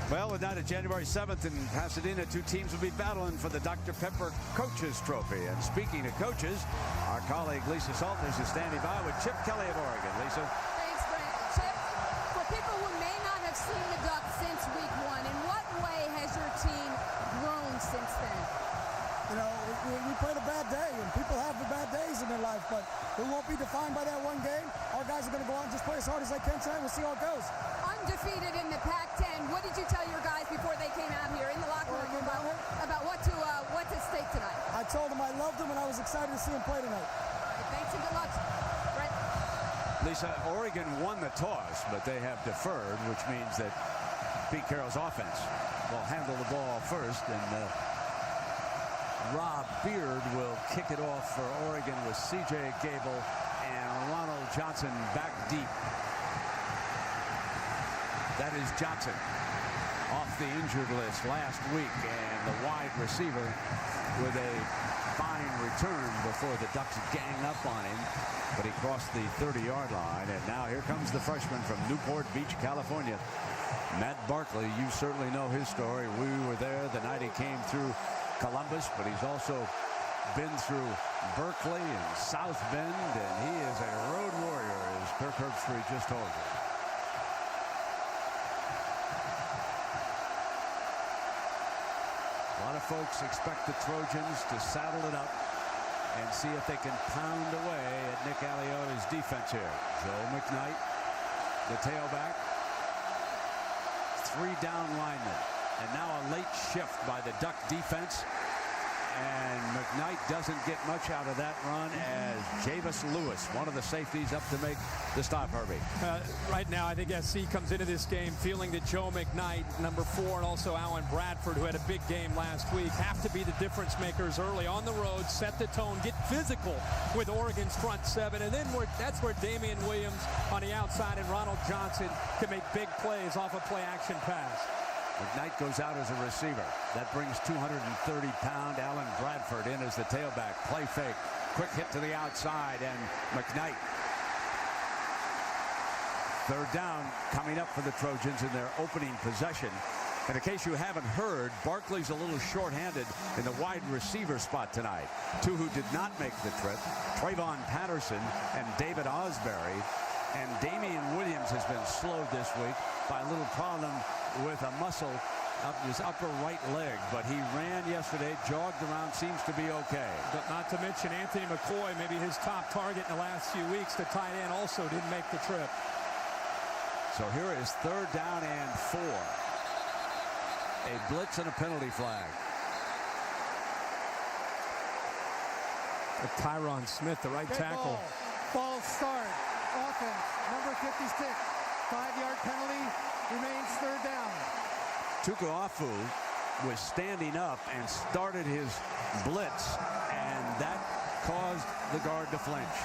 Well, with that at January 7th in Pasadena, two teams will be battling for the Dr. Pepper Coaches Trophy. And speaking of coaches, our colleague Lisa Salters is standing by with Chip Kelly of Oregon. Lisa. Thanks, Brent. Chip, for people who may not have seen the Ducks since week 1, in what way has your team grown since then? You know, we played a bad day, and people have the bad days in their life, but we won't be defined by that one game. Our guys are going to go out and just play as hard as they can tonight. We'll see how it goes. Undefeated in the Pac-10. What did you tell your guys before they came out here in the locker room about what to stake tonight? I told them I loved them, and I was excited to see them play tonight. All right, thanks and good luck. Brent. Lisa, Oregon won the toss, but they have deferred, which means that Pete Carroll's offense will handle the ball first, and Rob Beard will kick it off for Oregon with C.J. Gable and Ronald Johnson back deep. That is Johnson off the injured list last week, and the wide receiver with a fine return before the Ducks gang up on him, but he crossed the 30-yard line, and now here comes the freshman from Newport Beach, California, Matt Barkley. You certainly know his story. We were there the night he came through Columbus, but he's also been through Berkeley and South Bend, and he is a road warrior, as Kirk Herbstreit just told you. A lot of folks expect the Trojans to saddle it up and see if they can pound away at Nick Aliota's defense here. Joe McKnight, the tailback, 3 down linemen, and now a late shift by the Duck defense. And McKnight doesn't get much out of that run as Javis Lewis, one of the safeties, up to make the stop, Herbie. Right now, I think SC comes into this game feeling that Joe McKnight, number 4, and also Alan Bradford, who had a big game last week, have to be the difference makers early on the road, set the tone, get physical with Oregon's front 7, and then that's where Damian Williams on the outside and Ronald Johnson can make big plays off a play-action pass. McKnight goes out as a receiver. That brings 230-pound Alan Bradford in as the tailback. Play fake. Quick hit to the outside, and McKnight. 3rd down coming up for the Trojans in their opening possession. And in case you haven't heard, Barkley's a little short-handed in the wide receiver spot tonight. 2 who did not make the trip, Trayvon Patterson and David Osbury. And Damian Williams has been slowed this week by a little problem with a muscle up his upper right leg, but he ran yesterday, jogged around, seems to be okay. But not to mention Anthony McCoy, maybe his top target in the last few weeks, the tight end, also didn't make the trip. So here is 3rd down and 4. A blitz and a penalty flag. Tyron Smith, the right tackle. False start. Offense. Number 56. 5-yard penalty. Remains 3rd down. Tukuafu was standing up and started his blitz, and that caused the guard to flinch.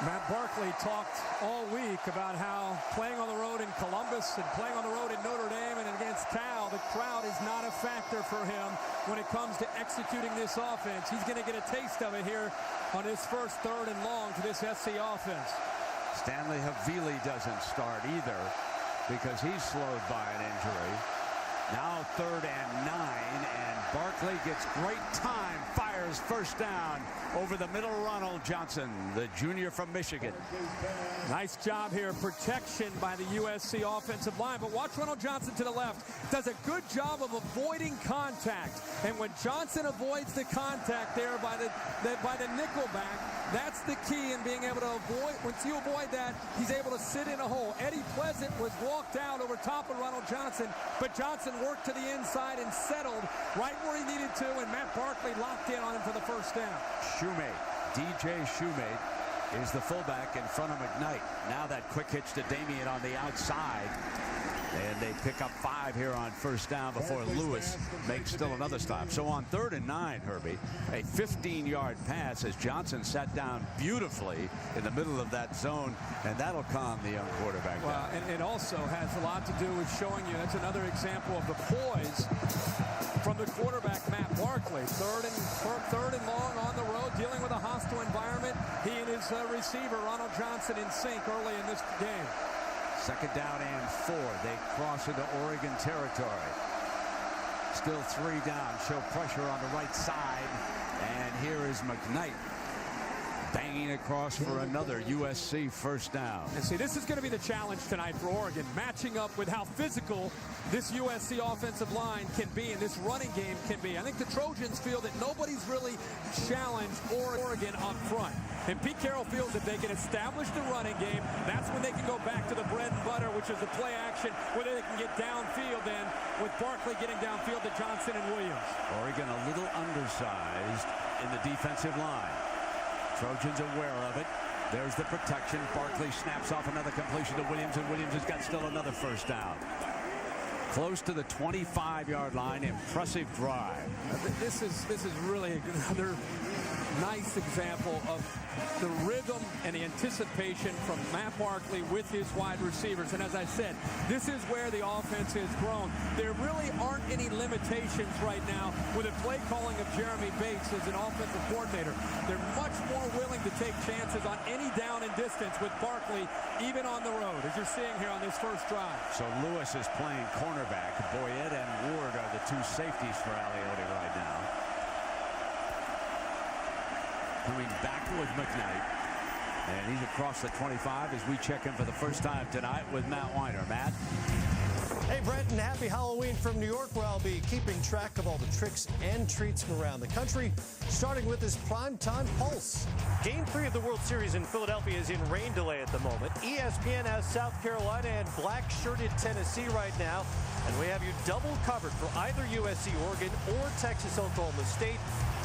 Matt Barkley talked all week about how playing on the road in Columbus and playing on the road in Notre Dame and against Cal, the crowd is not a factor for him when it comes to executing this offense. He's going to get a taste of it here on his first 3rd and long for this SC offense. Stanley Havili doesn't start either because he's slowed by an injury. Now 3rd and 9, and Barkley gets great time, fires first down over the middle. Ronald Johnson, the junior from Michigan. Nice job here, protection by the USC offensive line, but watch Ronald Johnson to the left. Does a good job of avoiding contact, and when Johnson avoids the contact there by the nickelback, that's the key in being able to avoid. Once you avoid that, he's able to sit in a hole. Eddie Pleasant was walked out over top of Ronald Johnson, but Johnson worked to the inside and settled right where he needed to, and Matt Barkley locked in on him for the first down. Shoemate, DJ Shoemate, is the fullback in front of McKnight. Now that quick hitch to Damian on the outside. And they pick up 5 here on first down before Lewis makes still another stop. So on 3rd and 9, Herbie, a 15-yard pass as Johnson sat down beautifully in the middle of that zone, and that'll calm the young quarterback down. Well, and it also has a lot to do with showing you that's another example of the poise from the quarterback, Matt Barkley. 3rd and long on the road, dealing with a hostile environment. He and his receiver, Ronald Johnson, in sync early in this game. Second down and 4. They cross into Oregon territory. Still 3 down. Show pressure on the right side. And here is McKnight banging across for another USC first down. And see, this is going to be the challenge tonight for Oregon, matching up with how physical this USC offensive line can be and this running game can be. I think the Trojans feel that nobody's really challenged Oregon up front. And Pete Carroll feels if they can establish the running game, that's when they can go back to the bread and butter, which is the play action, where they can get downfield then, with Barkley getting downfield to Johnson and Williams. Oregon a little undersized in the defensive line. Trojans aware of it. There's the protection. Barkley snaps off another completion to Williams, and Williams has got still another first down. Close to the 25-yard line. Impressive drive. This is really another nice example of the rhythm and the anticipation from Matt Barkley with his wide receivers. And as I said, this is where the offense has grown. There really aren't any limitations right now with the play calling of Jeremy Bates as an offensive coordinator. They're much more willing to take chances on any down and distance with Barkley, even on the road, as you're seeing here on this first drive. So Lewis is playing cornerback. Boyette and Ward are the 2 safeties for Aliotti right now. Coming back with McKnight. And he's across the 25 as we check in for the first time tonight with Matt Weiner. Matt? Hey, Brent, and happy Halloween from New York, where I'll be keeping track of all the tricks and treats from around the country, starting with this primetime pulse. Game 3 of the World Series in Philadelphia is in rain delay at the moment. ESPN has South Carolina and black-shirted Tennessee right now, and we have you double covered for either USC Oregon or Texas Oklahoma State.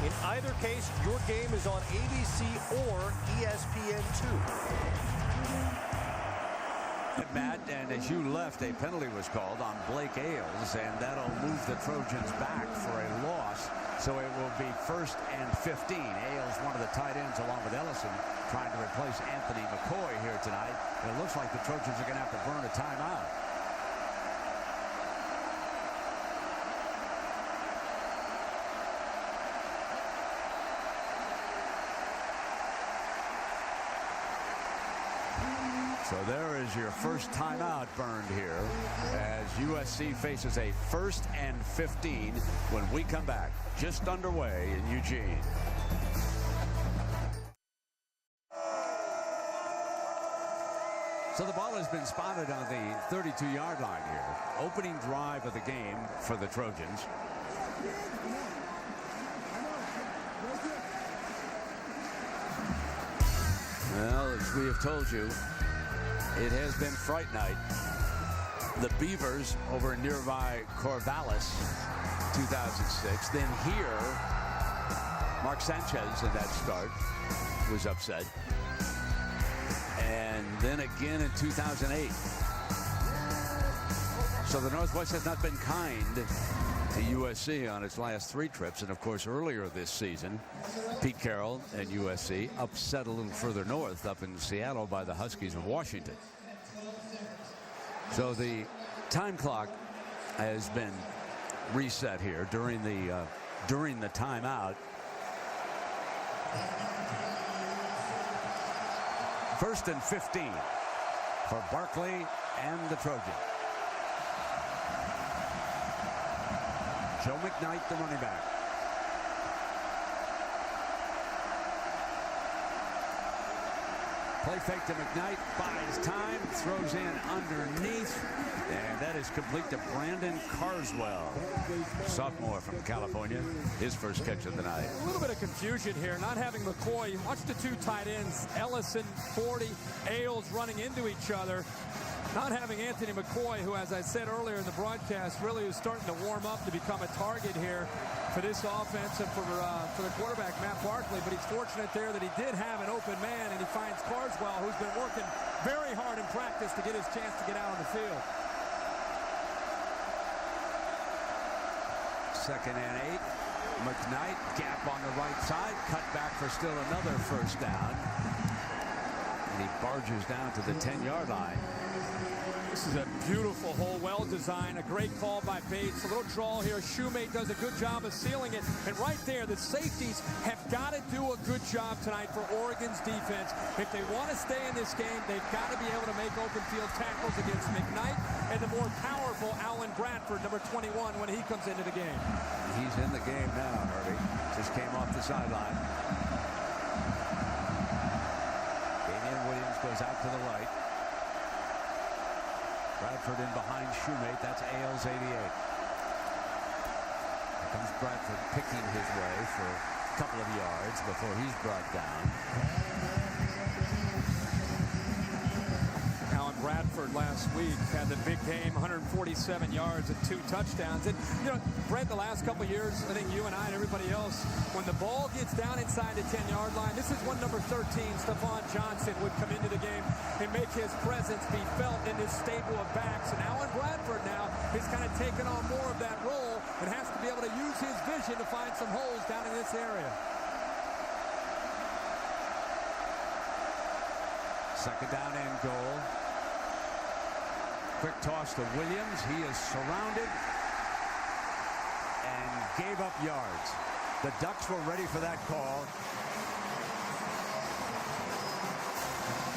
In either case, your game is on ABC or ESPN2. Matt, and as you left, a penalty was called on Blake Ailes, and that'll move the Trojans back for a loss. So it will be 1st and 15. Ailes, one of the tight ends, along with Ellison, trying to replace Anthony McCoy here tonight. And it looks like the Trojans are going to have to burn a timeout. So there is your first timeout burned here as USC faces a 1st and 15 when we come back. Just underway in Eugene. So the ball has been spotted on the 32-yard line here. Opening drive of the game for the Trojans. Well, as we have told you, it has been fright night. The Beavers over in nearby Corvallis, 2006. Then here, Mark Sanchez in that start was upset. And then again in 2008. So the Northwest has not been kind to USC on its last 3 trips. And of course, earlier this season, Pete Carroll and USC upset a little further north up in Seattle by the Huskies of Washington. So the time clock has been reset here during the timeout. 1st and 15 for Barkley and the Trojans. Joe McKnight, the running back. Play fake to McKnight, buys time, throws in underneath, and that is complete to Brandon Carswell, sophomore from California, his first catch of the night. A little bit of confusion here, not having McCoy. Watch the 2 tight ends, Ellison, 40, Ailes running into each other. Not having Anthony McCoy, who, as I said earlier in the broadcast, really is starting to warm up to become a target here for this offense and for the quarterback, Matt Barkley. But he's fortunate there that he did have an open man, and he finds Carswell, who's been working very hard in practice to get his chance to get out on the field. 2nd and 8. McKnight, gap on the right side, cut back for still another first down. And he barges down to the 10-yard line. This is a beautiful hole, well designed, a great call by Bates. A little draw here. Shoemate does a good job of sealing it. And right there, the safeties have got to do a good job tonight for Oregon's defense. If they want to stay in this game, they've got to be able to make open field tackles against McKnight and the more powerful Alan Bradford, number 21, when he comes into the game. He's in the game now, Herbie. Just came off the sideline. Damian Williams goes out to the right. Bradford in behind Shoemate. That's Ailes, 88. Here comes Bradford picking his way for a couple of yards before he's brought down. Alan Bradford last week had the big game, 147 yards and 2 touchdowns. And, you know, Brent, the last couple of years, I think you and I and everybody else, when the ball gets down inside the 10-yard line, this is when number 13, Stephon Johnson, would come into the game and make his presence be felt in this stable of backs. And Alan Bradford now has kind of taken on more of that role and has to be able to use his vision to find some holes down in this area. Second down and goal. Quick toss to Williams. He is surrounded and gave up yards. The Ducks were ready for that call.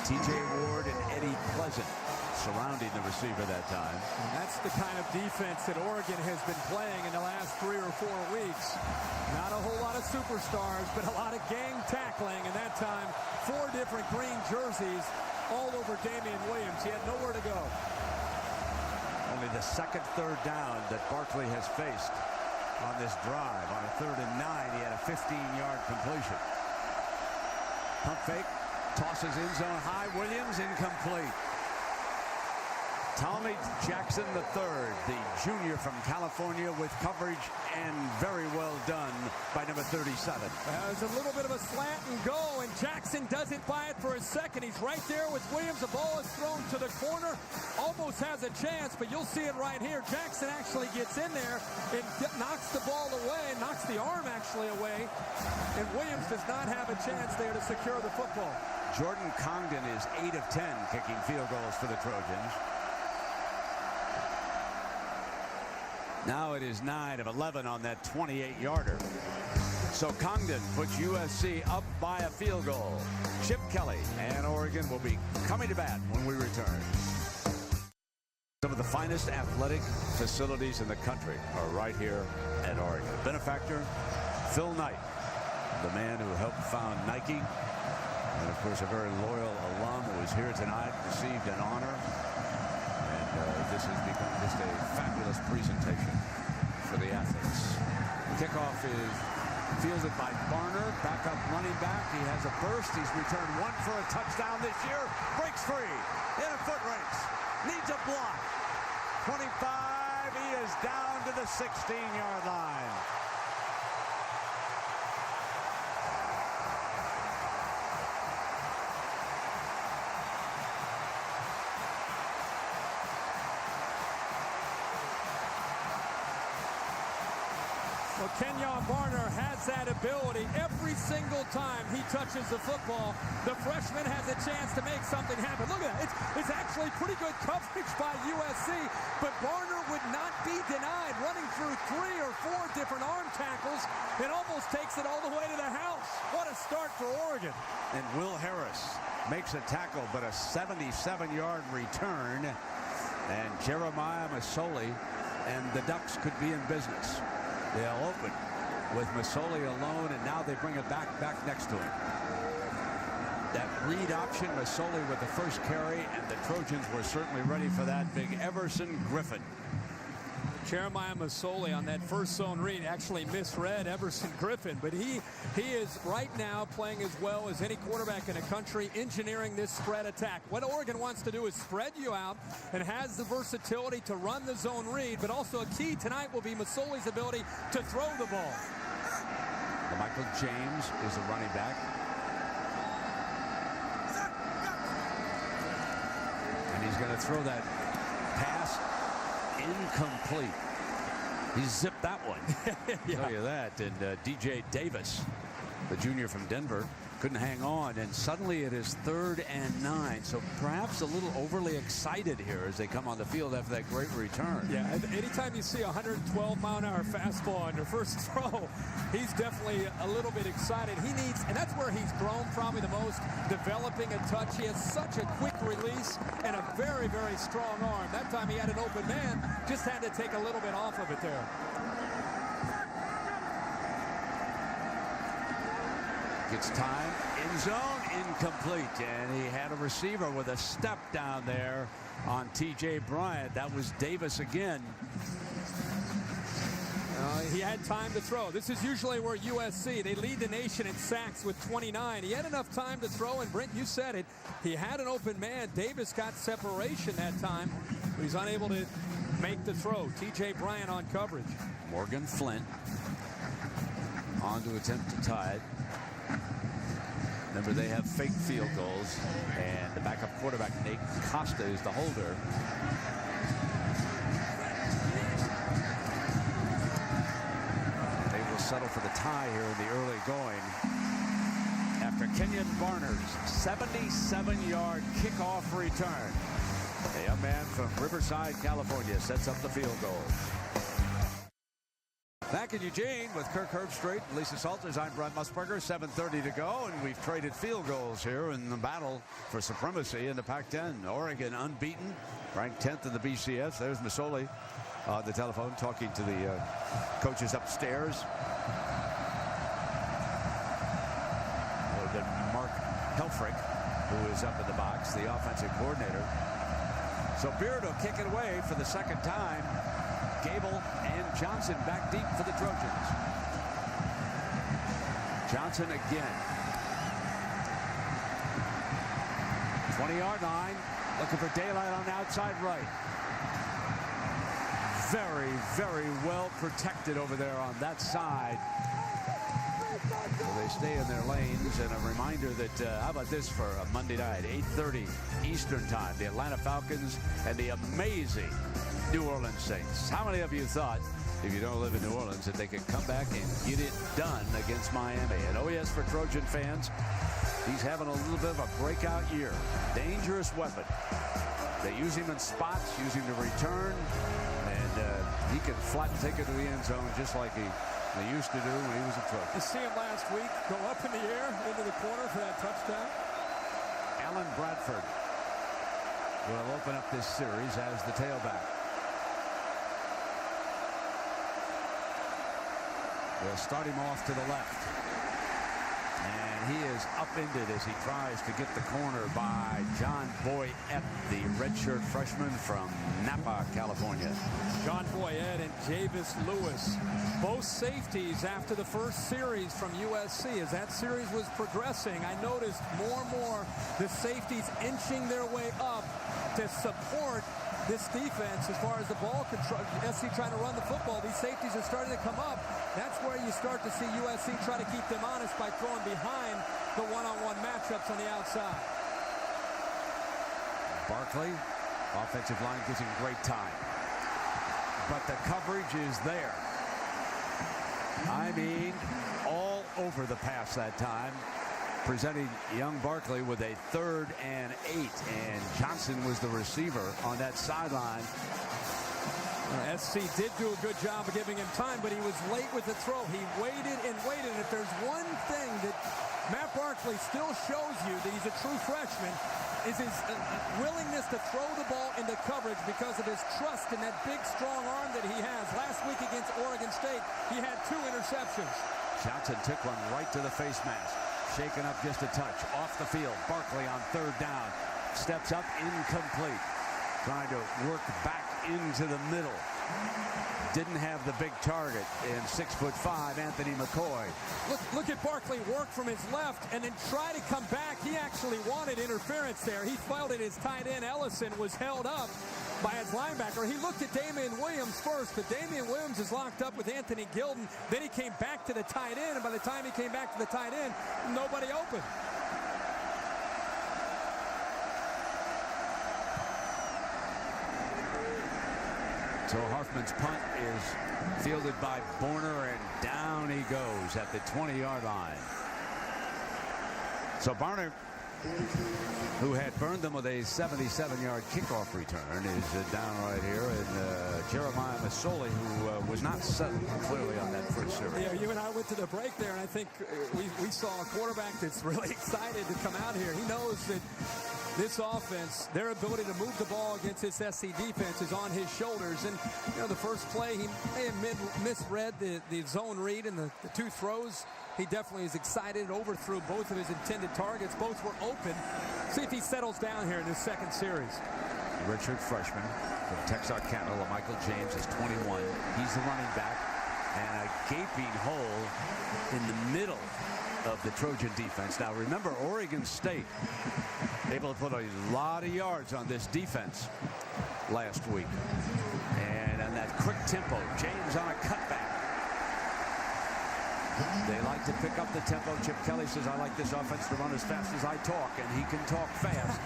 TJ Ward and Eddie Pleasant surrounding the receiver that time. And that's the kind of defense that Oregon has been playing in the last 3 or 4 weeks. Not a whole lot of superstars, but a lot of gang tackling. And that time, 4 different green jerseys all over Damian Williams. He had nowhere to go. Only the second third down that Barkley has faced on this drive. On a 3rd and 9, he had a 15-yard completion. Pump fake, tosses in zone high. Williams incomplete. Tommy Jackson III, the junior from California, with coverage and very well done by number 37. There's a little bit of a slant and go, and Jackson doesn't buy it for a second. He's right there with Williams. The ball is thrown to the corner. Almost has a chance, but you'll see it right here. Jackson actually gets in there and knocks the ball away, knocks the arm actually away, and Williams does not have a chance there to secure the football. Jordan Congdon is 8 of 10 kicking field goals for the Trojans. Now it is 9 of 11 on that 28-yarder. So Congdon puts USC up by a field goal. Chip Kelly and Oregon will be coming to bat when we return. Some of the finest athletic facilities in the country are right here at Oregon. Benefactor Phil Knight, the man who helped found Nike, and of course a very loyal alum who is here tonight, received an honor. This has become just a fabulous presentation for the athletes. Kickoff is fielded by Barner, backup running back. He has a burst. He's returned 1 for a touchdown this year. Breaks free in a foot race. Needs a block. 25. He is down to the 16-yard line. Well, Kenyon Barner has that ability. Every single time he touches the football, the freshman has a chance to make something happen. Look at that. It's actually pretty good coverage by USC, but Barner would not be denied, running through 3 or 4 different arm tackles and almost takes it all the way to the house. What a start for Oregon. And Will Harris makes a tackle, but a 77-yard return. And Jeremiah Masoli and the Ducks could be in business. They'll open with Masoli alone, and now they bring it back next to him. That read option, Masoli with the first carry, and the Trojans were certainly ready for that. Big Everson Griffin. Jeremiah Masoli on that first zone read actually misread Everson Griffin, but he is right now playing as well as any quarterback in the country, engineering this spread attack. What Oregon wants to do is spread you out and has the versatility to run the zone read, but also a key tonight will be Masoli's ability to throw the ball. Michael James is the running back. And he's going to throw that pass incomplete. He zipped that one. Yeah. Tell you that. And DJ Davis, the junior from Denver, couldn't hang on, and suddenly it is 3rd and 9. So perhaps a little overly excited here as they come on the field after that great return. Yeah, anytime you see a 112-mile-an-hour fastball on your first throw, he's definitely a little bit excited. He needs, and that's where he's grown probably the most, developing a touch. He has such a quick release and a very, very strong arm. That time he had an open man, just had to take a little bit off of it there. Gets time, in zone, incomplete, and he had a receiver with a step down there on T.J. Bryant. That was Davis again. He had time to throw. This is usually where USC, they lead the nation in sacks with 29. He had enough time to throw, and Brent, you said it. He had an open man. Davis got separation that time, but he's unable to make the throw. T.J. Bryant on coverage. Morgan Flint on to attempt to tie it. Remember, they have fake field goals, and the backup quarterback, Nate Costa, is the holder. They will settle for the tie here in the early going after Kenyon Barner's 77-yard kickoff return. A young man from Riverside, California, sets up the field goal. Back in Eugene with Kirk Herbstreit, Lisa Salters. I'm Brent Musburger. 7:30 to go, and we've traded field goals here in the battle for supremacy in the Pac-10. Oregon unbeaten, ranked 10th in the BCS. There's Masoli on the telephone talking to the coaches upstairs. Would have been Mark Helfrich, who is up in the box, the offensive coordinator. So Beard will kick it away for the second time. Gable and Johnson back deep for the Trojans. Johnson again. 20-yard line. Looking for daylight on the outside right. Very, very well protected over there on that side. So they stay in their lanes. And a reminder that, how about this for a Monday night, 8:30 Eastern time. The Atlanta Falcons and the amazing New Orleans Saints. How many of you thought, if you don't live in New Orleans, that they could come back and get it done against Miami? And oh yes, for Trojan fans, he's having a little bit of a breakout year. Dangerous weapon. They use him in spots, use him to return, and he can flat take it to the end zone just like they used to do when he was a Trojan. You see him last week go up in the air into the corner for that touchdown. Alan Bradford will open up this series as the tailback. We'll start him off to the left. And he is upended as he tries to get the corner by John Boyette, the redshirt freshman from Napa, California. John Boyette and Javis Lewis, both safeties after the first series from USC. As that series was progressing, I noticed more and more the safeties inching their way up to support this defense as far as the ball control. SC trying to run the football. These safeties are starting to come up. That's where you start to see USC try to keep them honest by throwing behind the one-on-one matchups on the outside. Barkley, offensive line getting great time. But the coverage is there. I mean, all over the pass that time. Presenting young Barkley with a 3rd and 8, and Johnson was the receiver on that sideline. SC did do a good job of giving him time, but he was late with the throw. He waited and waited. If there's one thing that Matt Barkley still shows you that he's a true freshman, is his willingness to throw the ball into coverage because of his trust in that big, strong arm that he has. Last week against Oregon State, he had 2 interceptions. Johnson took one right to the face mask. Shaken up just a touch. Off the field. Barkley on 3rd down. Steps up, incomplete. Trying to work back into the middle. Didn't have the big target in 6'5" Anthony McCoy. Look at Barkley work from his left and then try to come back. He actually wanted interference there. He felt it. His tight end Ellison was held up by his linebacker. He looked at Damian Williams first, but Damian Williams is locked up with Anthony Gilden. Then he came back to the tight end, and by the time he came back to the tight end, nobody open. So Hoffman's punt is fielded by Borner, and down he goes at the 20-yard line. So Barner, who had burned them with a 77-yard kickoff return, is down right here. And Jeremiah Masoli, who was not set clearly on that first series. Yeah, you and I went to the break there, and I think we saw a quarterback that's really excited to come out here. He knows that this offense, their ability to move the ball against this SC defense is on his shoulders. And, you know, the first play, he may have misread the zone read and the two throws. He definitely is excited, overthrew both of his intended targets. Both were open. See if he settles down here in this second series. Richard, freshman from Texarkana. Michael James is 21. He's the running back. And a gaping hole in the middle of the Trojan defense. Now, remember, Oregon State able to put a lot of yards on this defense last week. And on that quick tempo, James on a cutback. They like to pick up the tempo. Chip Kelly says, I like this offense to run as fast as I talk, and he can talk fast.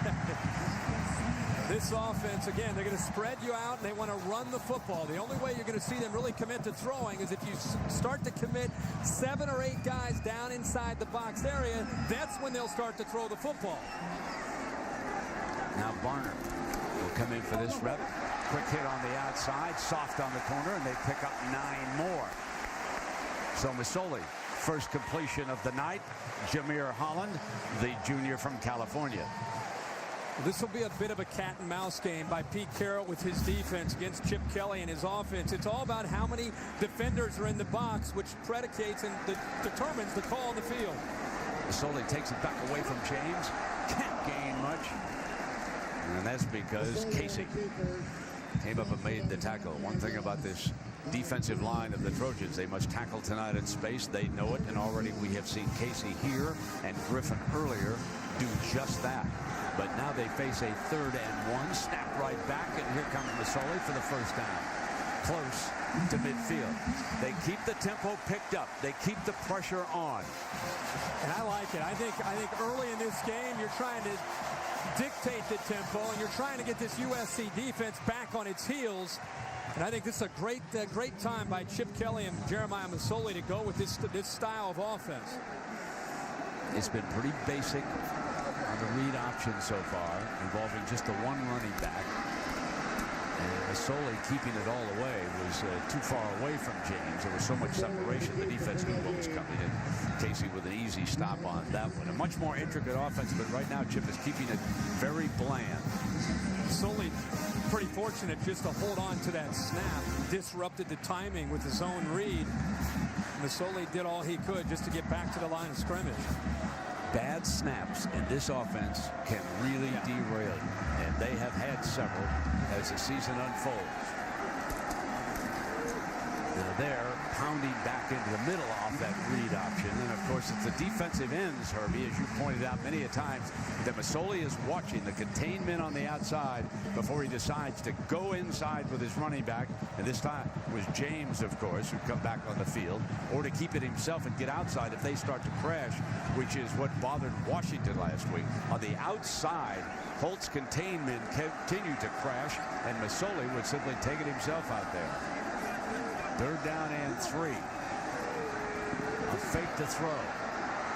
This offense, again, they're going to spread you out, and they want to run the football. The only way you're going to see them really commit to throwing is if you start to commit 7 or 8 guys down inside the box area. That's when they'll start to throw the football. Now Barner will come in for this rep. Quick hit on the outside, soft on the corner, and they pick up 9 more. So Masoli, first completion of the night. Jameer Holland, the junior from California. This will be a bit of a cat and mouse game by Pete Carroll with his defense against Chip Kelly and his offense. It's all about how many defenders are in the box, which predicates and determines the call on the field. Masoli takes it back away from James. Can't gain much. And that's because Casey came up and made the tackle. One thing about this defensive line of the Trojans, they must tackle tonight in space. They know it, and already we have seen Casey here and Griffin earlier do just that. But now they face a 3rd and 1. Snap right back, and here comes Masoli for the first down. Close to midfield. They keep the tempo picked up. They keep the pressure on. And I like it. I think early in this game, you're trying to dictate the tempo, and you're trying to get this USC defense back on its heels. And I think this is a great time by Chip Kelly and Jeremiah Masoli to go with this style of offense. It's been pretty basic on the read option so far, involving just the one running back. And Masoli keeping it all away was too far away from James. There was so much separation. The defense knew what was coming, and Casey with an easy stop on that one. A much more intricate offense, but right now Chip is keeping it very bland. Masoli pretty fortunate just to hold on to that snap. Disrupted the timing with the zone read. Masoli did all he could just to get back to the line of scrimmage. Bad snaps in this offense can really derail you, and they have had several as the season unfolds. Now they're pounding back into the middle off that read option, and of course it's the defensive ends, Herbie, as you pointed out many a times, that Masoli is watching the containment on the outside before he decides to go inside with his running back, and this time it was James, of course, who come back on the field, or to keep it himself and get outside if they start to crash, which is what bothered Washington last week. On the outside, Holt's containment continued to crash, and Masoli would simply take it himself out there. 3rd down and 3. A fake to throw.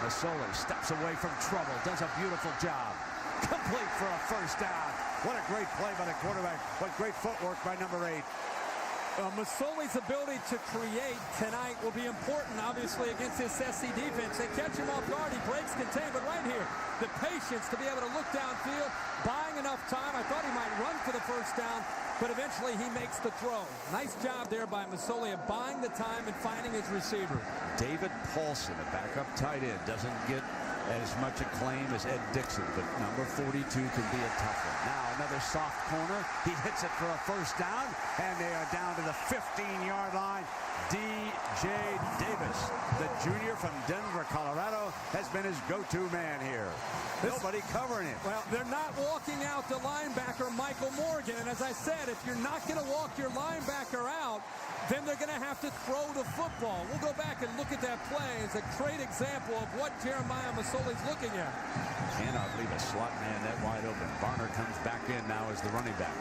Masoli steps away from trouble, does a beautiful job. Complete for a first down. What a great play by the quarterback. What great footwork by number 8. Masoli's ability to create tonight will be important, obviously, against this SC defense. They catch him off guard. He breaks containment right here. The patience to be able to look downfield, buying enough time. I thought he might run for the first down, but eventually he makes the throw. Nice job there by Masoli of buying the time and finding his receiver. David Paulson, a backup tight end, doesn't get as much acclaim as Ed Dixon, but number 42 can be a tough one. Now another soft corner. He hits it for a first down, and they are down to the 15-yard line. D.J. Davis, the junior from Denver, Colorado, has been his go-to man here. Nobody covering him. Well, they're not walking out the linebacker, Michael Morgan. And as I said, if you're not going to walk your linebacker out, then they're going to have to throw the football. We'll go back and look at that play. It's a great example of what Jeremiah Masoli's looking at. Cannot leave a slot man that wide open. Barner comes back in now as the running back.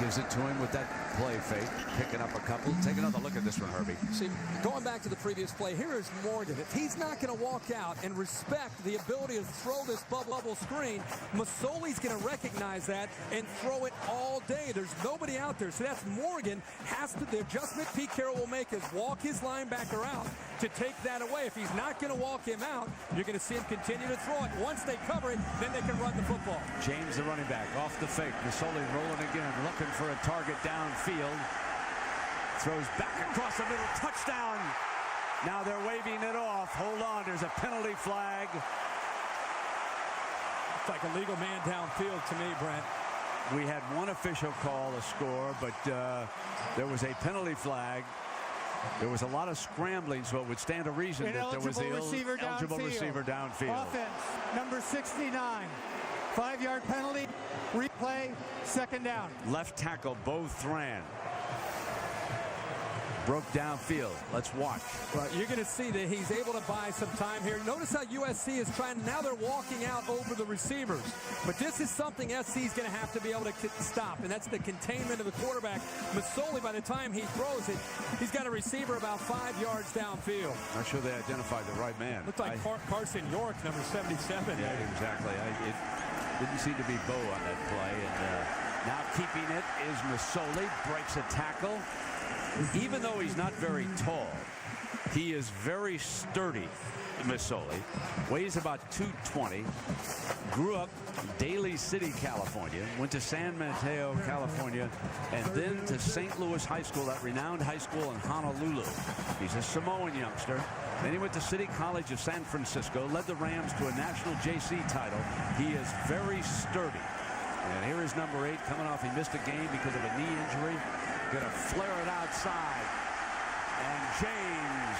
Gives it to him with that play fake. Picking up a couple. Take another look at this one, Herbie. See, going back to the previous play, here is Morgan. If he's not going to walk out and respect the ability to throw this bubble screen, Masoli's going to recognize that and throw it all day. There's nobody out there. So that's Morgan the adjustment Pete Carroll will make is walk his linebacker out to take that away. If he's not going to walk him out, you're going to see him continue to throw it. Once they cover it, then they can run the football. James, the running back, off the fake. Masoli rolling again, looking for a target downfield. Throws back across the middle. Touchdown. Now they're waving it off. Hold on. There's a penalty flag. It's like a legal man downfield to me, Brent. We had one official call a score, but there was a penalty flag. There was a lot of scrambling, so it would stand to reason that there was the eligible receiver downfield. Offense, number 69. 5-yard penalty. Replay, second down. Left tackle, both ran. Broke downfield. Let's watch. Well, you're going to see that he's able to buy some time here. Notice how USC is trying. Now they're walking out over the receivers. But this is something SC is going to have to be able to stop, and that's the containment of the quarterback. Masoli, by the time he throws it, he's got a receiver about 5 yards downfield. Not sure they identified the right man. Looked like Carson York, number 77. Yeah, exactly. It didn't seem to be Bo on that play. And now keeping it is Masoli. Breaks a tackle. Even though he's not very tall, he is very sturdy. Masoli weighs about 220. Grew up in Daly City, California. Went to San Mateo, California, and then to St. Louis High School, that renowned high school in Honolulu. He's a Samoan youngster. Then he went to City College of San Francisco, led the Rams to a national JC title. He is very sturdy. And here is number 8 coming off. He missed a game because of a knee injury. Going to flare it outside. And James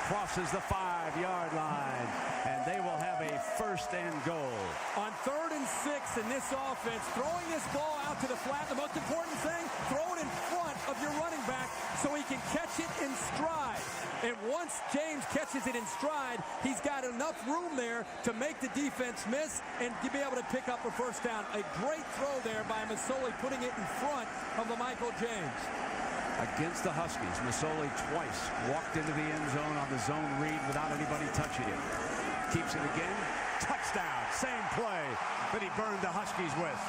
crosses the 5-yard line. And they will have a first and goal. On 3rd and 6 in this offense, throwing this ball out to the flat. The most important thing, throw it in front of your running back so he can catch it in stride. And once James catches it in stride, he's got enough room there to make the defense miss and to be able to pick up a first down. A great throw there by Masoli, putting it in front of the Michael James. Against the Huskies, Masoli twice walked into the end zone on the zone read without anybody touching him. Keeps it again. Touchdown. Same play that he burned the Huskies with.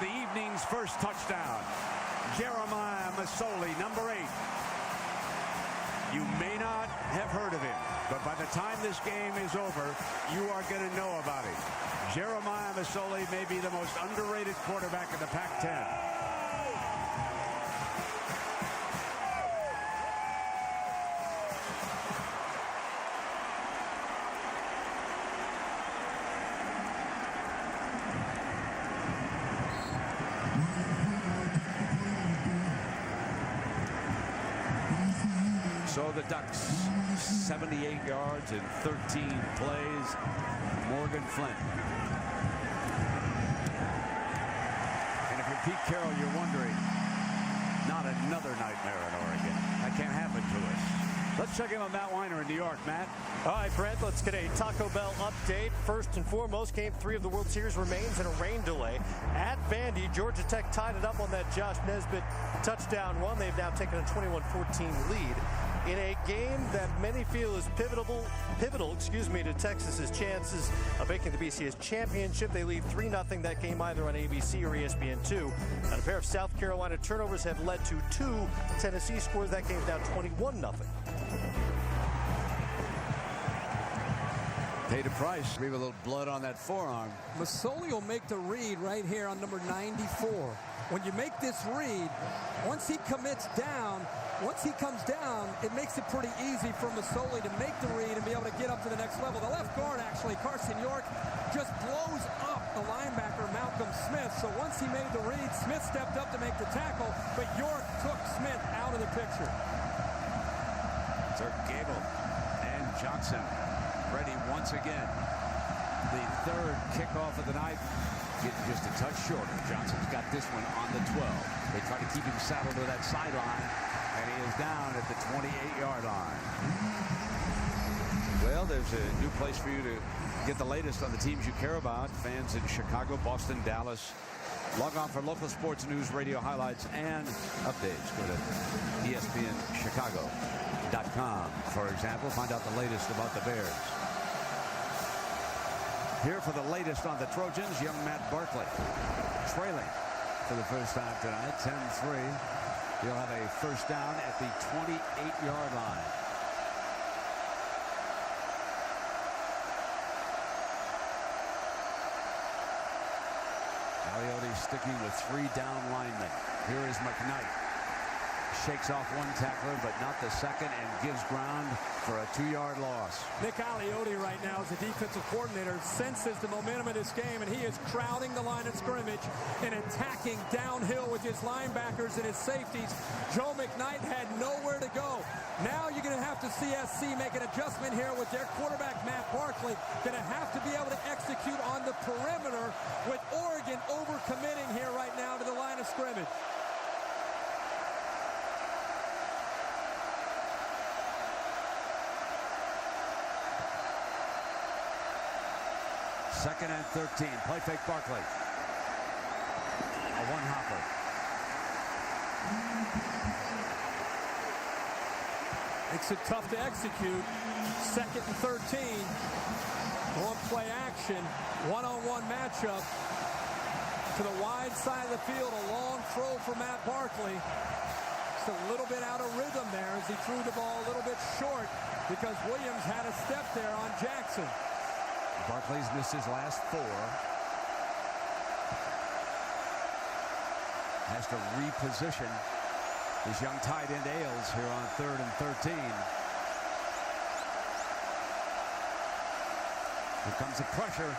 The evening's first touchdown. Jeremiah Masoli, number 8. You may not have heard of him, but by the time this game is over, you are going to know about him. Jeremiah Masoli may be the most underrated quarterback in the Pac-10. So the Ducks, 78 yards in 13 plays. Morgan Flint. And if you're Pete Carroll, you're wondering, not another nightmare in Oregon. That can't happen to us. Let's check in on Matt Weiner in New York. Matt. All right, Brent, let's get a Taco Bell update. First and foremost, Game 3 of the World Series remains in a rain delay. At Vandy, Georgia Tech tied it up on that Josh Nesbitt touchdown run. They've now taken a 21-14 lead in a game that many feel is pivotal, to Texas's chances of making the BCS championship. They lead 3-0 that game either on ABC or ESPN2. And a pair of South Carolina turnovers have led to 2 Tennessee scores. That game's now 21-0. Paid a price. Leave a little blood on that forearm. Masoli will make the read right here on number 94. When you make this read, once he comes down, it makes it pretty easy for Masoli to make the read and be able to get up to the next level. The left guard, actually, Carson York, just blows up the linebacker, Malcolm Smith. So once he made the read, Smith stepped up to make the tackle, but York took Smith out of the picture. Dirk Gable and Johnson ready once again. The 3rd kickoff of the night. Getting just a touch shorter. Johnson's got this one on the 12. They try to keep him saddled to that sideline, and he is down at the 28-yard line. Well, there's a new place for you to get the latest on the teams you care about. Fans in Chicago, Boston, Dallas, Log on for local sports news, radio highlights, and updates. Go to ESPNChicago.com, for example. Find out the latest about the Bears. Here for the latest on the Trojans, young Matt Barkley, trailing for the first time tonight, 10-3. He'll have a first down at the 28-yard line. Aliotti sticking with 3 down linemen. Here is McKnight. Shakes off one tackler, but not the second, and gives ground for a 2-yard loss. Nick Aliotti right now as the defensive coordinator senses the momentum of this game, and he is crowding the line of scrimmage and attacking downhill with his linebackers and his safeties. Joe McKnight had nowhere to go. Now you're going to have to see SC make an adjustment here with their quarterback, Matt Barkley. Going to have to be able to execute on the perimeter with Oregon overcommitting here right now to the line of scrimmage. Second and 13. Play fake Barkley. A one-hopper. Makes it tough to execute. Second and 13. One play action. One-on-one matchup. To the wide side of the field. A long throw for Matt Barkley. Just a little bit out of rhythm there as he threw the ball a little bit short because Williams had a step there on Jackson. Barkley's missed his last 4. Has to reposition his young tight end Ailes here on 3rd and 13. Here comes the pressure.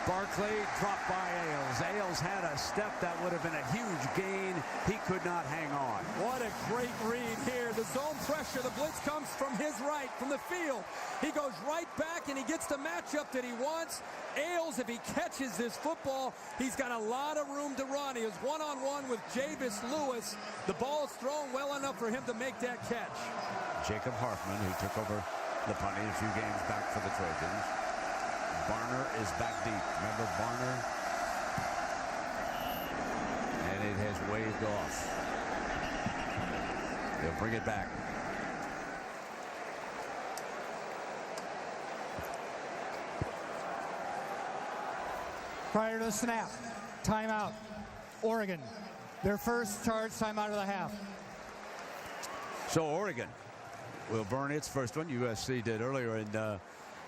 Barkley dropped by Ailes. Ailes had a step that would have been a huge gain. He could not hang on. What a great read here. The zone pressure. The blitz comes from his right, from the field. He goes right back and he gets the matchup that he wants. Ailes, if he catches this football, he's got a lot of room to run. He was one-on-one with Javis Lewis. The ball is thrown well enough for him to make that catch. Jacob Hartman, who took over the punting a few games back for the Trojans. Barner is back deep. Remember Barner? And it has waved off. They'll bring it back. Prior to the snap, timeout. Oregon, their first charge timeout of the half. So Oregon will burn its first one. USC did earlier, and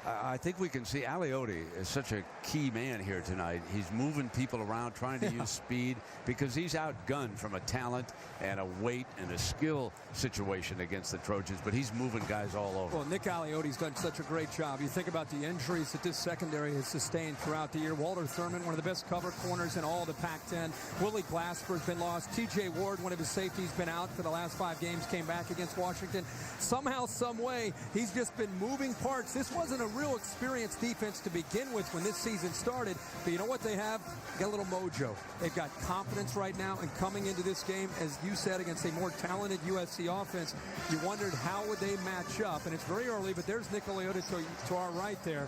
I think we can see Aliotti is such a key man here tonight. He's moving people around, trying to use speed, because he's outgunned from a talent and a weight and a skill situation against the Trojans, but he's moving guys all over. Well, Nick Aliotti's done such a great job. You think about the injuries that this secondary has sustained throughout the year. Walter Thurman, one of the best cover corners in all the Pac-10. Willie Glasper's been lost. T.J. Ward, one of his safeties, been out for the last 5 games, came back against Washington. Somehow, some way, he's just been moving parts. This wasn't a real experienced defense to begin with when this season started, but you know what they have? They got a little mojo. They've got confidence right now, and coming into this game, as you said, against a more talented USC offense, you wondered how would they match up, and it's very early, but there's Nick Aliotti to our right there,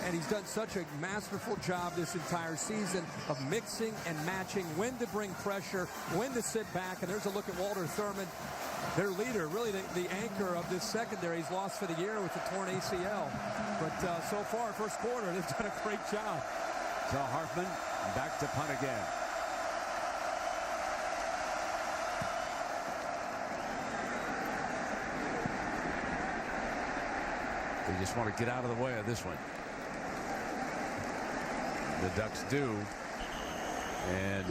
and he's done such a masterful job this entire season of mixing and matching when to bring pressure, when to sit back, and there's a look at Walter Thurman, their leader, really the anchor of this secondary. He's lost for the year with the torn ACL. But so far, first quarter, they've done a great job. So Hartman back to punt again. They just want to get out of the way of this one. The Ducks do. And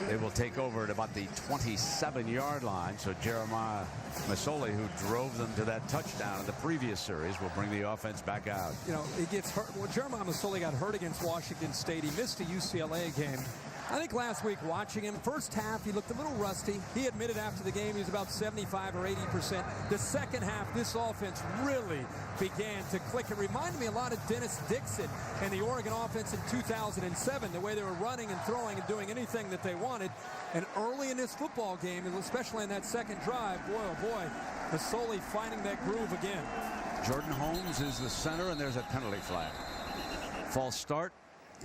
they will take over at about the 27-yard line. So Jeremiah Masoli, who drove them to that touchdown in the previous series, will bring the offense back out. You know, it gets hurt. Well, Jeremiah Masoli got hurt against Washington State. He missed a UCLA game. I think last week watching him, first half, he looked a little rusty. He admitted after the game he was about 75 or 80%. The second half, this offense really began to click. It reminded me a lot of Dennis Dixon and the Oregon offense in 2007, the way they were running and throwing and doing anything that they wanted. And early in this football game, especially in that second drive, boy, oh boy, Masoli finding that groove again. Jordan Holmes is the center, and there's a penalty flag. False start.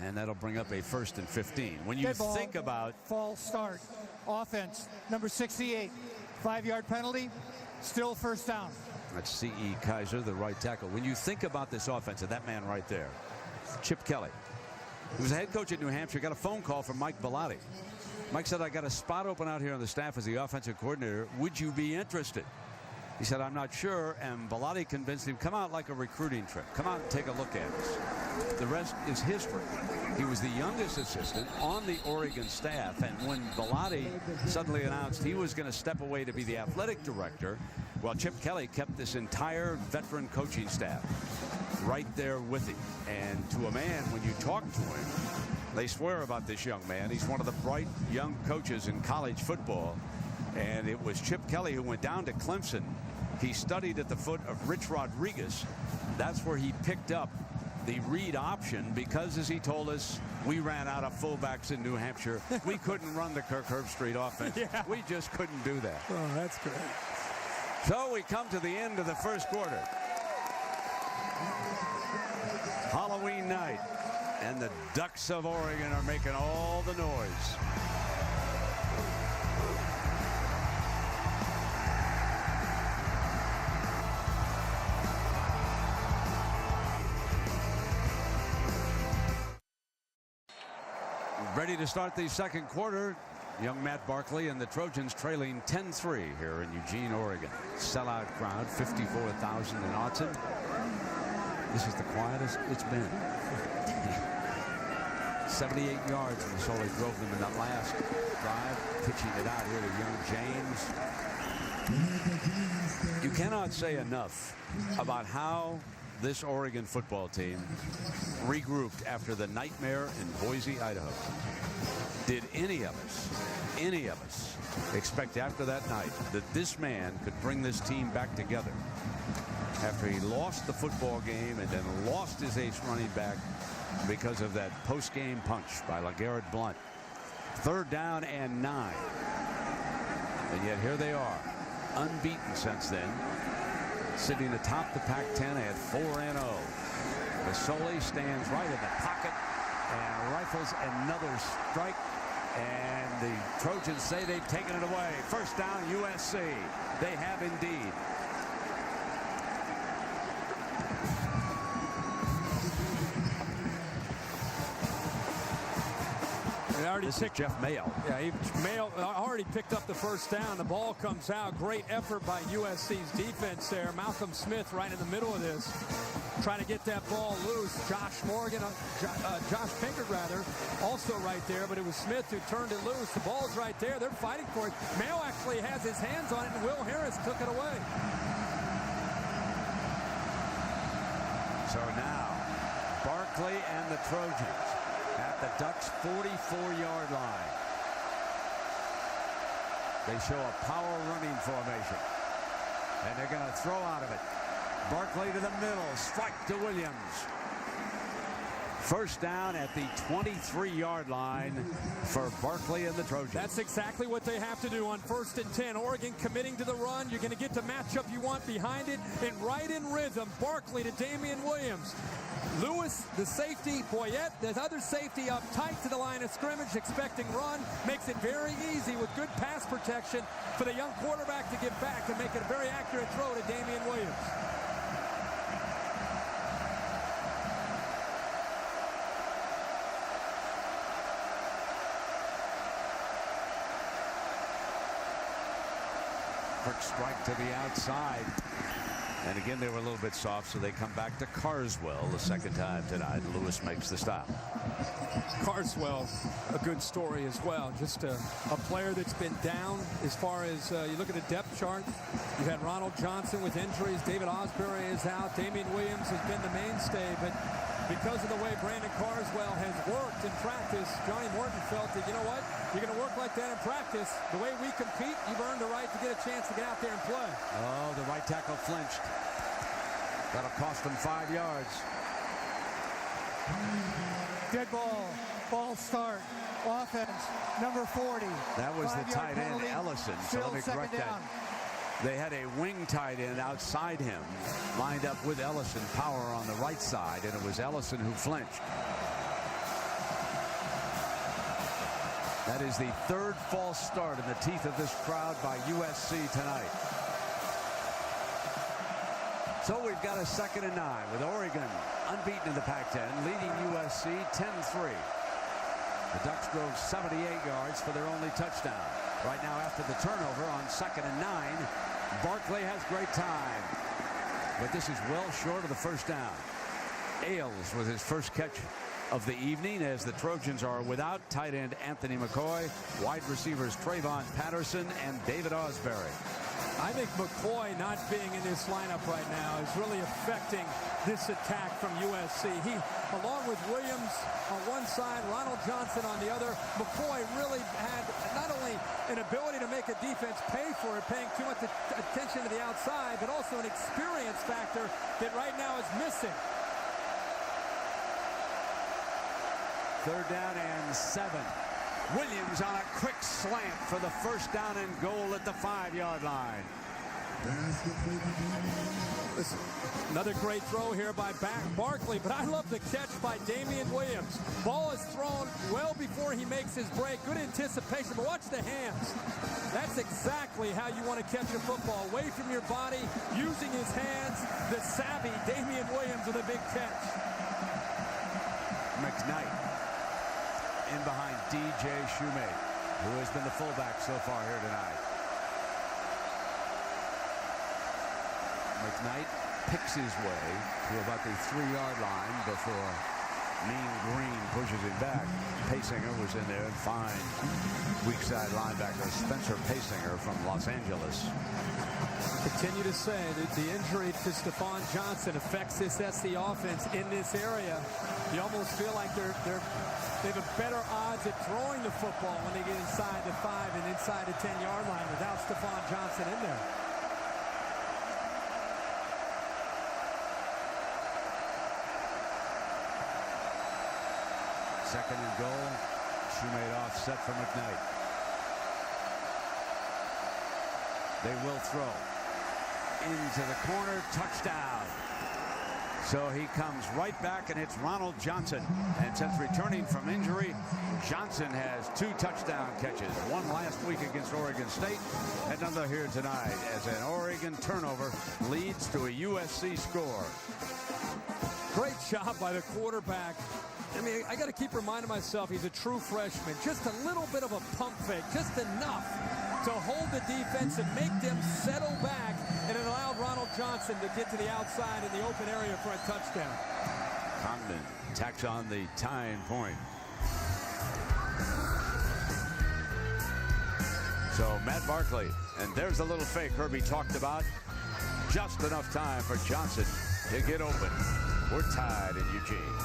And that'll bring up a 1st and 15. When you Dead ball, think about false start, offense, number 68, 5-yard penalty, still first down. that's C.E. Kaiser, the right tackle. When you think about this offense and that man right there, Chip Kelly, who was the head coach at New Hampshire, got a phone call from Mike Bellotti. Mike said, I got a spot open out here on the staff as the offensive coordinator. Would you be interested? He said, I'm not sure. And Bellotti convinced him, come out like a recruiting trip. Come out and take a look at us. The rest is history. He was the youngest assistant on the Oregon staff. And when Bellotti suddenly announced he was going to step away to be the athletic director, well, Chip Kelly kept this entire veteran coaching staff right there with him. And to a man, when you talk to him, they swear about this young man. He's one of the bright young coaches in college football. And it was Chip Kelly who went down to Clemson. He studied at the foot of Rich Rodriguez. That's where he picked up the read option because, as he told us, we ran out of fullbacks in New Hampshire. We couldn't run the Kirk Herbstreit offense. Yeah. We just couldn't do that. Oh, that's great. So we come to the end of the first quarter. Halloween night, and the Ducks of Oregon are making all the noise. Ready to start the second quarter. Young Matt Barkley and the Trojans trailing 10-3 here in Eugene, Oregon. Sellout crowd, 54,000 in Autzen. This is the quietest it's been. 78 yards Masoli drove them in that last drive, pitching it out here to young James. You cannot say enough about how this Oregon football team regrouped after the nightmare in Boise, Idaho. Did any of us expect after that night that this man could bring this team back together after he lost the football game and then lost his ace running back because of that post-game punch by LeGarrette Blount? 3rd down and 9. And yet here they are, unbeaten since then, sitting atop the Pac-10 at 4-0. Masoli stands right in the pocket and rifles another strike. And the Trojans say they've taken it away. First down, USC. They have indeed. This is Jeff Mayo. Yeah, Mayo already picked up the first down. The ball comes out. Great effort by USC's defense there. Malcolm Smith right in the middle of this, trying to get that ball loose. Josh Pinkard rather, also right there, but it was Smith who turned it loose. The ball's right there. They're fighting for it. Mayo actually has his hands on it, and Will Harris took it away. So now, Barkley and the Trojans at the Ducks' 44-yard line. They show a power running formation, and they're going to throw out of it. Barkley to the middle, strike to Williams. First down at the 23-yard line for Barkley and the Trojans. That's exactly what they have to do on 1st and 10. Oregon committing to the run. You're going to get the matchup you want behind it, and right in rhythm, Barkley to Damian Williams. Lewis, the safety, Boyette, the other safety up tight to the line of scrimmage, expecting run, makes it very easy with good pass protection for the young quarterback to get back and make it a very accurate throw to Damian Williams. Quick strike to the outside. And again, they were a little bit soft, so they come back to Carswell the second time tonight. Lewis makes the stop. Carswell, a good story as well. Just a player that's been down as far as you look at the depth chart. You've had Ronald Johnson with injuries. David Osbury is out. Damian Williams has been the mainstay. But because of the way Brandon Carswell has worked in practice, Johnny Morton felt that, you know what, you're going to work like that in practice. The way we compete, you've earned the right to get a chance to get out there and play. Oh, the right tackle flinched. That'll cost him 5 yards. Dead ball, false start, offense, number 40. That was the tight end, Ellison. So let me correct that. They had a wing tight end outside him, lined up with Ellison, Power on the right side, and it was Ellison who flinched. That is the third false start in the teeth of this crowd by USC tonight. So we've got a 2nd and 9 with Oregon unbeaten in the Pac-10, leading USC 10-3. The Ducks drove 78 yards for their only touchdown. Right now, after the turnover on 2nd and 9, Barkley has great time. But this is well short of the first down. Ailes with his first catch of the evening as the Trojans are without tight end Anthony McCoy, wide receivers Trayvon Patterson and David Osbury. I think McCoy not being in this lineup right now is really affecting this attack from USC. He, along with Williams on one side, Ronald Johnson on the other, McCoy really had not only an ability to make a defense pay for it, paying too much attention to the outside, but also an experience factor that right now is missing. 3rd down and 7. Williams on a quick slant for the first down and goal at the 5-yard line. Another great throw here by Barkley, but I love the catch by Damian Williams. Ball is thrown well before he makes his break. Good anticipation, but watch the hands. That's exactly how you want to catch a football. Away from your body, using his hands. The savvy Damian Williams with a big catch. McKnight in behind DJ Shoemate, who has been the fullback so far here tonight. McKnight picks his way to about the 3-yard line before Mean Green pushes him back. Paysinger was in there, and fine weak side linebacker Spencer Paysinger from Los Angeles. Continue to say that the injury to Stephon Johnson affects this SC offense in this area. You almost feel like they have a better odds at throwing the football when they get inside the 5 and inside the 10-yard line without Stephon Johnson in there. Second and goal. Shoemate offset for McKnight. They will throw into the corner. Touchdown. So he comes right back and hits Ronald Johnson. And since returning from injury, Johnson has 2 touchdown catches. One last week against Oregon State, another here tonight as an Oregon turnover leads to a USC score. Great job by the quarterback. I mean, I got to keep reminding myself he's a true freshman. Just a little bit of a pump fake, just enough to hold the defense and make them settle back, and it allowed Ronald Johnson to get to the outside in the open area for a touchdown. Condon tacks on the tying point. So Matt Barkley, and there's the little fake Herbie talked about. Just enough time for Johnson to get open. We're tied in Eugene.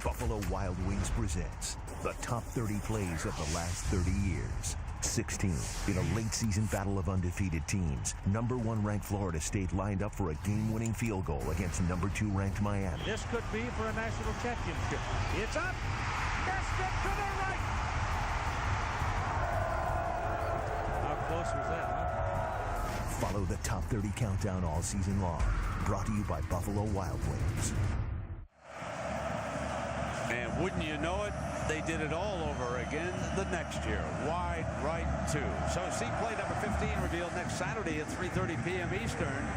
Buffalo Wild Wings presents the top 30 plays of the last 30 years. 16 in a late season battle of undefeated teams. Number 1 ranked Florida State lined up for a game-winning field goal against number 2 ranked Miami. This could be for a national championship. It's up. Missed it to the right. How close was that, huh? Follow the top 30 countdown all season long. Brought to you by Buffalo Wild Wings. And wouldn't you know it, they did it all over again the next year. Wide right 2. So see play number 15 revealed next Saturday at 3:30 p.m. Eastern.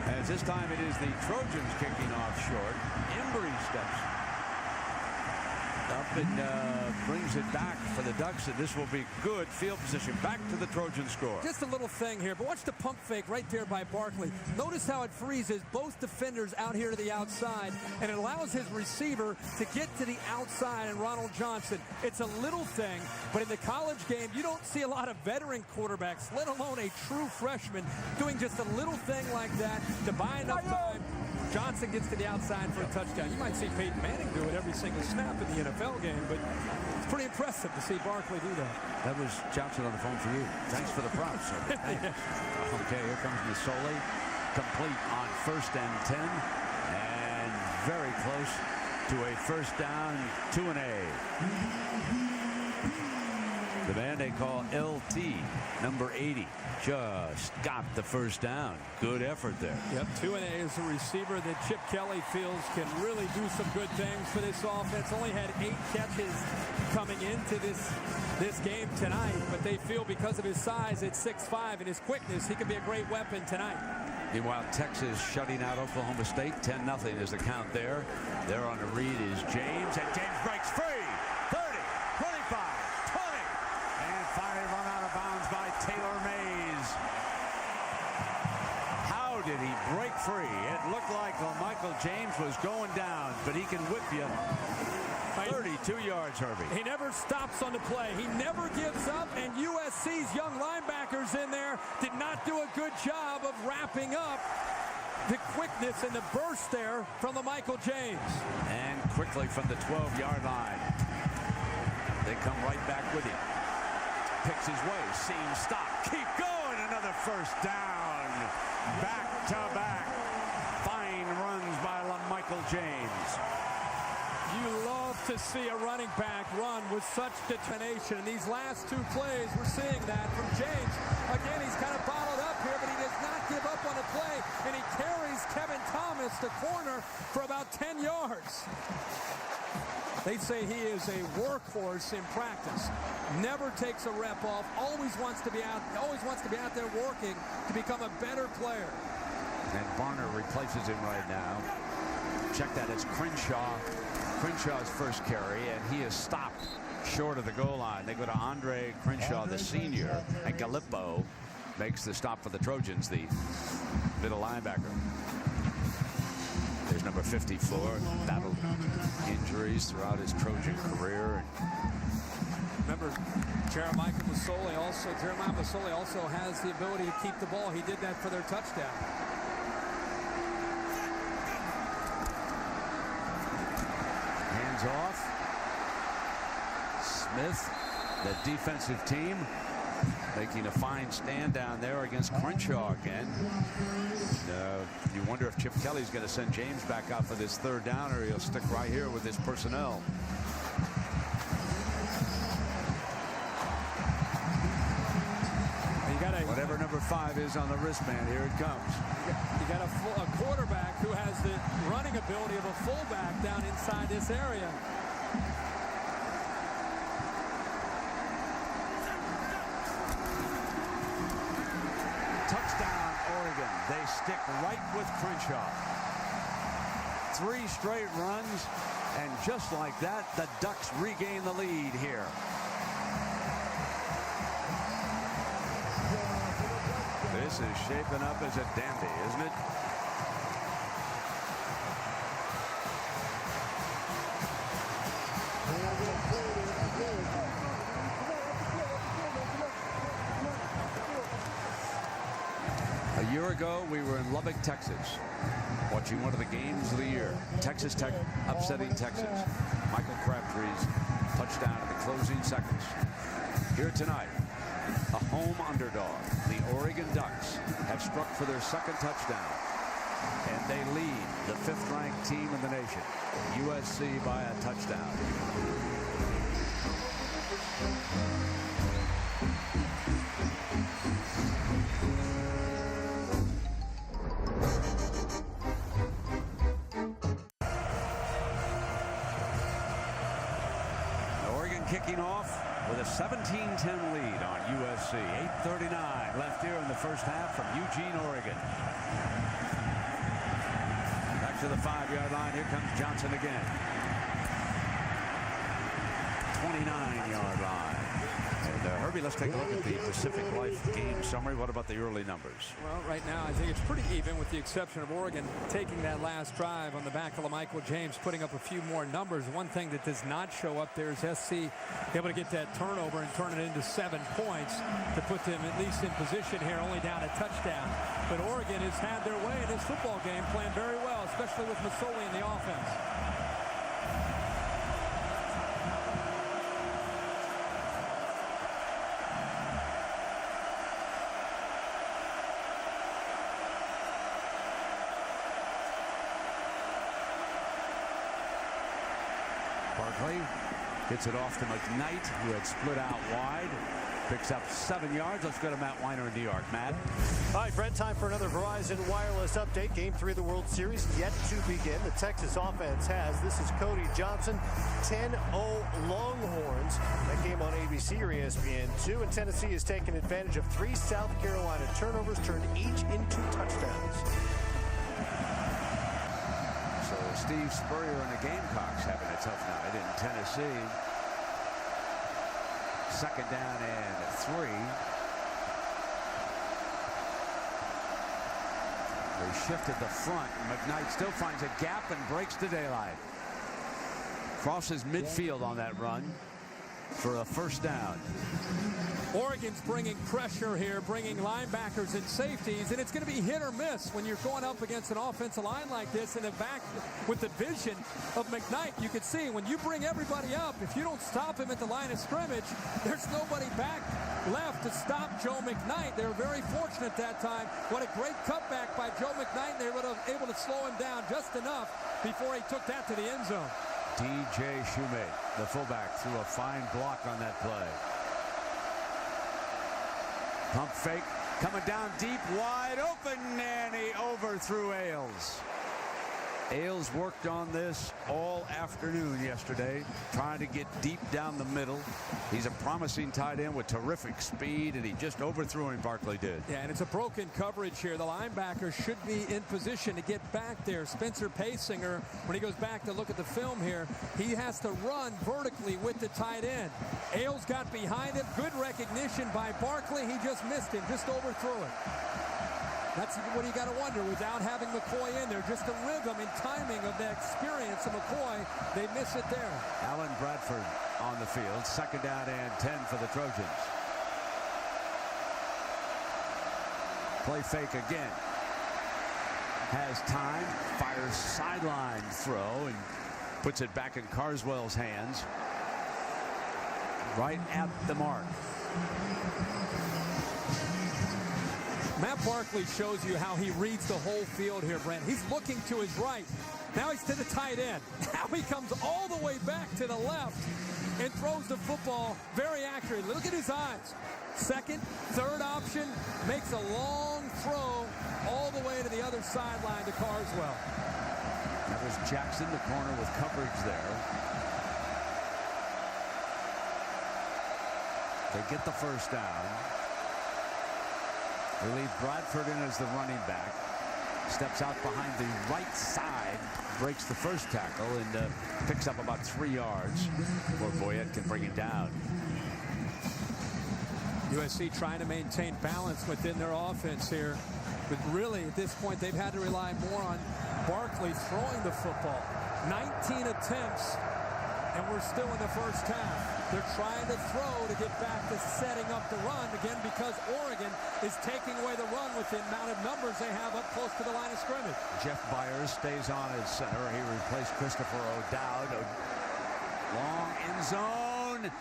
As this time it is the Trojans kicking off short. Embry steps up and brings it back for the Ducks, and this will be good field position. Back to the Trojan score. Just a little thing here, but watch the pump fake right there by Barkley. Notice how it freezes both defenders out here to the outside, and it allows his receiver to get to the outside and Ronald Johnson. It's a little thing, but in the college game, you don't see a lot of veteran quarterbacks, let alone a true freshman, doing just a little thing like that to buy enough time. Johnson gets to the outside for a touchdown. You might see Peyton Manning do it every single snap in the NFL game, but it's pretty impressive to see Barkley do that. That was Johnson on the phone for you. Thanks for the props. Yeah. Okay, here comes Masoli. Complete on 1st and 10. And very close to a first down, 2 and A. The man they call LT Number 80 just got the first down. Good effort there. Yep, 2-A is a receiver that Chip Kelly feels can really do some good things for this offense. Only had 8 catches coming into this game tonight, but they feel because of his size at 6'5" and his quickness, he could be a great weapon tonight. Meanwhile, Texas shutting out Oklahoma State. 10-0 is the count there. There on the read is James, and James breaks free. 30, 25, 20, and finally run out of bounds by Taylor Mays. How did he break free? It looked like Michael James was going down, but he can whip you. 32 yards, Herbie. He never stops on the play. He never gives up, and USC's young linebackers in there did not do a good job of wrapping up the quickness and the burst there from the Michael James. And quickly from the 12-yard line, they come right back with him. Picks his way, seam stop, keep going, another first down. Back to back. Fine runs by Michael James. You love to see a running back run with such determination. In these last 2 plays, we're seeing that from James. Again, he's kind of bottled up here, but he does not give up on a play, and he carries Kevin Thomas, the corner, for about 10 yards. They say he is a workhorse in practice. Never takes a rep off. Always wants to be out there working to become a better player. And Varner replaces him right now. Check that, it's Crenshaw's first carry, and he is stopped short of the goal line. They go to Andre Crenshaw, the senior, and Gallipo makes the stop for the Trojans, the middle linebacker. There's number 54, battled injuries throughout his Trojan career. Remember, Jeremiah Masoli also has the ability to keep the ball. He did that for their touchdown. Off. Smith, the defensive team, making a fine stand down there against Crenshaw again. You wonder if Chip Kelly's going to send James back out for this 3rd down, or he'll stick right here with his personnel. Whatever number 5 is on the wristband, here it comes. You got a quarterback who has the running ability of a fullback down inside this area. Touchdown, Oregon. They stick right with Crenshaw. 3 straight runs, and just like that, the Ducks regain the lead here. This is shaping up as a dandy, isn't it? A year ago, we were in Lubbock, Texas, watching one of the games of the year. Texas Tech upsetting Texas. Michael Crabtree's touchdown in the closing seconds. Here tonight, a home underdog. The Oregon Ducks have struck for their 2nd touchdown, and they lead the 5th-ranked team in the nation, USC, by a touchdown. Oregon kicking off with a 17-10 lead on USC. 8:39 left here in the first half from Eugene, Oregon. Back to the 5-yard line. Here comes Johnson again. 29-yard line. And Herbie, let's take a look at the Pacific Life game summary. What about the early numbers? Well, right now, I think it's pretty even, with the exception of Oregon taking that last drive on the back of Michael James, putting up a few more numbers. One thing that does not show up there is SC able to get that turnover and turn it into 7 points to put them at least in position here, only down a touchdown. But Oregon has had their way in this football game, playing very well, especially with Masoli in the offense. Barkley Gets it off to McKnight, who had split out wide. Picks up 7 yards. Let's go to Matt Weiner in New York. Matt? All right, Brent, time for another Verizon Wireless update. Game 3 of the World Series yet to begin. The Texas offense has. This is Cody Johnson, 10-0 Longhorns. That game on ABC or ESPN2. And Tennessee has taken advantage of 3 South Carolina turnovers, turned each into touchdowns. So Steve Spurrier and the Gamecocks having a tough night in Tennessee. 2nd down and 3. They shifted the front. McKnight still finds a gap and breaks the daylight. Crosses midfield on that run for a 1st down. Oregon's bringing pressure here, bringing linebackers and safeties, and it's going to be hit or miss when you're going up against an offensive line like this. In the back with the vision of McKnight, you can see when you bring everybody up, if you don't stop him at the line of scrimmage, there's nobody back left to stop Joe McKnight. They were very fortunate that time. What a great cutback by Joe McKnight. They were able to slow him down just enough before he took that to the end zone. DJ Shoemate, the fullback, threw a fine block on that play. Pump fake, coming down deep, wide open, and he overthrew Ailes. Ailes worked on this all afternoon yesterday, trying to get deep down the middle. He's a promising tight end with terrific speed, and he just overthrew him, Barkley did. Yeah, and it's a broken coverage here. The linebacker should be in position to get back there. Spencer Paysinger, when he goes back to look at the film here, he has to run vertically with the tight end. Ailes got behind him. Good recognition by Barkley. He just missed him, just overthrew it. That's what you got to wonder without having McCoy in there. Just the rhythm and timing of the experience of McCoy. They miss it there. Alan Bradford on the field. 2nd down and 10 for the Trojans. Play fake again. Has time. Fires sideline throw and puts it back in Carswell's hands. Right at the mark. Matt Barkley shows you how he reads the whole field here, Brent. He's looking to his right. Now he's to the tight end. Now he comes all the way back to the left and throws the football very accurately. Look at his eyes. 2nd, 3rd option, makes a long throw all the way to the other sideline to Carswell. That was Jackson, the corner with coverage there. They get the 1st down. They leave Bradford in as the running back. Steps out behind the right side, breaks the 1st tackle, and picks up about 3 yards before Boyette can bring it down. USC trying to maintain balance within their offense here. But really, at this point, they've had to rely more on Barkley throwing the football. 19 attempts, and we're still in the 1st half. They're trying to throw to get back to setting up the run, again, because Oregon is taking away the run with the amount of numbers they have up close to the line of scrimmage. Jeff Byers stays on as center. He replaced Christopher O'Dowd. Long end zone.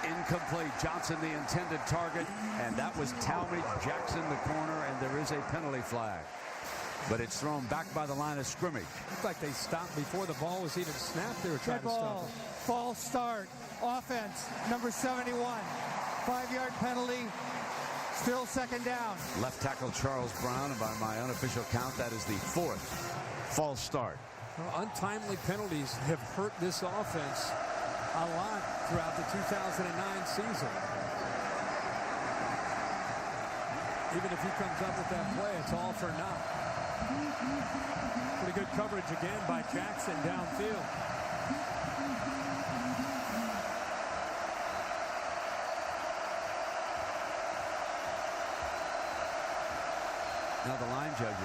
Incomplete. Johnson the intended target, and that was Talmadge. Jackson the corner, and there is a penalty flag. But it's thrown back by the line of scrimmage. Looked like they stopped before the ball was even snapped. They were trying to stop it. False start. Offense, number 71. 5-yard penalty. Still 2nd down. Left tackle Charles Brown, and by my unofficial count, that is the 4th false start. Well, untimely penalties have hurt this offense a lot throughout the 2009 season. Even if he comes up with that play, it's all for naught. Pretty good coverage again by Jackson downfield. Now the line judge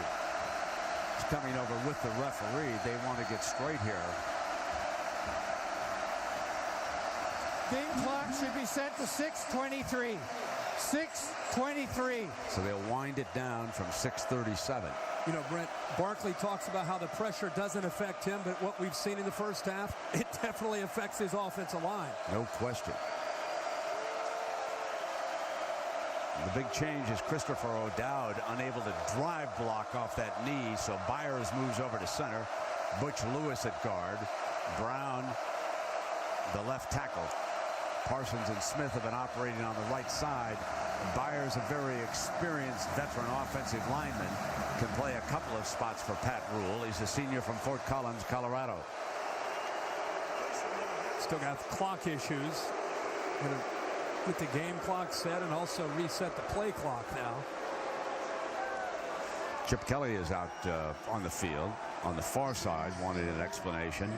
is coming over with the referee. They want to get straight here. Game clock should be set to 6:23. 6:23. So they'll wind it down from 6:37. You know, Brent, Barkley talks about how the pressure doesn't affect him, but what we've seen in the 1st half, it definitely affects his offensive line. No question. The big change is Christopher O'Dowd unable to drive block off that knee, so Byers moves over to center. Butch Lewis at guard. Brown the left tackle. Parsons and Smith have been operating on the right side. Byers, a very experienced veteran offensive lineman, can play a couple of spots for Pat Rule. He's a senior from Fort Collins, Colorado. Still got clock issues. Gonna get the game clock set and also reset the play clock now. Chip Kelly is out on the field on the far side. Wanted an explanation.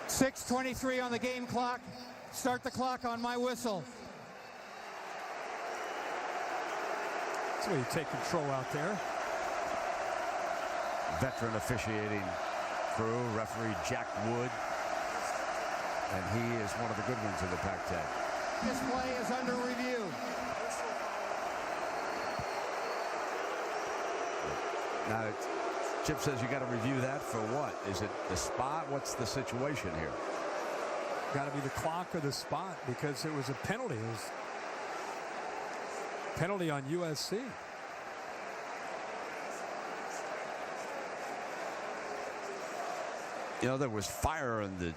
6:23 on the game clock. Start the clock on my whistle. That's where you take control out there. Veteran officiating crew, referee Jack Wood. And he is one of the good ones in the Pac-10. This play is under review. Now, Chip says you got to review that for what? Is it the spot? What's the situation here? Got to be the clock or the spot because it was a penalty. It was penalty on USC. You know, there was fire in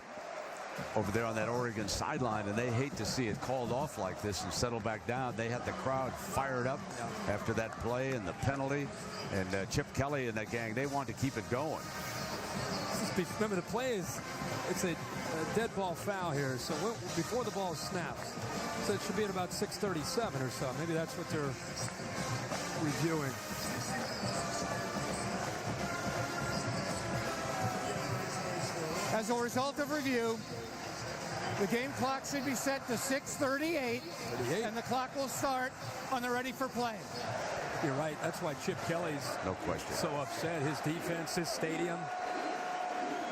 over there on that Oregon sideline, and they hate to see it called off like this and settle back down. They had the crowd fired up after that play and the penalty. And Chip Kelly and that gang, they want to keep it going. Remember, the play is, it's a dead ball foul here. So before the ball snaps, so it should be at about 6:37 or so. Maybe that's what they're reviewing. As a result of review, the game clock should be set to 6:38, and the clock will start on the ready for play. You're right. That's why Chip Kelly's no question so upset. His defense, his stadium,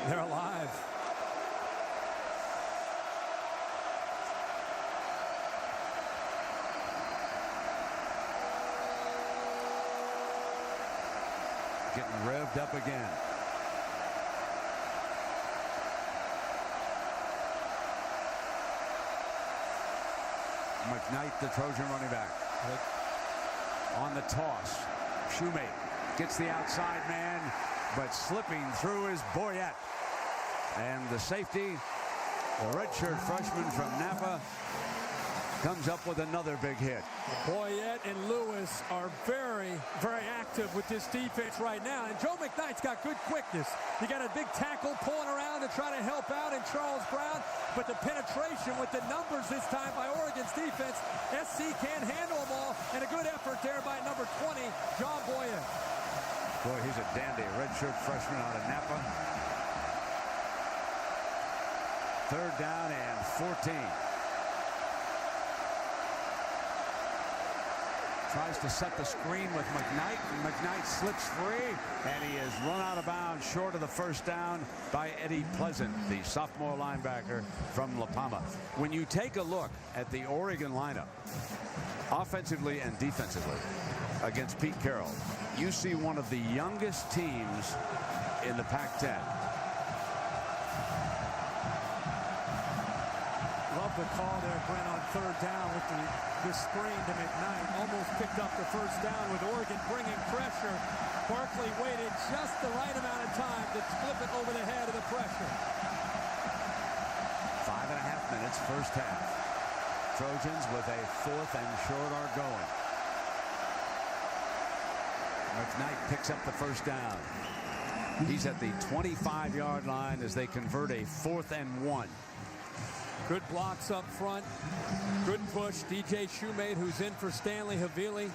they're alive. Getting revved up again. McKnight, the Trojan running back. On the toss. Shoemate gets the outside man, but slipping through is Boyette. And the safety, the redshirt freshman from Napa, comes up with another big hit. Boyette and Lewis are very, very active with this defense right now. And Joe McKnight's got good quickness. You got a big tackle pulling around to try to help out in Charles Brown. But the penetration with the numbers this time by Oregon's defense, SC can't handle them all. And a good effort there by number 20, John Boyette. Boy, he's a dandy. Redshirt freshman out of Napa. 3rd down and 14. Tries to set the screen with McKnight, and McKnight slips free, and he is run out of bounds short of the 1st down by Eddie Pleasant, the sophomore linebacker from La Palma. When you take a look at the Oregon lineup, offensively and defensively, against Pete Carroll, you see one of the youngest teams in the Pac-10. Love the call there, Brent, on 3rd down with the screen to McKnight. Almost picked up the 1st down with Oregon bringing pressure. Barkley waited just the right amount of time to flip it over the head of the pressure. 5.5 minutes, 1st half. Trojans with a 4th and short are going. McKnight picks up the 1st down. He's at the 25-yard line as they convert a 4th and 1. Good blocks up front. Good push. DJ Shoemate, who's in for Stanley Havili.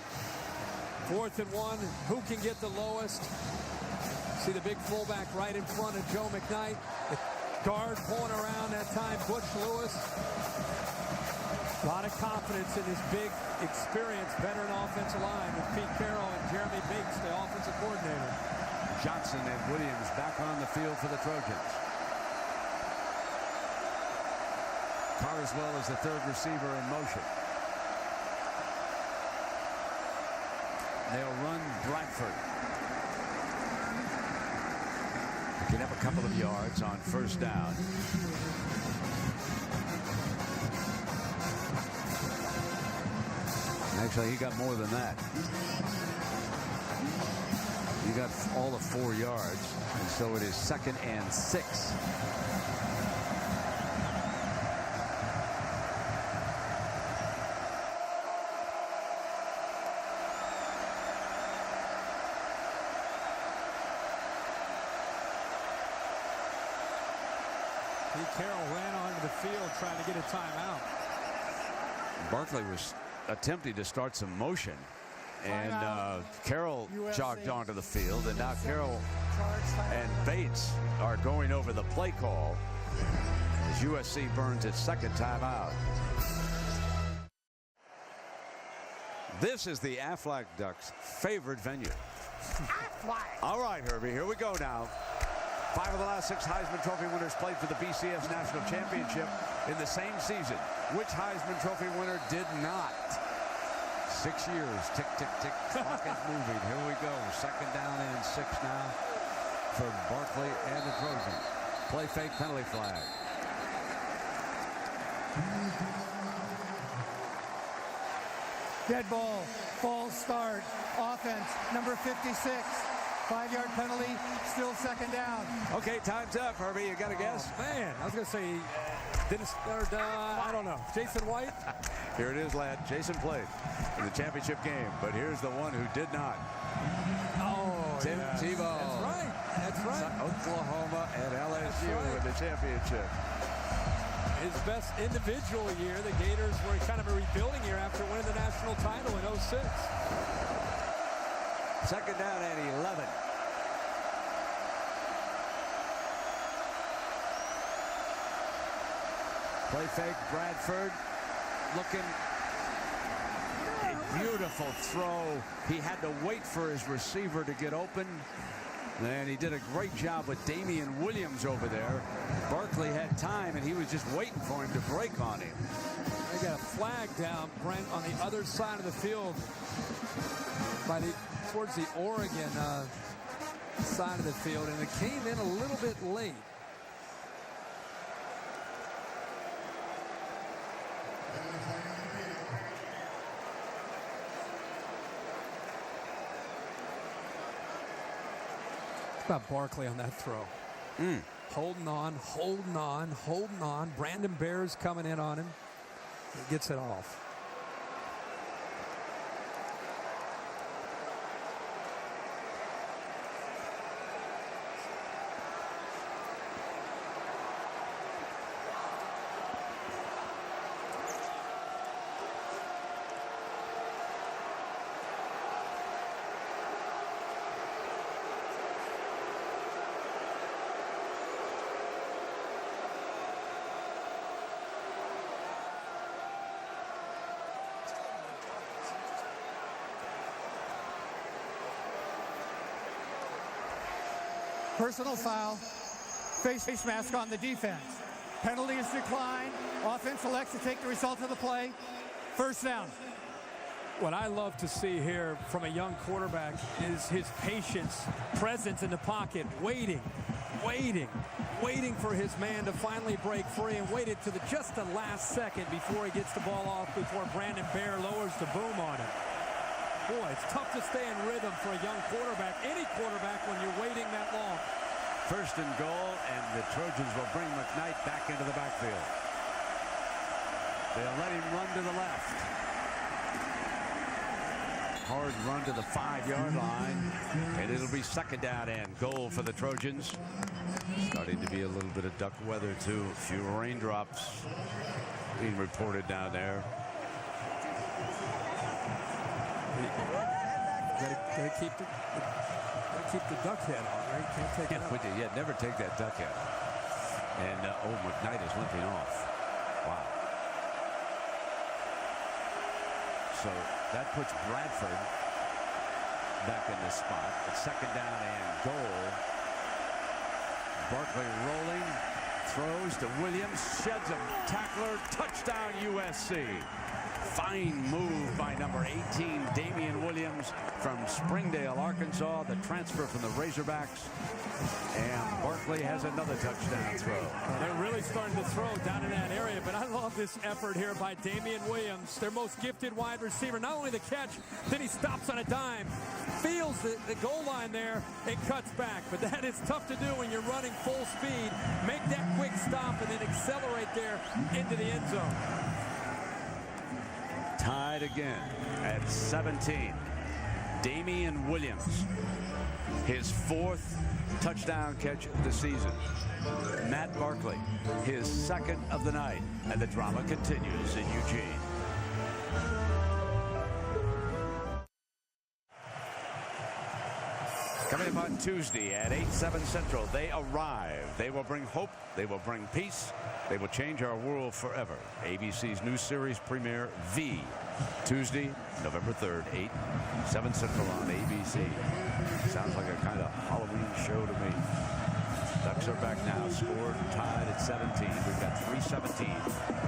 4th and 1. Who can get the lowest? See the big fullback right in front of Joe McKnight. The guard pulling around that time, Butch Lewis. A lot of confidence in this big, experienced veteran offensive line with Pete Carroll and Jeremy Bates, the offensive coordinator. Johnson and Williams back on the field for the Trojans. Carswell is the 3rd receiver in motion. They'll run Bradford. Picking up a couple of yards on 1st down. Actually, he got more than that. You got all of 4 yards, and so it is 2nd and 6. Carroll ran onto the field trying to get a timeout. Barkley was attempting to start some motion, and Carroll jogged onto the field, and now Carroll and Bates are going over the play call as USC burns its 2nd timeout. This is the Aflac Ducks' favorite venue. All right, Herbie, here we go now. 5 of the last 6 Heisman Trophy winners played for the BCS National Championship in the same season. Which Heisman Trophy winner did not? 6 years. Tick, tick, tick. Clock is moving. Here we go. 2nd down and 6 now for Barkley and the Trojans. Play fake, penalty flag. Dead ball, false start, offense, number 56. 5-yard penalty, still 2nd down. Okay, time's up, Herbie. You got a guess? Man, I was going to say, I don't know. Jason White? Here it is, lad. Jason played in the championship game, but here's the one who did not. Oh, Tim Tebow. That's right. That's right. Oklahoma and LSU in the championship. His best individual year. The Gators were kind of a rebuilding year after winning the national title in 06. 2nd down and 11. Play fake, Bradford looking. A beautiful throw. He had to wait for his receiver to get open. And he did a great job with Damian Williams over there. Barkley had time, and he was just waiting for him to break on him. They got a flag down, Brent, on the other side of the field towards the Oregon side of the field, and it came in a little bit late. About Barkley on that throw. Holding on, holding on, holding on. Brandon Bear's coming in on him. He gets it off. Personal foul, face mask on the defense. Penalty is declined. Offense elects to take the result of the play. 1st down. What I love to see here from a young quarterback is his patience, presence in the pocket, waiting for his man to finally break free, and waited to just the last second before he gets the ball off, before Brandon Bear lowers the boom on him. Boy, it's tough to stay in rhythm for a young quarterback, any quarterback, when you're waiting that long. 1st and goal, and the Trojans will bring McKnight back into the backfield. They'll let him run to the left. Hard run to the 5-yard line, and it'll be 2nd down and goal for the Trojans. Starting to be a little bit of duck weather, too. A few raindrops being reported down there. Gotta keep the duck head on, right? Can't take it out. Yeah, never take that duck head. And McKnight is limping off. Wow. So that puts Bradford back in this spot. It's 2nd down and goal. Barkley rolling, throws to Williams, sheds him, tackler, touchdown USC. Fine move by number 18, Damian Williams from Springdale, Arkansas, the transfer from the Razorbacks. And Barkley has another touchdown throw. Well, they're really starting to throw down in that area, but I love this effort here by Damian Williams, their most gifted wide receiver. Not only the catch, then he stops on a dime, feels the goal line there, and cuts back. But that is tough to do when you're running full speed. Make that quick stop and then accelerate there into the end zone. Tied again at 17. Damian Williams, his 4th touchdown catch of the season. Matt Barkley, his 2nd of the night. And the drama continues in Eugene. Coming up on Tuesday at 8/7 Central, they arrive. They will bring hope. They will bring peace. They will change our world forever. ABC's new series premiere, V. Tuesday, November 3rd, 8/7 Central on ABC. Sounds like a kind of Halloween show to me. Ducks are back now, scored and tied at 17. We've got 3:17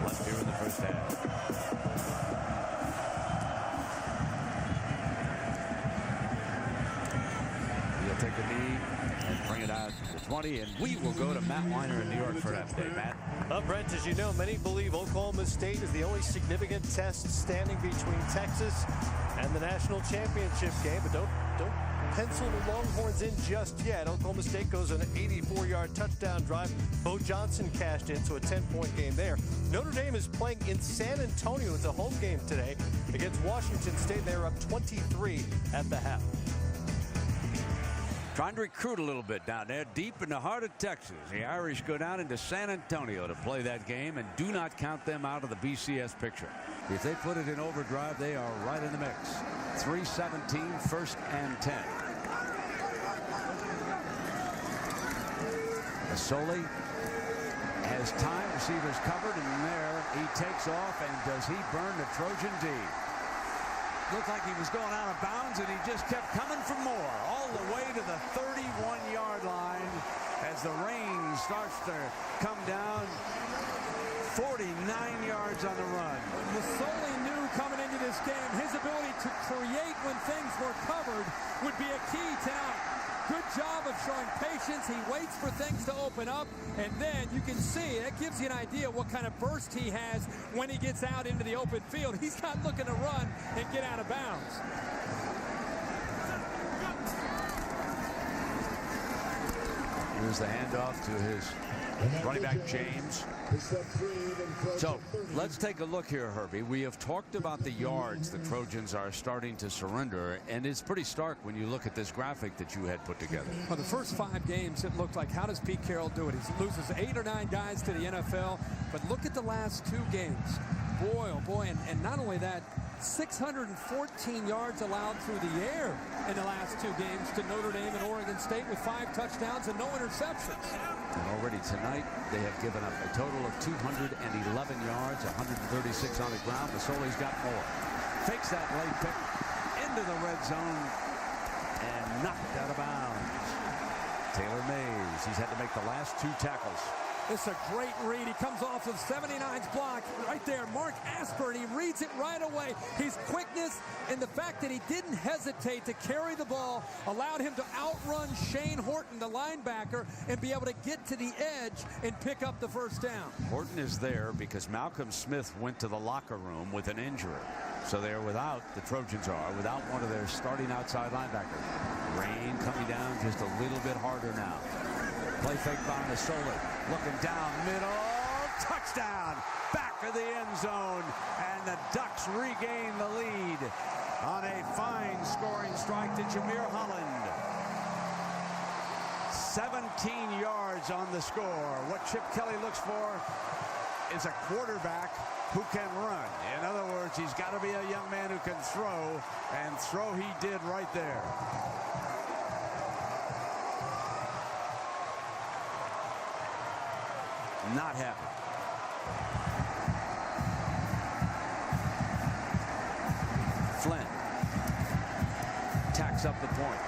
left here in the first half. Take a knee and bring it out to 20, and we will go to Matt Weiner in New York for an update. Matt? Brent, as you know, many believe Oklahoma State is the only significant test standing between Texas and the national championship game, but don't pencil the Longhorns in just yet. Oklahoma State goes on an 84-yard touchdown drive. Bo Johnson cashed in, so a 10-point game there. Notre Dame is playing in San Antonio. It's a home game today against Washington State. They're up 23 at the half. Trying to recruit a little bit down there, deep in the heart of Texas. The Irish go down into San Antonio to play that game, and do not count them out of the BCS picture. If they put it in overdrive, they are right in the mix. 3:17, 1st and 10. Masoli has time, receivers covered, and there he takes off, and does he burn the Trojan D? Looked like he was going out of bounds, and he just kept coming for more, all the way to the 31-yard line as the rain starts to come down. 49 yards on the run. Masoli knew coming into this game his ability to create when things were covered would be a key tonight. Good job of showing patience. He waits for things to open up, and then you can see that gives you an idea what kind of burst he has when he gets out into the open field. He's not looking to run and get out of bounds. Here's the handoff to his running back, James. So let's take a look here, Herbie. We have talked about the yards the Trojans are starting to surrender, and it's pretty stark when you look at this graphic that you had put together. Well, the first 5 games, it looked like, how does Pete Carroll do it? He loses 8 or 9 guys to the NFL, but look at the last 2 games. Boy, oh boy, and not only that, 614 yards allowed through the air in the last 2 games to Notre Dame and Oregon State with 5 touchdowns and no interceptions. And already tonight, they have given up a total of 211 yards, 136 on the ground. Masoli's got more. Fakes that late pick into the red zone and knocked out of bounds. Taylor Mays, he's had to make the last 2 tackles. It's a great read. He comes off of 79's block right there. Mark Asper, and he reads it right away. His quickness and the fact that he didn't hesitate to carry the ball allowed him to outrun Shane Horton, the linebacker, and be able to get to the edge and pick up the first down. Horton is there because Malcolm Smith went to the locker room with an injury. So they're without, the Trojans are, without one of their starting outside linebackers. Rain coming down just a little bit harder now. Play fake by Masoli. Looking down middle. Touchdown. Back of the end zone. And the Ducks regain the lead on a fine scoring strike to Jameer Holland. 17 yards on the score. What Chip Kelly looks for is a quarterback who can run. In other words, he's got to be a young man who can throw. And throw he did right there. Not happy. Flynn tacks up the point.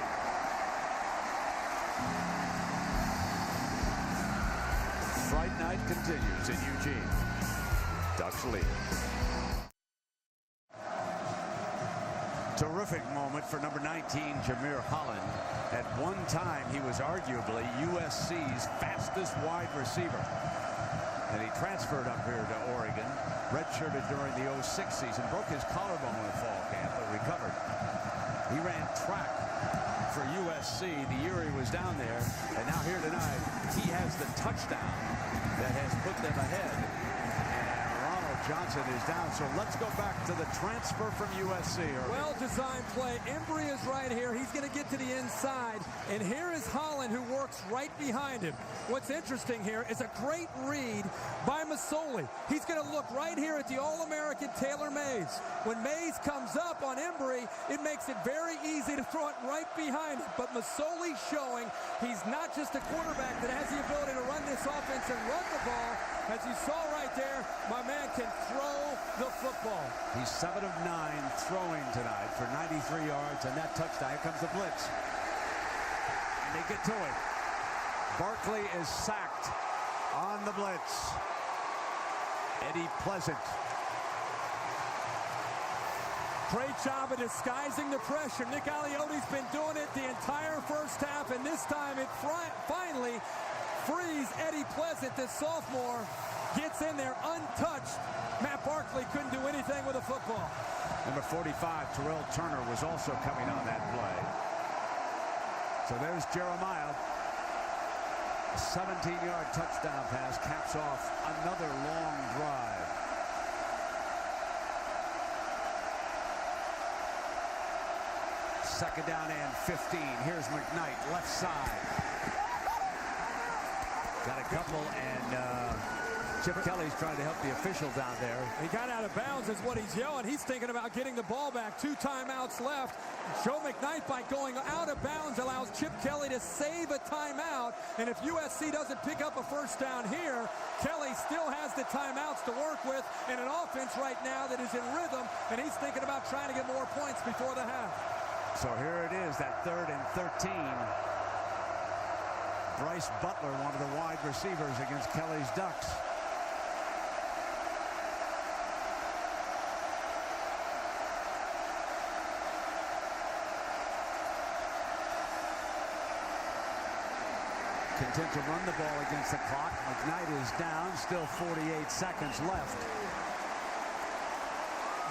Fright night continues in Eugene. Ducks lead. Terrific moment for number 19, Jameer Holland. At one time, he was arguably USC's fastest wide receiver. And he transferred up here to Oregon, redshirted during the 06 season, broke his collarbone in fall camp, but recovered. He ran track for USC the year he was down there, and now here tonight, he has the touchdown that has put them ahead. Johnson is down, so let's go back to the transfer from USC. Well-designed play. Embry is right here. He's going to get to the inside, and here is Holland, who works right behind him. What's interesting here is a great read by Masoli. He's going to look right here at the All-American Taylor Mays. When Mays comes up on Embry, it makes it very easy to throw it right behind him. But Masoli showing he's not just a quarterback that has the ability to run this offense and run the ball. As you saw right there, my man can throw the football. He's 7 of 9 throwing tonight for 93 yards, and that touchdown. Here comes the blitz. And they get to it. Barkley is sacked on the blitz. Eddie Pleasant. Great job of disguising the pressure. Nick Aliotti's been doing it the entire first half, and this time it finally frees Eddie Pleasant. The sophomore gets in there untouched. Matt Barkley couldn't do anything with a football. Number 45, Terrell Turner, was also coming on that play. So there's Jeremiah. A 17-yard touchdown pass caps off another long drive. Second down and 15. Here's McKnight, left side. Got a couple, and Chip Kelly's trying to help the official down there. He got out of bounds is what he's yelling. He's thinking about getting the ball back. 2 timeouts left. Joe McKnight, by going out of bounds, allows Chip Kelly to save a timeout. And if USC doesn't pick up a first down here, Kelly still has the timeouts to work with and an offense right now that is in rhythm, and he's thinking about trying to get more points before the half. So here it is, that 3rd and 13. Bryce Butler, one of the wide receivers against Kelly's Ducks. Content to run the ball against the clock. McKnight is down, still 48 seconds left.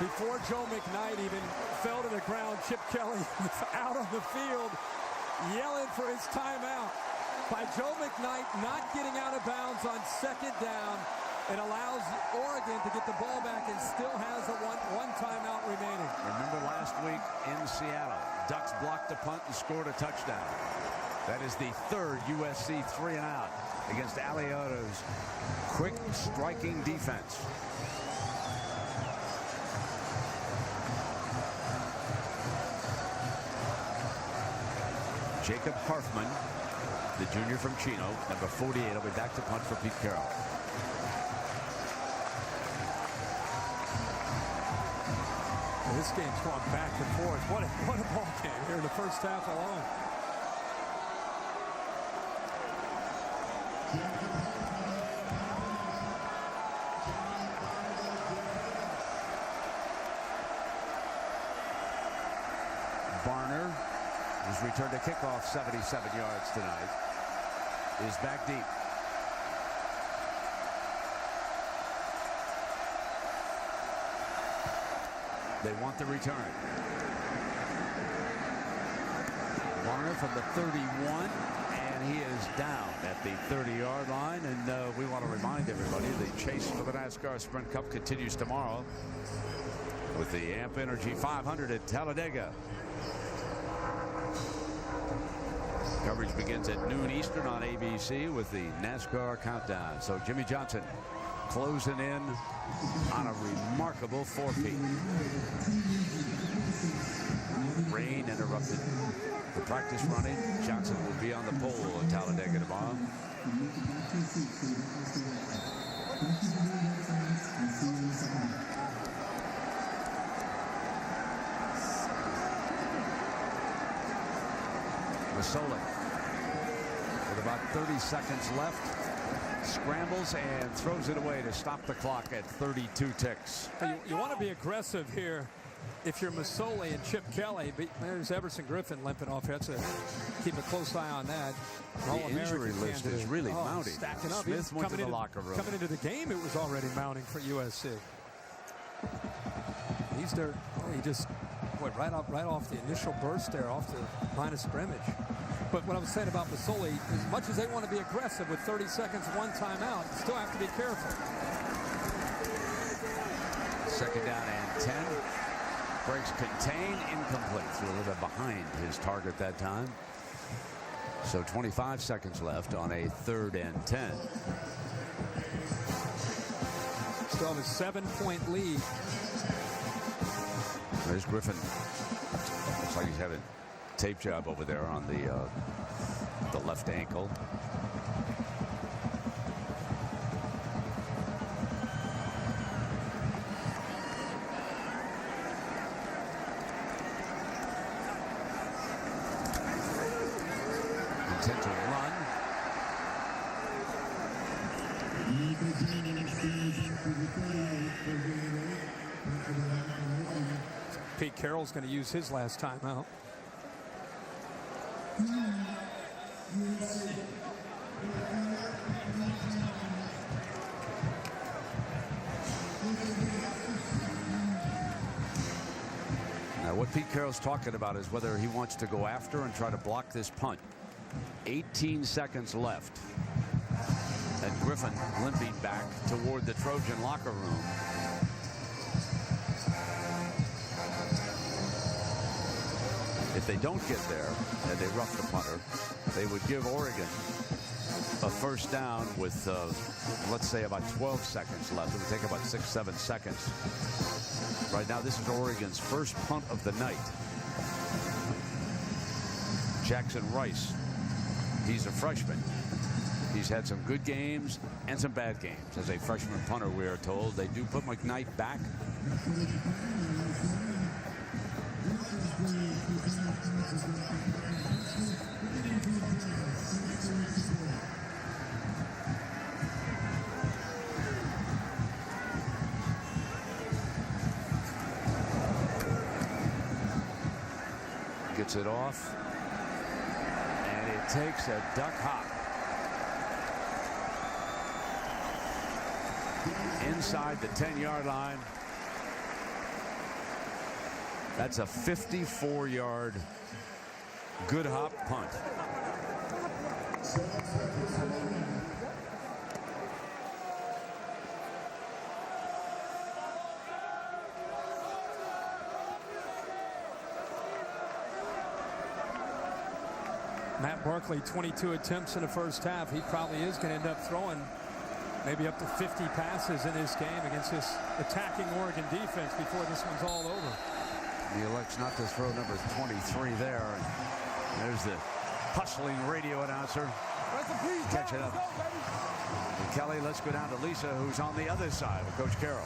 Before Joe McKnight even fell to the ground, Chip Kelly was out on the field yelling for his timeout. By Joe McKnight not getting out of bounds on second down, it allows Oregon to get the ball back and still has a one timeout remaining. Remember last week in Seattle, Ducks blocked a punt and scored a touchdown. That is the 3rd USC 3-and-out against Aliotti's quick striking defense. Jacob Harfman, the junior from Chino, number 48, will be back to punt for Pete Carroll. This game's going back and forth. What a ball game here in the first half alone. Barner, who's returned a kickoff 77 yards tonight, is back deep. They want the return. Barner from the 31, and he is down at the 30-yard line. And we want to remind everybody the chase for the NASCAR Sprint Cup continues tomorrow with the Amp Energy 500 at Talladega. Coverage begins at noon Eastern on ABC with the NASCAR Countdown. So Jimmy Johnson closing in on a remarkable 4-peat. Rain interrupted the practice running. Johnson will be on the pole at Talladega tomorrow. Masoli with about 30 seconds left. Scrambles and throws it away to stop the clock at 32 ticks. You want to be aggressive here if you're Masoli and Chip Kelly, but there's Everson Griffin limping off here. Keep a close eye on that. The injury list is really mounting. Stacking up. Smith went to the locker room. Coming into the game, it was already mounting for USC. He's there. He just went right off the initial burst there, off the line of scrimmage. But what I was saying about Masoli, as much as they want to be aggressive with 30 seconds, one timeout, still have to be careful. 2nd down and 10. Breaks contain, incomplete. Threw a little bit behind his target that time. So 25 seconds left on a 3rd and 10. Still have a 7-point lead. There's Griffin. Looks like he's having a tape job over there on the left ankle. Intent to run. Pete Carroll's going to use his last timeout. Now, what Pete Carroll's talking about is whether he wants to go after and try to block this punt. 18 seconds left. And Griffin limping back toward the Trojan locker room. If they don't get there and they rough the punter, they would give Oregon a 1st down with, let's say, about 12 seconds left. It would take about 6-7 seconds. Right now, this is Oregon's first punt of the night. Jackson Rice, he's a freshman. He's had some good games and some bad games. As a freshman punter, we are told, they do put McKnight back. Gets it off. And it takes a duck hop. Inside the 10-yard line. That's a 54-yard good hop punt. Matt Barkley, 22 attempts in the first half. He probably is going to end up throwing maybe up to 50 passes in this game against this attacking Oregon defense before this one's all over. He elects not to throw number 23 there. And there's the hustling radio announcer. Catch it up. And Kelly, let's go down to Lisa, who's on the other side of Coach Carroll.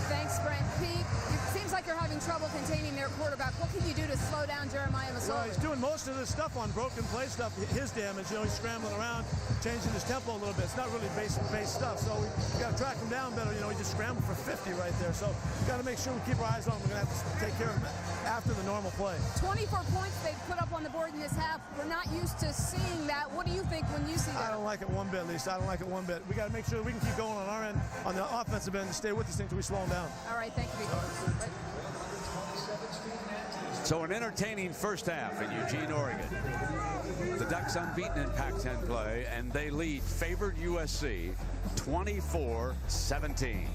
Thanks, Brent. Pete, it seems like you're having trouble containing their quarterback. What can you do to slow down Jeremiah Masoli? Well, he's doing most of this stuff on broken play stuff. His damage, you know, he's scrambling around, changing his tempo a little bit. It's not really base stuff, so we got to track him down better. You know, he just scrambled for 50 right there. So we got to make sure we keep our eyes on him. We're going to have to take care of him after the normal play. 24 points they've put up on the board in this half. We're not used to seeing that. What do you think when you see that? I don't like it one bit, Lisa. I don't like it one bit. We got to make sure we can keep going on our end, on the offensive end, to stay with this thing until we slow him down. All right, thank you. So an entertaining first half in Eugene, Oregon. The Ducks unbeaten in Pac-10 play, and they lead favored USC 24-17.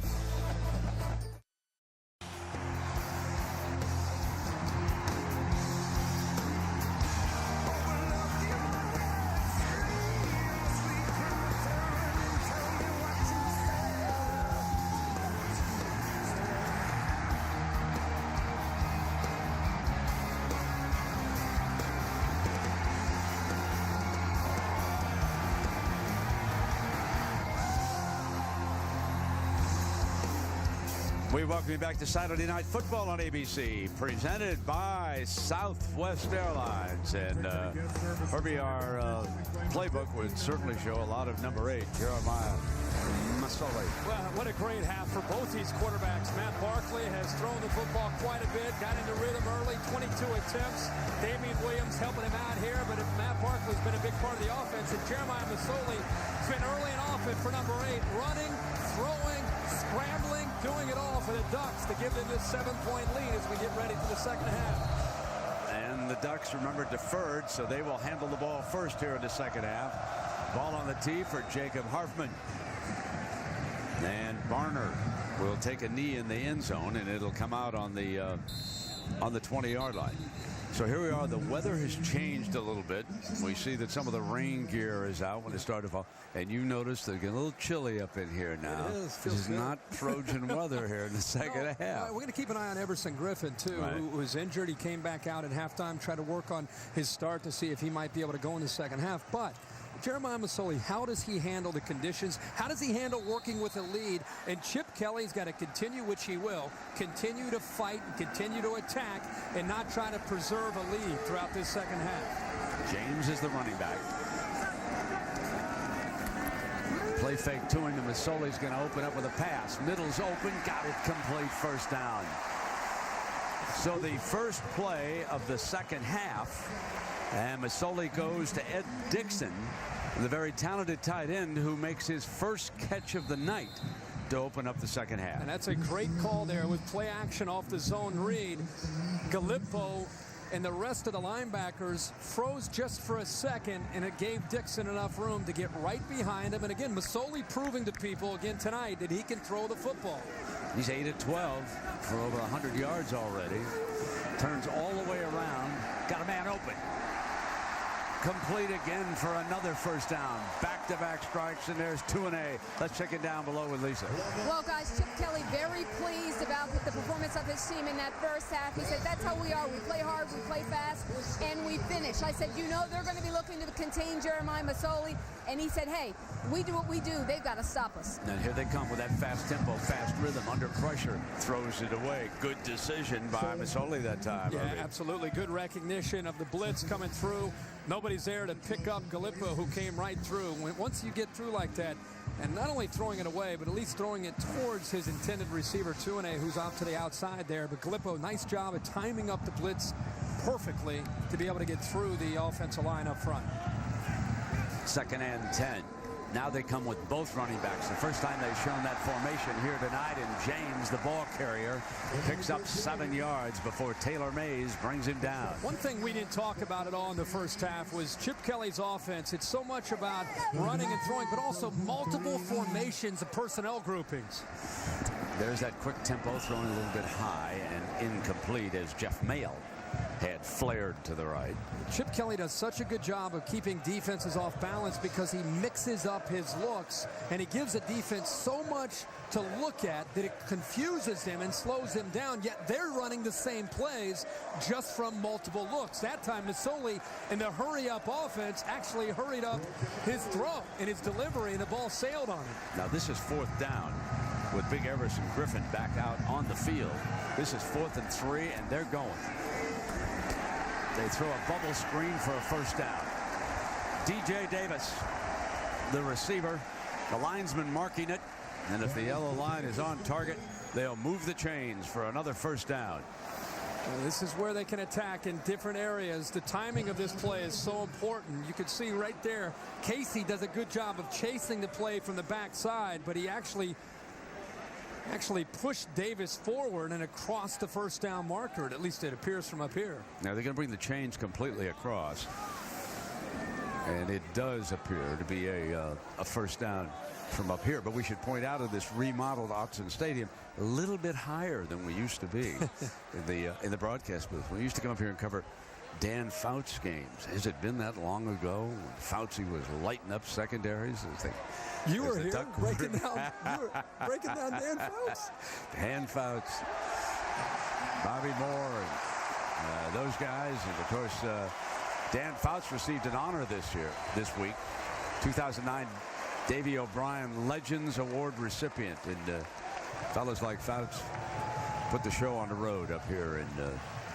We welcome you back to Saturday Night Football on ABC, presented by Southwest Airlines. And Herbie, our playbook would certainly show a lot of number 8, Jeremiah Masoli. Well, what a great half for both these quarterbacks. Matt Barkley has thrown the football quite a bit, got into rhythm early, 22 attempts. Damian Williams helping him out here, but Matt Barkley's been a big part of the offense, and Jeremiah Masoli has been early and often for number 8, running, throwing, scrambling, doing it all for the Ducks to give them this 7-point lead as we get ready for the second half. And the Ducks, remember, deferred, so they will handle the ball first here in the second half. Ball on the tee for Jacob Harfman. And Barner will take a knee in the end zone, and it'll come out on the 20-yard line. So here we are. The weather has changed a little bit. We see that some of the rain gear is out when it started to fall. And you notice they're getting a little chilly up in here now. It is. This is not Trojan weather here in the second half. We're going to keep an eye on Everson Griffin, too, right, who was injured. He came back out at halftime, tried to work on his start to see if he might be able to go in the second half. But Jeremiah Masoli, how does he handle the conditions? How does he handle working with a lead? And Chip Kelly's got to continue, which he will, continue to fight, continue to attack, and not try to preserve a lead throughout this second half. James is the running back. Play fake to him, and Masoli's going to open up with a pass. Middle's open, got it complete, first down. So the first play of the second half, and Masoli goes to Ed Dixon, the very talented tight end who makes his first catch of the night to open up the second half. And that's a great call there with play action off the zone read. Gallipo and the rest of the linebackers froze just for a second, and it gave Dixon enough room to get right behind him. And again, Masoli proving to people again tonight that he can throw the football. He's 8 of 12 for over 100 yards already. Turns all the way around. Got a man open. Complete again for another first down. Back-to-back strikes, and there's 2-A. Let's check it down below with Lisa. Well, guys, Chip Kelly very pleased about the performance of his team in that first half. He said, that's how we are. We play hard, we play fast, and we finish. I said, you know they're going to be looking to contain Jeremiah Masoli. And he said, hey, we do what we do. They've got to stop us. And here they come with that fast tempo, fast rhythm, under pressure. Throws it away. Good decision by Masoli that time. Yeah, absolutely. Good recognition of the blitz coming through. Nobody's there to pick up Gallipo, who came right through. Once you get through like that, and not only throwing it away, but at least throwing it towards his intended receiver, 2-A, who's off to the outside there. But Gallipo, nice job at timing up the blitz perfectly to be able to get through the offensive line up front. 2nd and 10. Now they come with both running backs. The first time they've shown that formation here tonight, and James, the ball carrier, picks up 7 yards before Taylor Mays brings him down. One thing we didn't talk about at all in the first half was Chip Kelly's offense. It's so much about running and throwing, but also multiple formations of personnel groupings. There's that quick tempo thrown a little bit high and incomplete as Jeff Mayle had flared to the right. Chip Kelly does such a good job of keeping defenses off balance because he mixes up his looks, and he gives a defense so much to look at that it confuses them and slows them down, yet they're running the same plays just from multiple looks. That time, Masoli, in the hurry-up offense, actually hurried up his throw and his delivery, and the ball sailed on him. Now this is 4th down with Big Everson Griffin back out on the field. This is 4th and 3, and they're going. They throw a bubble screen for a first down. DJ Davis, the receiver, the linesman marking it, and if the yellow line is on target, they'll move the chains for another first down. Well, this is where they can attack in different areas. The timing of this play is so important. You can see right there, Casey does a good job of chasing the play from the backside, but he actually pushed Davis forward and across the first down marker. At least it appears from up here. Now they're going to bring the chains completely across, and it does appear to be a first down from up here. But we should point out in this remodeled Autzen Stadium, a little bit higher than we used to be in the broadcast booth. We used to come up here and cover Dan Fouts games. Has it been that long ago when Foutsy was lighting up secondaries? You were here breaking down Dan Fouts. Dan Fouts, Bobby Moore, and those guys. And of course, Dan Fouts received an honor this week. 2009 Davy O'Brien Legends Award recipient. And fellas like Fouts put the show on the road up here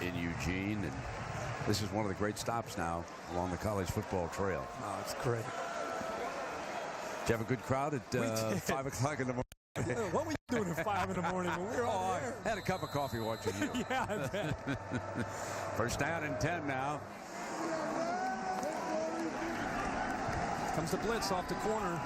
in Eugene. And this is one of the great stops now along the college football trail. Oh, it's great. Did you have a good crowd at 5 o'clock in the morning? What were you doing at 5 in the morning when we were all there? I had a cup of coffee watching you. Yeah, I bet. First down and 10 now. Comes the blitz off the corner.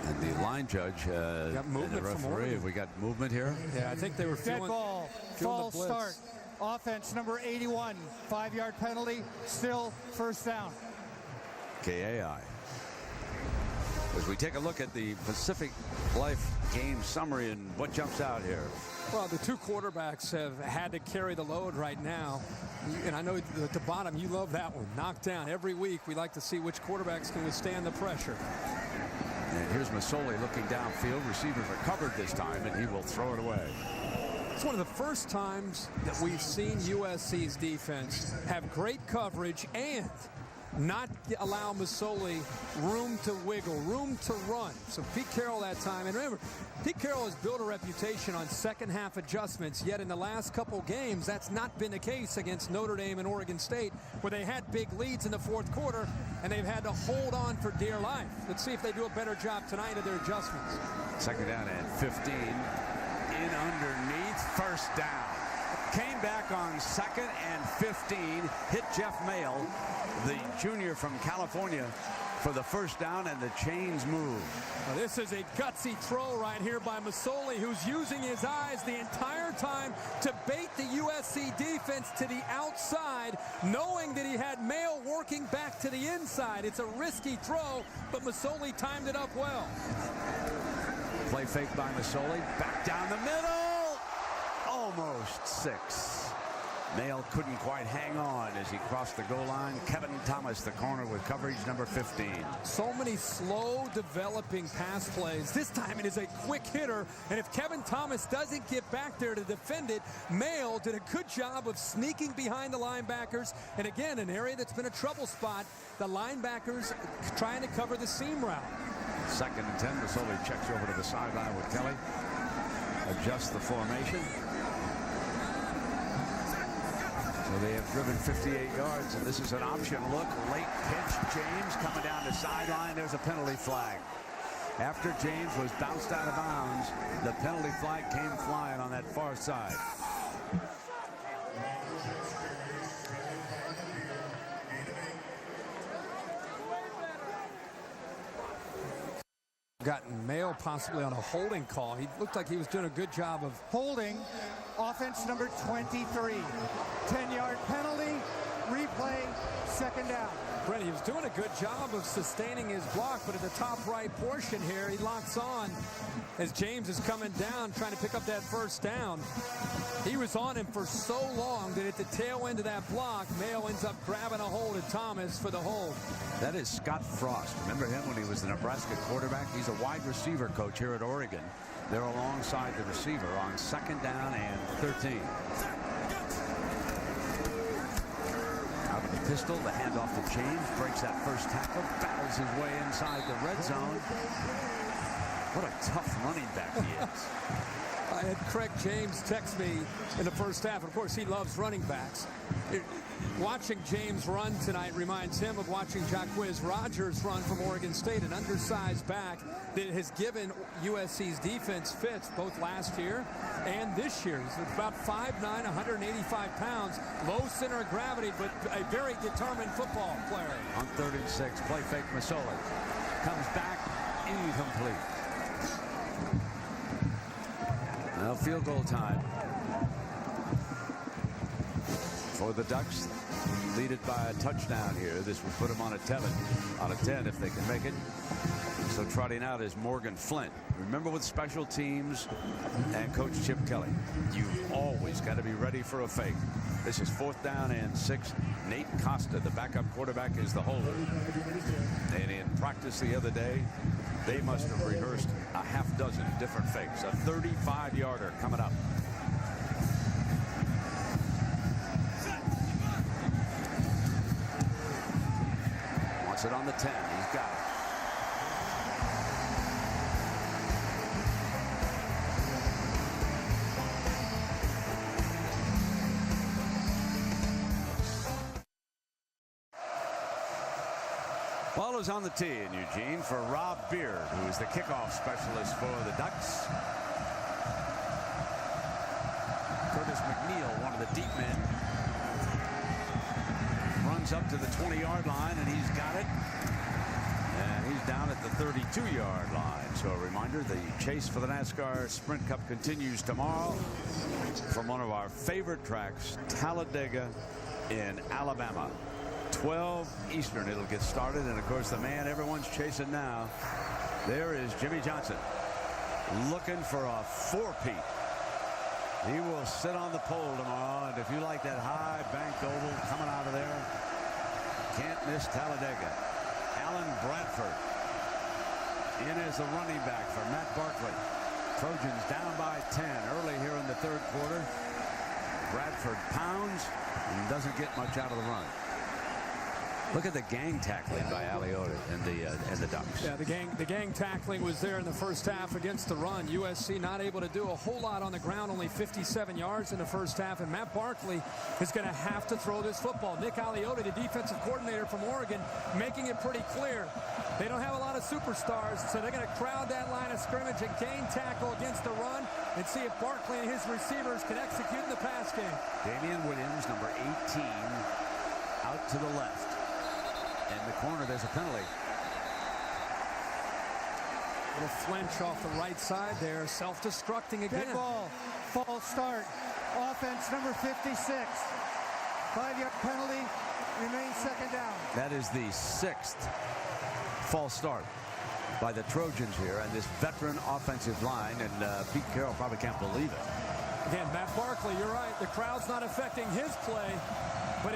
And the line judge got movement and the from referee. Oregon. We got movement here. Yeah, I think they were Dead ball, false the blitz. start. Offense number 81, 5-yard penalty, still first down. KAI. As we take a look at the Pacific Life game summary and what jumps out here. Well, the two quarterbacks have had to carry the load right now. And I know at the bottom, you love that one. Knocked down every week. We like to see which quarterbacks can withstand the pressure. And here's Masoli looking downfield. Receivers are covered this time, and he will throw it away. It's one of the first times that we've seen USC's defense have great coverage and not allow Masoli room to wiggle, room to run. So Pete Carroll that time, and remember, Pete Carroll has built a reputation on second half adjustments, yet in the last couple games, that's not been the case against Notre Dame and Oregon State, where they had big leads in the fourth quarter, and they've had to hold on for dear life. Let's see if they do a better job tonight of their adjustments. Second down and 15. In underneath, first down. Came back on second and 15, hit Jeff Mayle, the junior from California, for the first down, and the chains move. Well, this is a gutsy throw right here by Masoli, who's using his eyes the entire time to bait the USC defense to the outside, knowing that he had Mayle working back to the inside. It's a risky throw, but Masoli timed it up well. Play fake by Masoli, back down the middle, almost 6. Mayle couldn't quite hang on as he crossed the goal line. Kevin Thomas, the corner, with coverage number 15. So many slow developing pass plays. This time it is a quick hitter, and if Kevin Thomas doesn't get back there to defend it, Mayle did a good job of sneaking behind the linebackers, and again, an area that's been a trouble spot, the linebackers trying to cover the seam route. Second and 10, Masoli checks over to the sideline with Kelly. Adjusts the formation. So they have driven 58 yards, and this is an option look. Late pitch, James coming down the sideline. There's a penalty flag. After James was bounced out of bounds, the penalty flag came flying on that far side. Gotten Mayle possibly on a holding call. He looked like he was doing a good job of Holding, offense number 23. 10-yard penalty, replay, second down. Brent, he was doing a good job of sustaining his block, but at the top right portion here, he locks on as James is coming down, trying to pick up that first down. He was on him for so long that at the tail end of that block, Mayle ends up grabbing a hold of Thomas for the hold. That is Scott Frost. Remember him when he was the Nebraska quarterback? He's a wide receiver coach here at Oregon. They're alongside the receiver on second down and 13. Out of the pistol, the handoff to James, breaks that first tackle, battles his way inside the red zone. What a tough running back he is. I had Craig James text me in the first half. Of course, he loves running backs. Watching James run tonight reminds him of watching Jacquizz Rodgers run from Oregon State, an undersized back that has given USC's defense fits both last year and this year. He's about 5'9", 185 pounds, low center of gravity, but a very determined football player. On 3rd and 6, play fake Masoli. Comes back, incomplete. Now field goal time for the Ducks, leaded by a touchdown here. This will put them on a 10 if they can make it. So trotting out is Morgan Flint. Remember, with special teams and Coach Chip Kelly, you've always got to be ready for a fake. This is 4th down and 6. Nate Costa, the backup quarterback, is the holder. And in practice the other day, they must have rehearsed a half dozen different fakes. A 35-yarder coming up. Wants it on the 10. He's got it. Ball is on the tee in Eugene for Rob Beard, who is the kickoff specialist for the Ducks. Curtis McNeil, one of the deep men, runs up to the 20-yard line, and he's got it. And he's down at the 32-yard line. So a reminder, the chase for the NASCAR Sprint Cup continues tomorrow from one of our favorite tracks, Talladega in Alabama. 12 Eastern it'll get started, and of course the man everyone's chasing now, there is Jimmy Johnson, looking for a four-peat. He will sit on the pole tomorrow, and if you like that high banked oval coming out of there, can't miss Talladega. Alan Bradford in as the running back for Matt Barkley. Trojans down by 10 early here in the third quarter. Bradford pounds and doesn't get much out of the run. Look at the gang tackling by Aliota and the Ducks. Yeah, the gang tackling was there in the first half against the run. USC not able to do a whole lot on the ground, only 57 yards in the first half, and Matt Barkley is going to have to throw this football. Nick Aliota, the defensive coordinator from Oregon, making it pretty clear. They don't have a lot of superstars, so they're going to crowd that line of scrimmage and gang tackle against the run and see if Barkley and his receivers can execute in the pass game. Damian Williams, number 18, out to the left. In the corner, there's a penalty. Little flinch off the right side there. Self-destructing again. Dead ball. False start. Offense number 56. 5-yard penalty. Remains second down. That is the 6th false start by the Trojans here, and this veteran offensive line, and Pete Carroll probably can't believe it. Again, Matt Barkley, you're right. The crowd's not affecting his play, but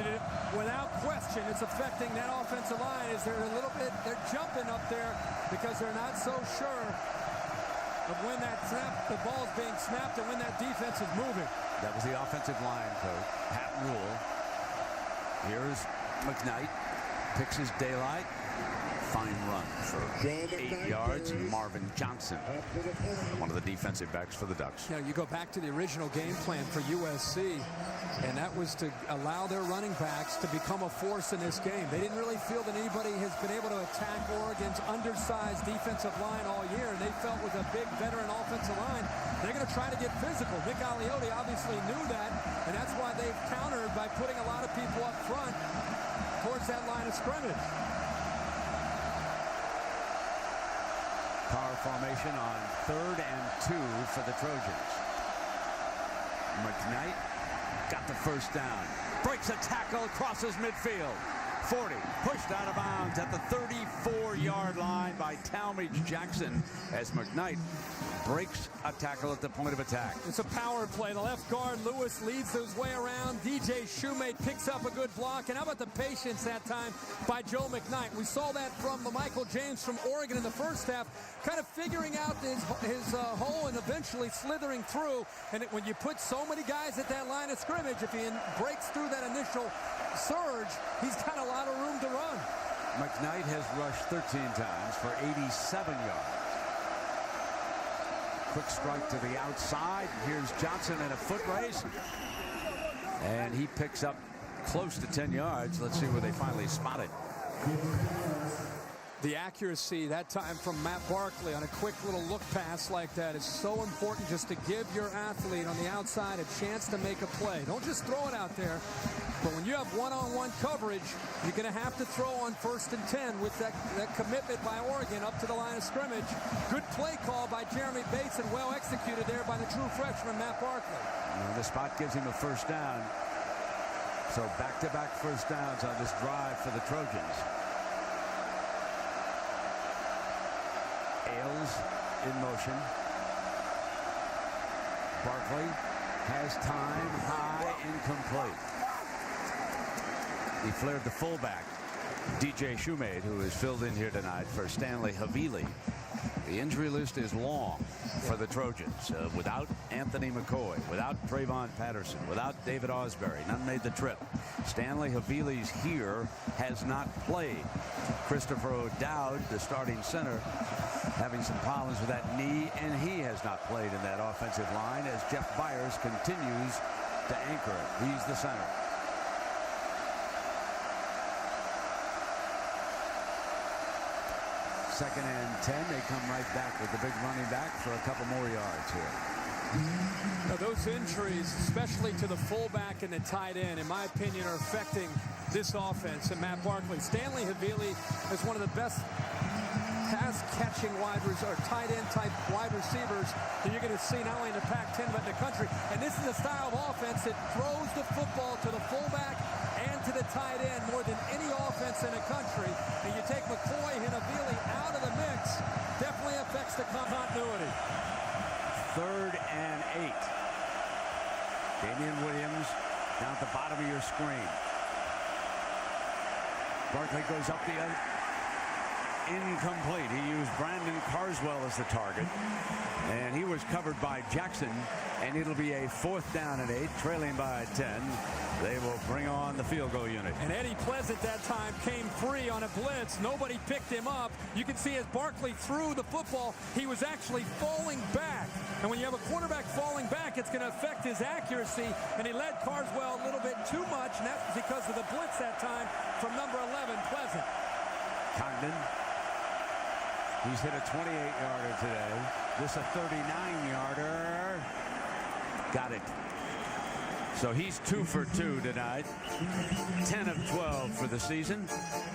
without question, it's affecting that offensive line. Is they're they're jumping up there because they're not so sure of when the ball's being snapped and when that defense is moving. That was the offensive line coach, Pat Rule. Here's McKnight, picks his daylight. Fine run for 8 yards. Marvin Johnson, one of the defensive backs for the Ducks. You know, you go back to the original game plan for USC, and that was to allow their running backs to become a force in this game. They didn't really feel that anybody has been able to attack Oregon's undersized defensive line all year, and they felt with a big veteran offensive line, they're going to try to get physical. Nick Aliota obviously knew that, and that's why they've countered by putting a lot of people up front towards that line of scrimmage. Power formation on 3rd and 2 for the Trojans. McKnight got the first down. Breaks a tackle, crosses midfield. 40, pushed out of bounds at the 34-yard line by Talmadge Jackson as McKnight breaks a tackle at the point of attack. It's a power play. The left guard, Lewis, leads his way around. DJ Shoemate picks up a good block. And how about the patience that time by Joe McKnight? We saw that from Michael James from Oregon in the first half, kind of figuring out his hole and eventually slithering through. And when you put so many guys at that line of scrimmage, if he breaks through that initial surge, he's got a lot of room to run. McKnight has rushed 13 times for 87 yards. Quick strike to the outside. Here's Johnson in a foot race. And he picks up close to 10 yards. Let's see where they finally spot it. The accuracy that time from Matt Barkley on a quick little look pass like that is so important, just to give your athlete on the outside a chance to make a play. Don't just throw it out there. But when you have one-on-one coverage, you're going to have to throw on 1st and 10 with that commitment by Oregon up to the line of scrimmage. Good play call by Jeremy Bates and well executed there by the true freshman, Matt Barkley. And the spot gives him a first down. So back-to-back first downs on this drive for the Trojans. Ailes in motion. Barkley has time, high, incomplete. He flared the fullback, DJ Shoemate, who is filled in here tonight for Stanley Havili. The injury list is long for the Trojans. Without Anthony McCoy, without Trayvon Patterson, without David Ausberry. None made the trip. Stanley Havili's here has not played. Christopher O'Dowd, the starting center, having some problems with that knee, and he has not played in that offensive line as Jeff Byers continues to anchor it. He's the center. 2nd and 10. They come right back with the big running back for a couple more yards here. Now, those injuries, especially to the fullback and the tight end, in my opinion, are affecting this offense. And Matt Barkley, Stanley Havili is one of the best pass-catching tight end type wide receivers that you're going to see not only in the Pac-10 but in the country. And this is a style of offense that throws the football to the fullback and to the tight end more than any offense in the country. And you take McCoy and Havili out of the mix, definitely affects the continuity. 3rd and 8. Damian Williams down at the bottom of your screen. Barkley goes up the other. Incomplete. He used Brandon Carswell as the target, and he was covered by Jackson, and it'll be a 4th down and 8, trailing by 10. They will bring on the field goal unit. And Eddie Pleasant that time came free on a blitz. Nobody picked him up. You can see as Barkley threw the football, he was actually falling back. And when you have a quarterback falling back, it's going to affect his accuracy. And he led Carswell a little bit too much, and that's because of the blitz that time from number 11, Pleasant. Congdon. He's hit a 28-yarder today. This a 39-yarder. Got it. So he's 2 for 2 tonight. 10 of 12 for the season.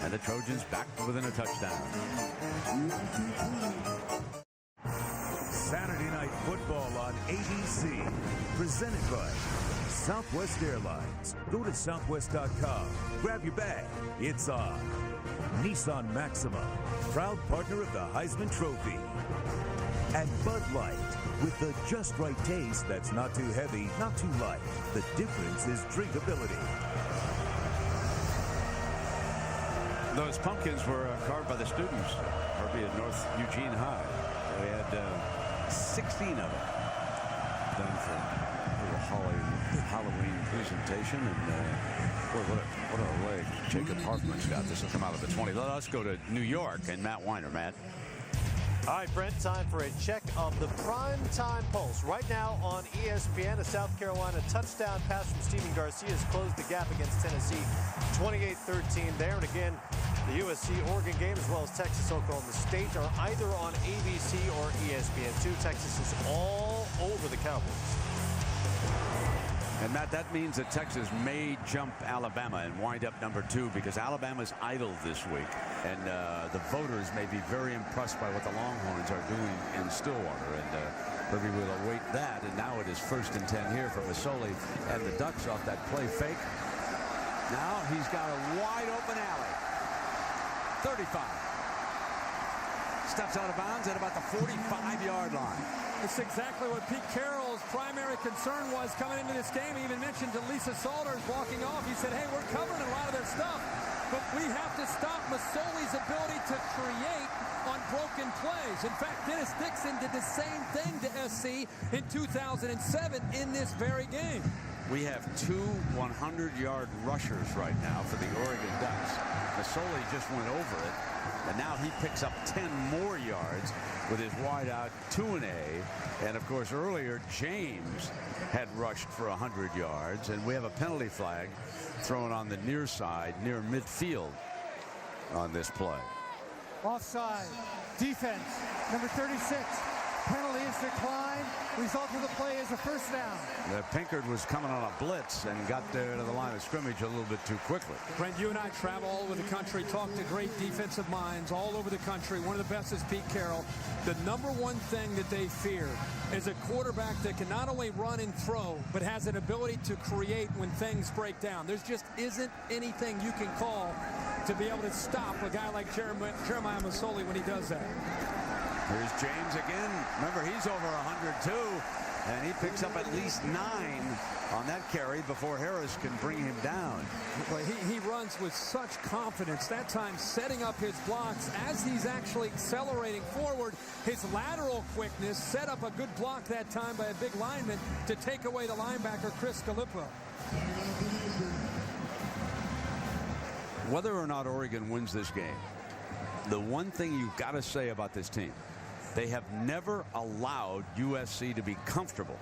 And the Trojans back within a touchdown. Saturday Night Football on ABC. Presented by Southwest Airlines. Go to southwest.com. Grab your bag. It's on. Nissan Maxima, proud partner of the Heisman Trophy. And Bud Light, with the just right taste that's not too heavy, not too light. The difference is drinkability. Those pumpkins were carved by the students, Herbie at North Eugene High. We had 16 of them done for a Halloween presentation, and boy, what a leg Jacob Hartman's got. This will come out of the 20. Let us go to New York and Matt Weiner. Matt. All right, Brent, time for a check of the primetime pulse. Right now on ESPN, a South Carolina touchdown pass from Stephen Garcia has closed the gap against Tennessee, 28-13 there. And again, the USC Oregon game as well as Texas Oklahoma State are either on ABC or ESPN2. Texas is all over the Cowboys. And Matt, that means that Texas may jump Alabama and wind up number 2 because Alabama's idle this week. And the voters may be very impressed by what the Longhorns are doing in Stillwater. And Herbie will await that. And now it is 1st and 10 here for Masoli and the Ducks off that play fake. Now he's got a wide open alley. 35. Steps out of bounds at about the 45-yard line. It's exactly what Pete Carroll's primary concern was coming into this game. He even mentioned to Lisa Salters walking off. He said, hey, we're covering a lot of their stuff, but we have to stop Masoli's ability to create on broken plays. In fact, Dennis Dixon did the same thing to SC in 2007 in this very game. We have 2 100-yard rushers right now for the Oregon Ducks. Masoli just went over it, and now he picks up 10 more yards with his wide-out 2-and-A. And, of course, earlier, James had rushed for 100 yards, and we have a penalty flag thrown on the near side, near midfield on this play. Offside. Defense. Number 36. Penalty is declined. Result of the play is a 1st down. Pinkard was coming on a blitz and got there to the line of scrimmage a little bit too quickly. Brent, you and I travel all over the country, talk to great defensive minds all over the country. One of the best is Pete Carroll. The number one thing that they fear is a quarterback that can not only run and throw, but has an ability to create when things break down. There's just isn't anything you can call to be able to stop a guy like Jeremiah Masoli when he does that. Here's James again. Remember, he's over 100 too, and he picks up at least 9 on that carry before Harris can bring him down. Well, he runs with such confidence, that time setting up his blocks as he's actually accelerating forward. His lateral quickness set up a good block that time by a big lineman to take away the linebacker, Chris Gallipo. Whether or not Oregon wins this game, the one thing you've got to say about this team, they have never allowed USC to be comfortable,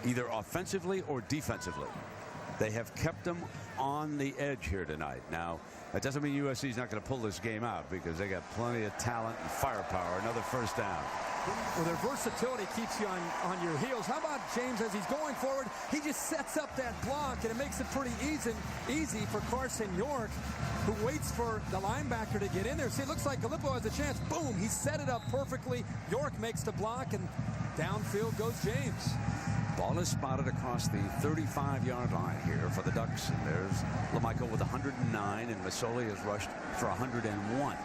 either offensively or defensively. They have kept them on the edge here tonight. Now, that doesn't mean USC is not going to pull this game out because they got plenty of talent and firepower. Another first down. Well, their versatility keeps you on your heels. How about James as he's going forward? He just sets up that block, and it makes it pretty easy for Carson York, who waits for the linebacker to get in there. See, it looks like Gallipo has a chance. Boom, he set it up perfectly. York makes the block, and downfield goes James. Ball is spotted across the 35-yard line here for the Ducks. And there's Lamichael with 109, and Masoli has rushed for 101.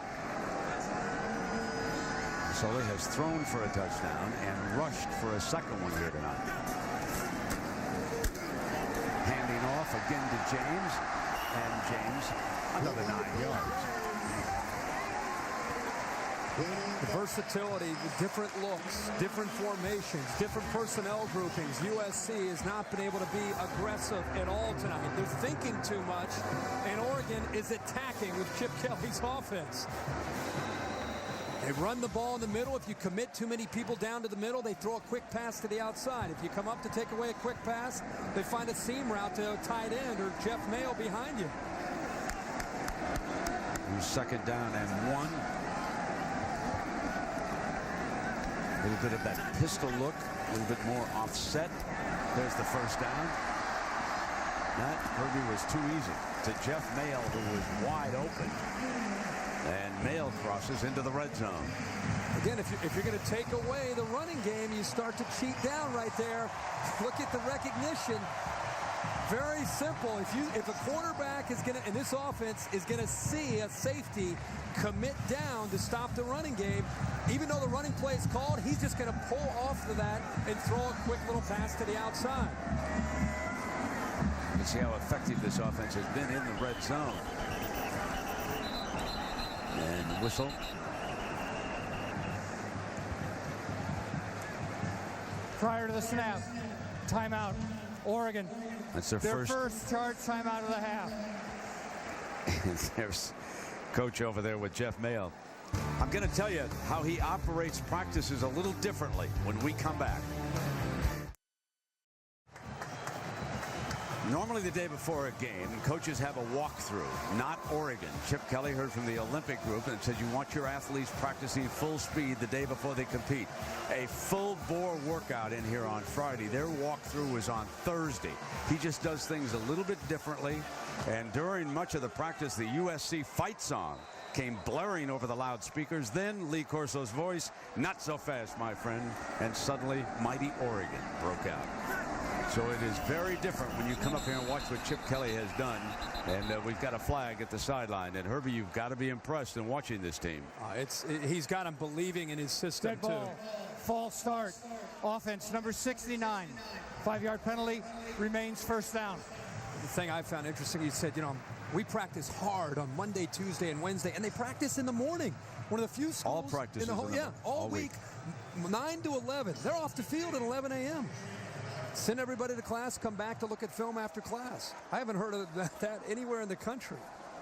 Masoli has thrown for a touchdown and rushed for a second one here tonight. Handing off again to James, and James another 9 yards. The versatility, the different looks, different formations, different personnel groupings. USC has not been able to be aggressive at all tonight. They're thinking too much, and Oregon is attacking with Chip Kelly's offense. They run the ball in the middle. If you commit too many people down to the middle, they throw a quick pass to the outside. If you come up to take away a quick pass, they find a seam route to a tight end or Jeff Mayo behind you. Second down and 1. A little bit of that pistol look, a little bit more offset. There's the first down. That Herbie was too easy to Jeff Mayo, who was wide open. And Mayo crosses into the red zone. Again, if you're going to take away the running game, you start to cheat down right there. Look at the recognition. Very simple. If a quarterback is going to, in this offense, is going to see a safety commit down to stop the running game, even though the running play is called, he's just going to pull off of that and throw a quick little pass to the outside. You can see how effective this offense has been in the red zone. And whistle. Prior to the snap, timeout, Oregon. That's their first charge timeout of the half. There's coach over there with Jeff Mayo. I'm going to tell you how he operates practices a little differently when we come back. Normally the day before a game, coaches have a walkthrough, not Oregon. Chip Kelly heard from the Olympic group and said you want your athletes practicing full speed the day before they compete. A full-bore workout in here on Friday. Their walkthrough was on Thursday. He just does things a little bit differently. And during much of the practice, the USC fight song came blaring over the loudspeakers. Then Lee Corso's voice, "Not so fast, my friend." And suddenly, mighty Oregon broke out. So it is very different when you come up here and watch what Chip Kelly has done. And we've got a flag at the sideline. And Herbie, you've got to be impressed in watching this team. He's got him believing in his system, Dead ball. False start. Offense number 69. 5-yard penalty. Remains first down. The thing I found interesting, he said, we practice hard on Monday, Tuesday, and Wednesday, and they practice in the morning. One of the few schools all practices in the whole, all week. 9 to 11. They're off the field at 11 a.m. Send everybody to class, come back to look at film after class. I haven't heard of that anywhere in the country.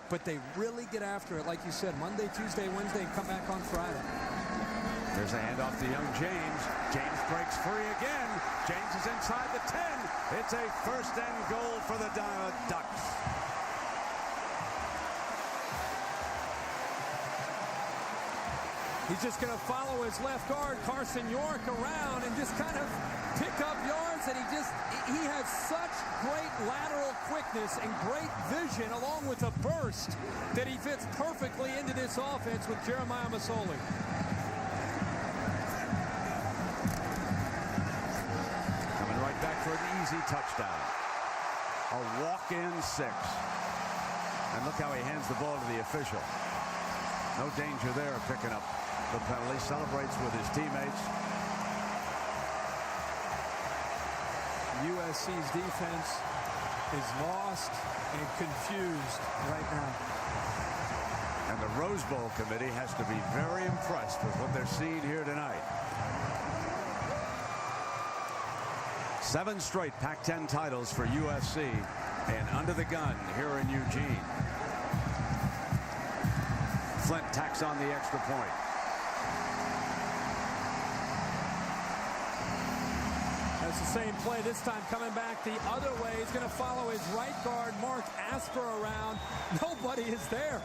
But they really get after it, like you said, Monday, Tuesday, Wednesday, and come back on Friday. There's a handoff to young James. James breaks free again. James is inside the 10. It's a first and goal for the Ducks. He's just going to follow his left guard, Carson York, around and just kind of pick up yards. And he has such great lateral quickness and great vision along with a burst that he fits perfectly into this offense with Jeremiah Masoli. Coming right back for an easy touchdown. A walk-in 6. And look how he hands the ball to the official. No danger there of picking up the penalty. Celebrates with his teammates. USC's defense is lost and confused right now. And the Rose Bowl committee has to be very impressed with what they're seeing here tonight. 7 straight Pac-10 titles for USC, and under the gun here in Eugene. Flint tacks on the extra point. As It's the same play this time, coming back the other way. He's going to follow his right guard, Mark Asper, around. Nobody is there.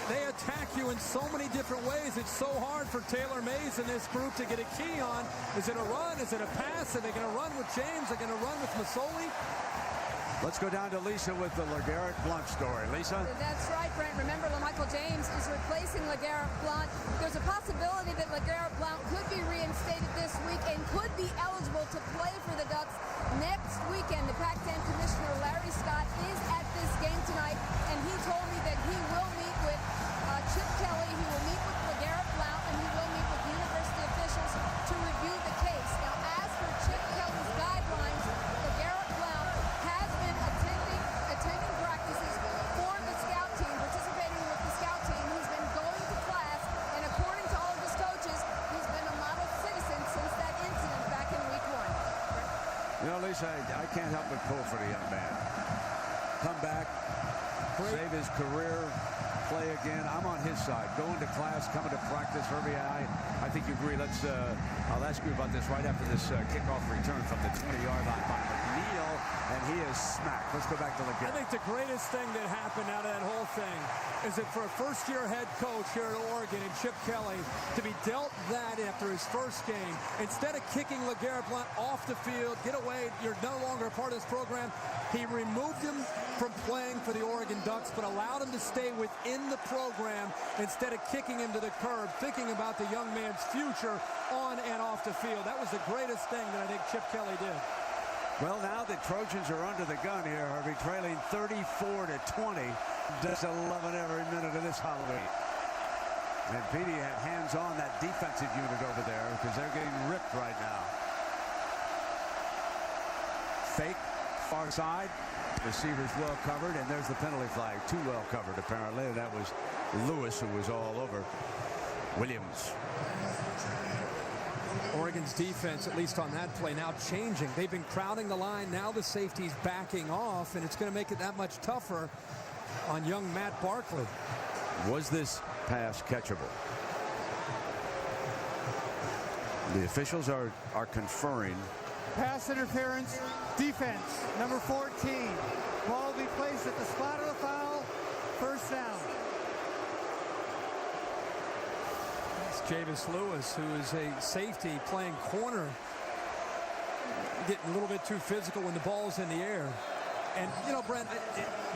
They attack you in so many different ways. It's so hard for Taylor Mays and this group to get a key on. Is it a run? Is it a pass? Are they going to run with James? Are they going to run with Masoli? Let's go down to Lisa with the LeGarrette Blount story. Lisa? That's right, Brent. Remember, LaMichael James is replacing LeGarrette Blount. There's a possibility that LeGarrette Blount could be reinstated this week and could be eligible to play for the Ducks next weekend. The Pac-10 Commissioner Larry Scott is at this game tonight, and he told me that he will meet with Chip Kelly, he will meet with LeGarrette Blount, and he will meet with university officials to review the case. Now, as for Chip Kelly's guidelines, LeGarrette Blount has been attending practices for the scout team, participating with the scout team. He's been going to class, and according to all of his coaches, he's been a model citizen since that incident back in week 1. You know, Lisa, I can't help but pull for the young man. Come back, save his career, play again. I'm on his side. Going to class, coming to practice. Herbie, I think you agree. I'll ask you about this right after this kickoff return from the 20-yard line by McNeil, and he is smacked. Let's go back to LeGarrette. I think the greatest thing that happened out of that whole thing is that for a first-year head coach here at Oregon and Chip Kelly to be dealt that after his first game, instead of kicking LeGarrette Blount off the field, get away, you're no longer a part of this program, he removed him from playing for the Oregon Ducks, but allowed him to stay within the program instead of kicking him to the curb, thinking about the young man's future on and off the field. That was the greatest thing that I think Chip Kelly did. Well, now the Trojans are under the gun here, Herbie, trailing 34-20. Just 11 every minute of this Halloween. And Petey had hands on that defensive unit over there because they're getting ripped right now. Fake, far side. Receivers well covered, and there's the penalty flag. Too well covered, apparently. And that was Lewis, who was all over Williams. Oregon's defense, at least on that play, now changing. They've been crowding the line. Now the safety's backing off, and it's going to make it that much tougher on young Matt Barkley. Was this pass catchable? The officials are conferring. Pass interference, defense, number 14. Ball will be placed at the spot of the foul. First down. It's Javis Lewis, who is a safety playing corner. Getting a little bit too physical when the ball's in the air. And, you know, Brent,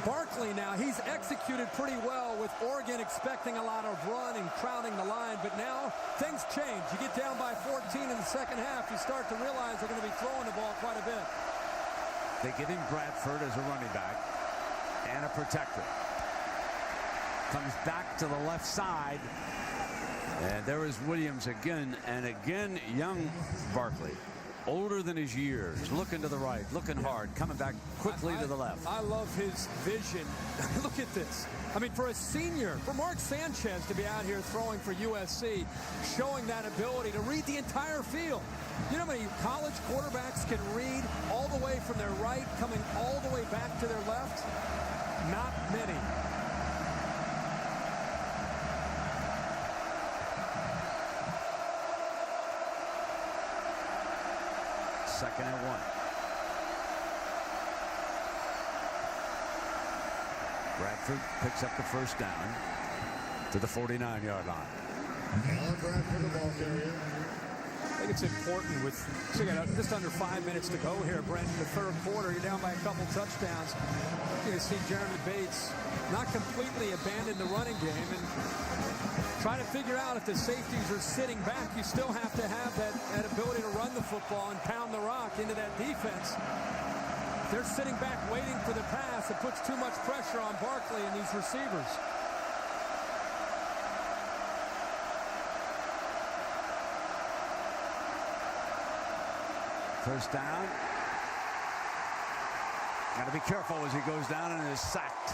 Barkley now, he's executed pretty well with Oregon expecting a lot of run and crowding the line. But now things change. You get down by 14 in the second half, you start to realize they're going to be throwing the ball quite a bit. They get in Bradford as a running back and a protector. Comes back to the left side. And there is Williams again, and again, young Barkley. Older than his years, looking to the right, looking hard, coming back quickly to the left. I love his vision. Look at this. I mean, for a senior, for Mark Sanchez to be out here throwing for USC, showing that ability to read the entire field. You know how many college quarterbacks can read all the way from their right, coming all the way back to their left? Not many. Second and 1. Bradford picks up the first down to the 49-yard line. Bradford, the ball carrier. I think it's important with just under 5 minutes to go here, Brent, in the third quarter. You're down by a couple touchdowns. You're going to see Jeremy Bates not completely abandon the running game and try to figure out if the safeties are sitting back. You still have to have that ability to run the football and pound the rock into that defense. If they're sitting back waiting for the pass, it puts too much pressure on Barkley and these receivers. First down. Got to be careful as he goes down and is sacked.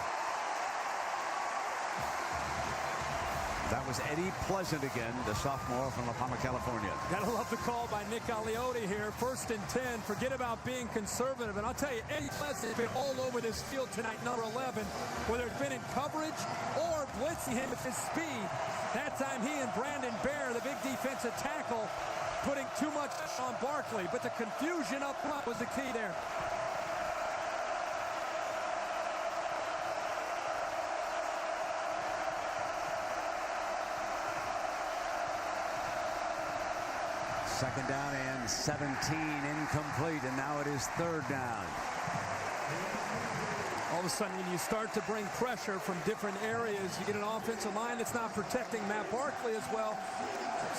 That was Eddie Pleasant again, the sophomore from La Palma, California. Gotta love the call by Nick Aliotti here. 1st and 10. Forget about being conservative. And I'll tell you, Eddie Pleasant has been all over this field tonight, number 11, whether it's been in coverage or blitzing him with his speed. That time he and Brandon Bear, the big defensive tackle, putting too much on Barkley, but the confusion up front was the key there. Second down and 17, incomplete, and now it is third down. All of a sudden, when you start to bring pressure from different areas, you get an offensive line that's not protecting Matt Barkley as well.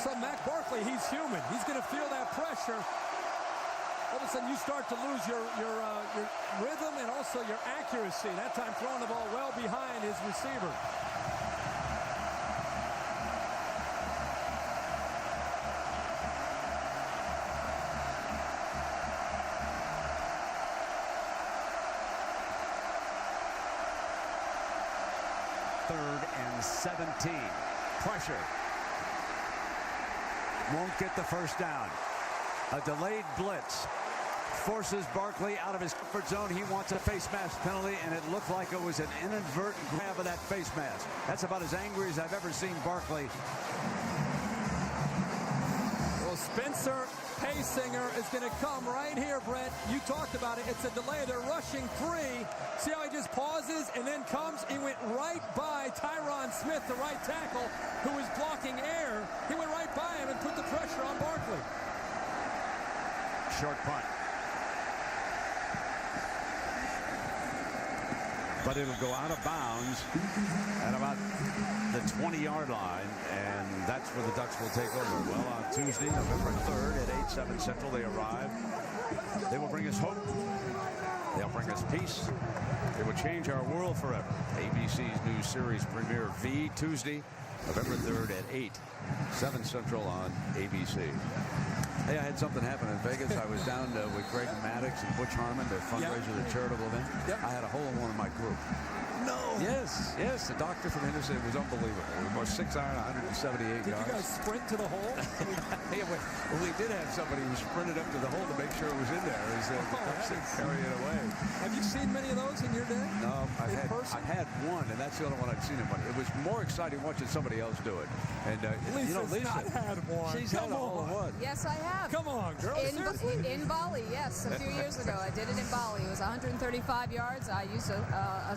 So Matt Barkley, he's human. He's going to feel that pressure. All of a sudden, you start to lose your rhythm and also your accuracy. That time throwing the ball well behind his receiver. Third and 17. Pressure. Won't get the first down. A delayed blitz forces Barkley out of his comfort zone. He wants a face mask penalty, and it looked like it was an inadvertent grab of that face mask. That's about as angry as I've ever seen Barkley. Well, Spencer Paysinger is going to come right here, Brett. You talked about it. It's a delay. They're rushing three. See how he just pauses and then comes? He went right by Tyron Smith, the right tackle, who was blocking air. He went right by him and put the pressure on Barkley. Short punt. But it'll go out of bounds at about the 20-yard line, and that's where the Ducks will take over. Well, on Tuesday, November 3rd at 8/7 Central, they arrive. They will bring us hope. They'll bring us peace. It will change our world forever. ABC's new series premiere, V, Tuesday, November 3rd at 8/7 Central on ABC. Hey, I had something happen in Vegas. I was down with Greg Maddox and Butch Harmon, the fundraiser, the charitable event. I had a hole in one in my group. No. Yes, yes. The doctor from Henderson, it was unbelievable. It was 6-iron, 178 yards. Did you guys sprint to the hole? Yeah, well, we did have somebody who sprinted up to the hole to make sure it was in there. It was the Ducks that carry it away. Have you seen many of those in your day? No, I had one, and that's the only one I've seen. But it was more exciting watching somebody else do it. And Lisa's not had one. She's had a hole in one. Yes, I have. Come on, girl. In Bali, yes, a few years ago. I did it in Bali. It was 135 yards. I used a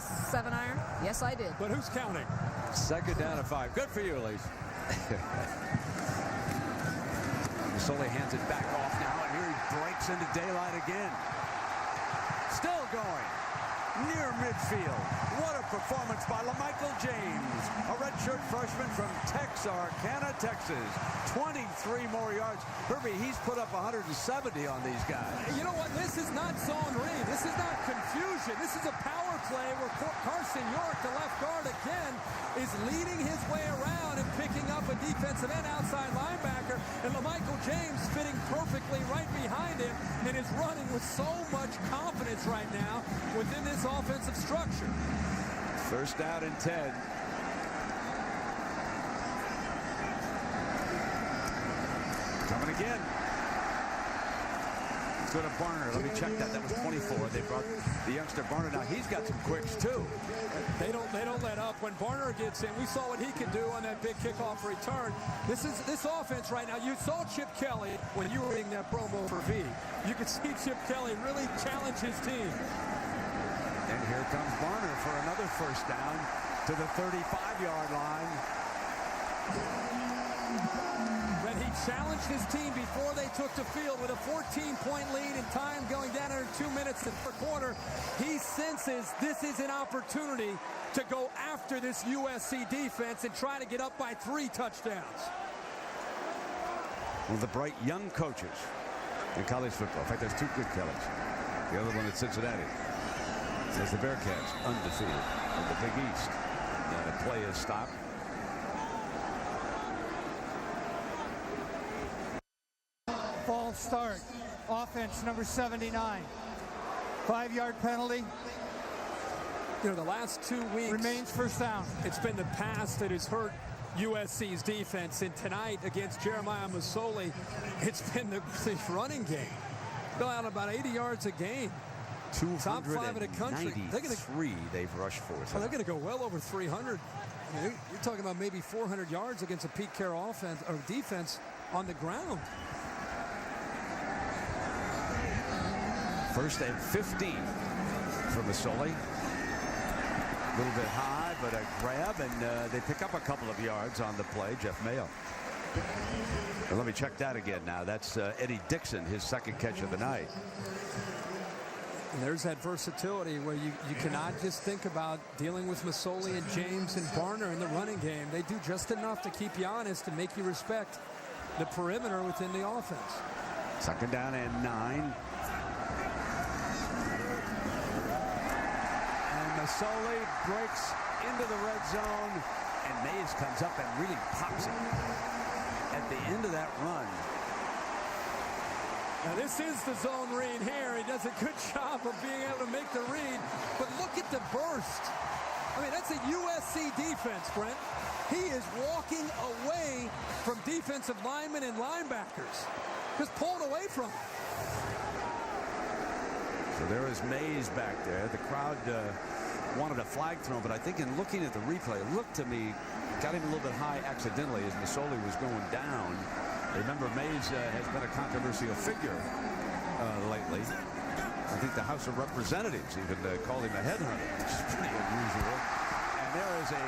7-iron. Yes, I did. But who's counting? Second down and 5. Good for you, Elise. Masoli hands it back off now, and here he breaks into daylight again. Still going. Near midfield. What a performance by LaMichael James, a redshirt freshman from Texarkana, Texas. 23 more yards. Herbie, he's put up 170 on these guys. You know what? This is not zone read. This is not confusion. This is a power play where Carson York, the left guard, again, is leading his way around and picking up a defensive end outside linebacker, and LaMichael James fitting perfectly right behind him and is running with so much confidence right now within this offensive structure. First down and 10. Coming again. Go to Barner. Let me check that. That was 24. They brought the youngster Barner. Now he's got some quicks too. They don't let up. When Barner gets in, we saw what he could do on that big kickoff return. This offense right now. You saw Chip Kelly when you were reading that promo for V. You could see Chip Kelly really challenge his team. And here comes Barner for another first down to the 35-yard line. When he challenged his team before they took the field with a 14-point lead and time going down under 2 minutes in the quarter, he senses this is an opportunity to go after this USC defense and try to get up by 3 touchdowns. One of the bright young coaches in college football. In fact, there's 2 good Kellys. The other one at Cincinnati. Says the Bearcats undefeated in the Big East. And the play is stopped. False start. Offense number 79. 5-yard penalty. You know, the last 2 weeks remains first down. It's been the pass that has hurt USC's defense, and tonight against Jeremiah Masoli, it's been the running game. They'll out about 80 yards a game. Top 5 in the country. They've rushed for. Well, they're going to go well over 300. You're talking about maybe 400 yards against a Pete Carroll offense or defense on the ground. First and 15 for Masoli. A little bit high, but a grab, and they pick up a couple of yards on the play. Jeff Mayo. And let me check that again now. That's Eddie Dixon, his second catch of the night. And there's that versatility where you cannot just think about dealing with Masoli and James and Barner in the running game. They do just enough to keep you honest and make you respect the perimeter within the offense. Second down and 9. And Masoli breaks into the red zone, and Mays comes up and really pops it at the end of that run. Now this is the zone read here. He does a good job of being able to make the read, but look at the burst. I mean, that's a USC defense, Brent. He is walking away from defensive linemen and linebackers, just pulling away from them. So there is Mays back there. The crowd wanted a flag thrown, but I think in looking at the replay, it looked to me, got him a little bit high accidentally as Masoli was going down. Remember, Mays has been a controversial figure lately. I think the House of Representatives even called him a headhunter, which is pretty unusual. And there is a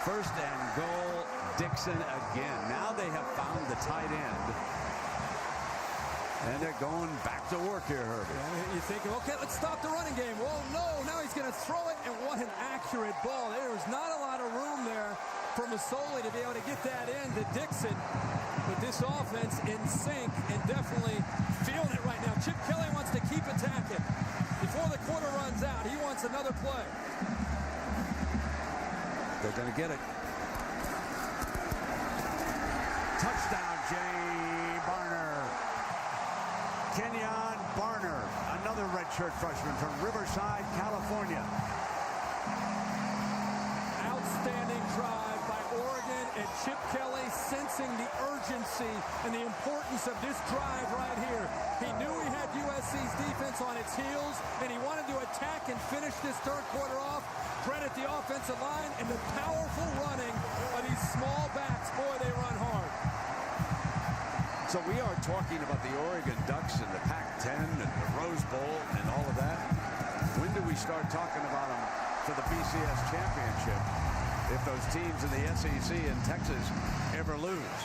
first and goal, Dixon again. Now they have found the tight end. And they're going back to work here, Herbie. Yeah, you think, okay, let's stop the running game. Well, no, now he's going to throw it, and what an accurate ball. There was not a lot of room there for Masoli to be able to get that in to Dixon. But this offense in sync and definitely feeling it right now. Chip Kelly wants to keep attacking. Before the quarter runs out, he wants another play. They're going to get it. Touchdown, Jay Barner. Kenyon Barner, another redshirt freshman from Riverside, California. Outstanding drive by Oregon, and Chip Kelly sensing the urgency and the importance of this drive right here. He knew he had USC's defense on its heels, and he wanted to attack and finish this third quarter off. Credit the offensive line and the powerful running of these small backs. Boy, they run hard. So we are talking about the Oregon Ducks and the Pac-10 and the Rose Bowl and all of that. When do we start talking about them for the BCS championship if those teams in the SEC and Texas ever lose?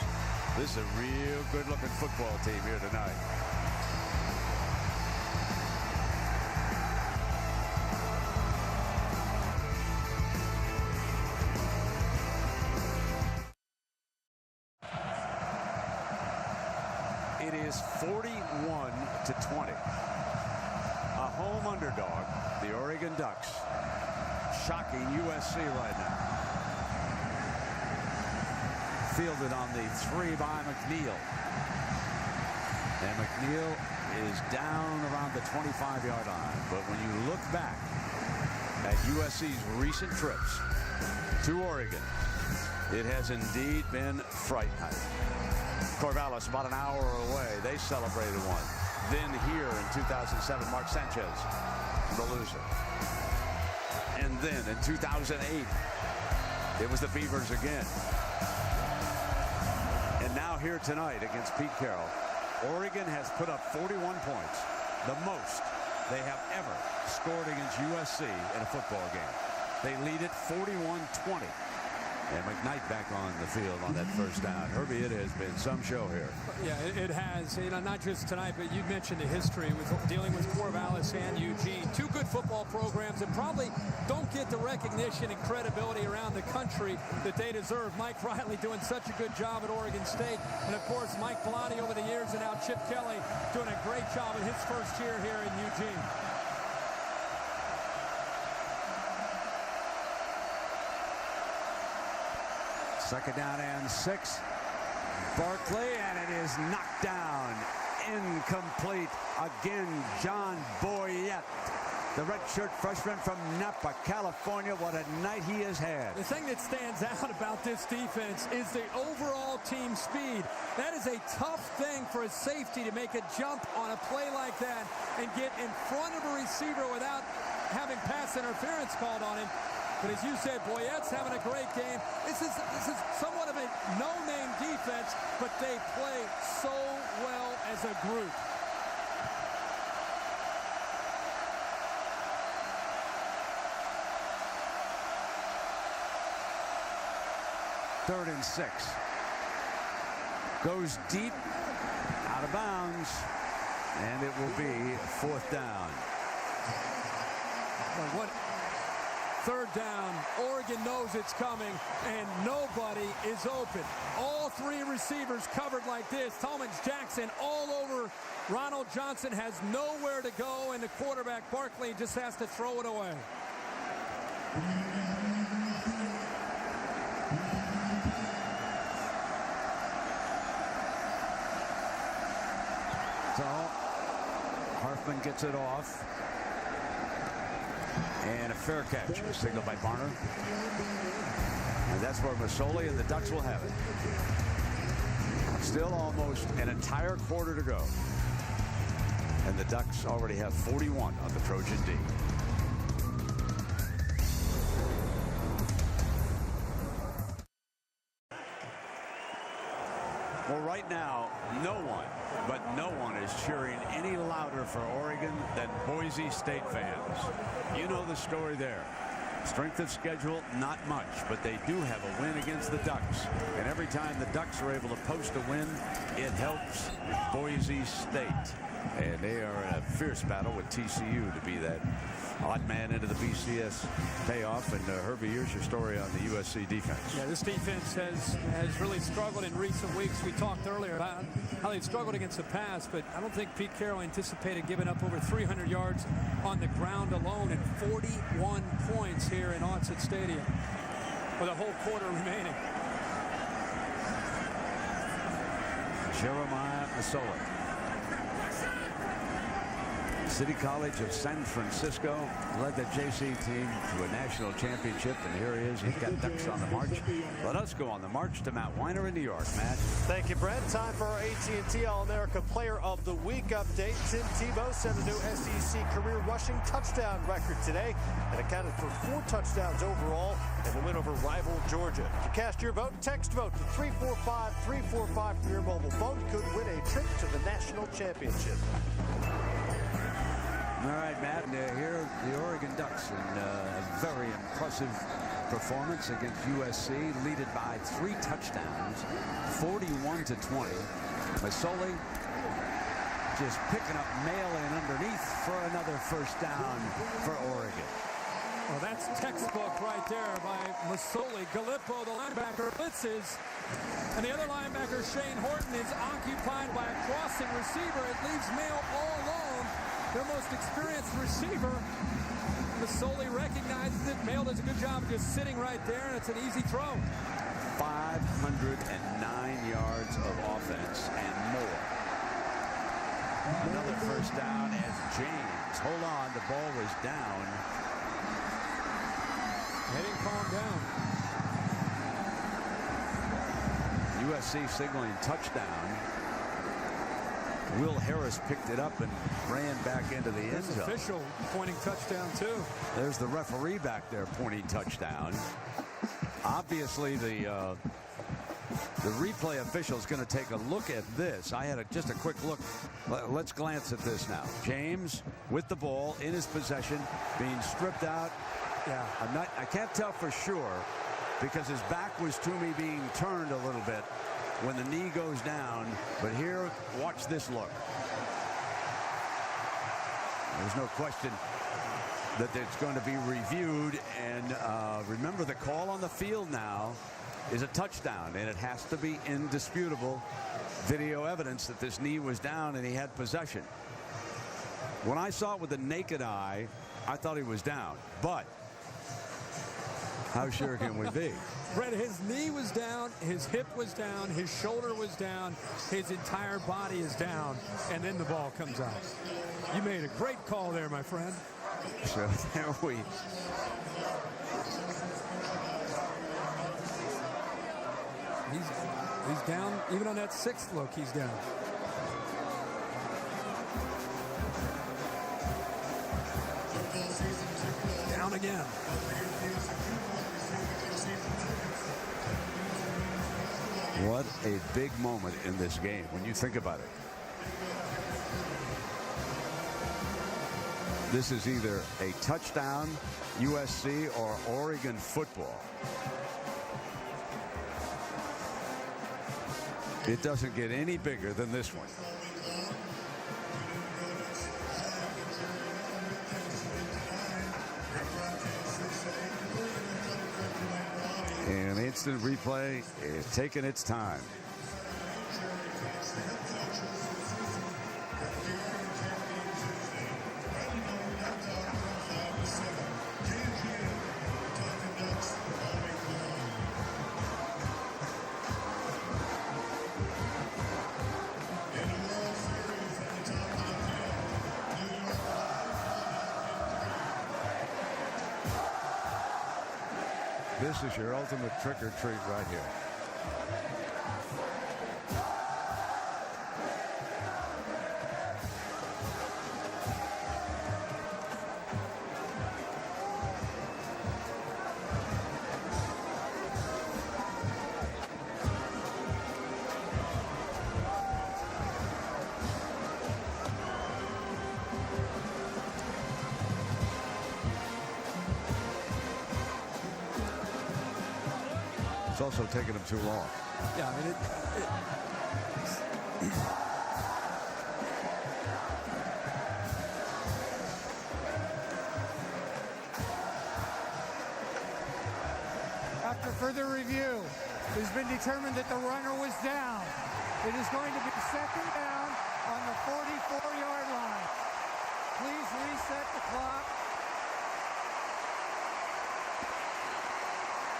This is a real good-looking football team here tonight. It is 41-20. A home underdog, the Oregon Ducks, shocking USC right now. Fielded on the 3 by McNeil. And McNeil is down around the 25-yard line. But when you look back at USC's recent trips to Oregon, it has indeed been frightening. Corvallis about an hour away. They celebrated one. Then here in 2007, Mark Sanchez, the loser. And then in 2008, it was the Beavers again. And now here tonight against Pete Carroll, Oregon has put up 41 points, the most they have ever scored against USC in a football game. They lead it 41-20. And McKnight back on the field on that first down. Herbie, it has been some show here. Yeah, it has. You know, not just tonight, but you mentioned the history with dealing with Corvallis and Eugene. Two good football programs that probably don't get the recognition and credibility around the country that they deserve. Mike Riley doing such a good job at Oregon State. And, of course, Mike Bellotti over the years, and now Chip Kelly doing a great job in his first year here in Eugene. Second down and 6. Barkley, and it is knocked down. Incomplete. Again, John Boyette, the redshirt freshman from Napa, California. What a night he has had. The thing that stands out about this defense is the overall team speed. That is a tough thing for a safety to make a jump on a play like that and get in front of a receiver without having pass interference called on him. But as you said, Boyette's having a great game. This is somewhat of a no-name defense, but they play so well as a group. 3rd and 6. Goes deep, out of bounds, and it will be 4th down. What? 3rd down. Oregon knows it's coming, and nobody is open. All 3 receivers covered like this. Tolman's Jackson all over. Ronald Johnson has nowhere to go, and the quarterback, Barkley, just has to throw it away. So Hartman gets it off. And a fair catch, signaled by Barner. And that's where Masoli and the Ducks will have it. Still almost an entire quarter to go. And the Ducks already have 41 on the Trojan D. Well, right now, no one is cheering any louder for Oregon than Boise State fans. You know the story there. Strength of schedule, not much, but they do have a win against the Ducks. And every time the Ducks are able to post a win, it helps Boise State. And they are in a fierce battle with TCU to be that odd man into the BCS payoff. And Herbie, here's your story on the USC defense. Yeah, this defense has really struggled in recent weeks. We talked earlier about how they've struggled against the pass, but I don't think Pete Carroll anticipated giving up over 300 yards on the ground alone and 41 points here in Autzit Stadium with a whole quarter remaining. Jeremiah Masoli. City College of San Francisco led the JC team to a national championship, and here he is. He's got Ducks on the march. Let us go on the march to Matt Weiner in New York. Matt. Thank you, Brent. Time for our AT&T All-America Player of the Week update. Tim Tebow set a new SEC career rushing touchdown record today and accounted for 4 touchdowns overall in the win over rival Georgia. To cast your vote, text vote to 345-345 for your mobile phone. Could win a trip to the national championship. All right, Matt, here are the Oregon Ducks in a very impressive performance against USC, leaded by 3 touchdowns, 41-20. Masoli just picking up mail-in underneath for another 1st down for Oregon. Well, that's textbook right there by Masoli. Gallipo, the linebacker, blitzes. And the other linebacker, Shane Horton, is occupied by a crossing receiver. It leaves Mail all alone. Their most experienced receiver. Masoli recognizes it. Mail does a good job of just sitting right there, and it's an easy throw. 509 yards of offense and more. Another 1st down as James. Hold on, the ball was down. Heading calm down. USC signaling touchdown. Will Harris picked it up and ran back into the end zone. Official pointing touchdown too. There's the referee back there pointing touchdown. Obviously the replay official is going to take a look at this. I had just a quick look. Let's glance at this now. James with the ball in his possession, being stripped out. Yeah, I can't tell for sure because his back was to me, being turned a little bit when the knee goes down. But here, watch this look. There's no question that it's going to be reviewed. And remember, the call on the field now is a touchdown, and it has to be indisputable video evidence that this knee was down and he had possession. When I saw it with the naked eye, I thought he was down. But how sure can we be? Brett, his knee was down, his hip was down, his shoulder was down, his entire body is down, and then the ball comes out. You made a great call there, my friend. So there we... He's down. Even on that 6th look, he's down. Down again. What a big moment in this game when you think about it. This is either a touchdown, USC, or Oregon football. It doesn't get any bigger than this one. And instant replay is taking its time. This is your ultimate trick or treat right here. It's also taking them too long. Yeah, I mean, After further review, it has been determined that the runner was down. It is going to be second down on the 44-yard line. Please reset the clock.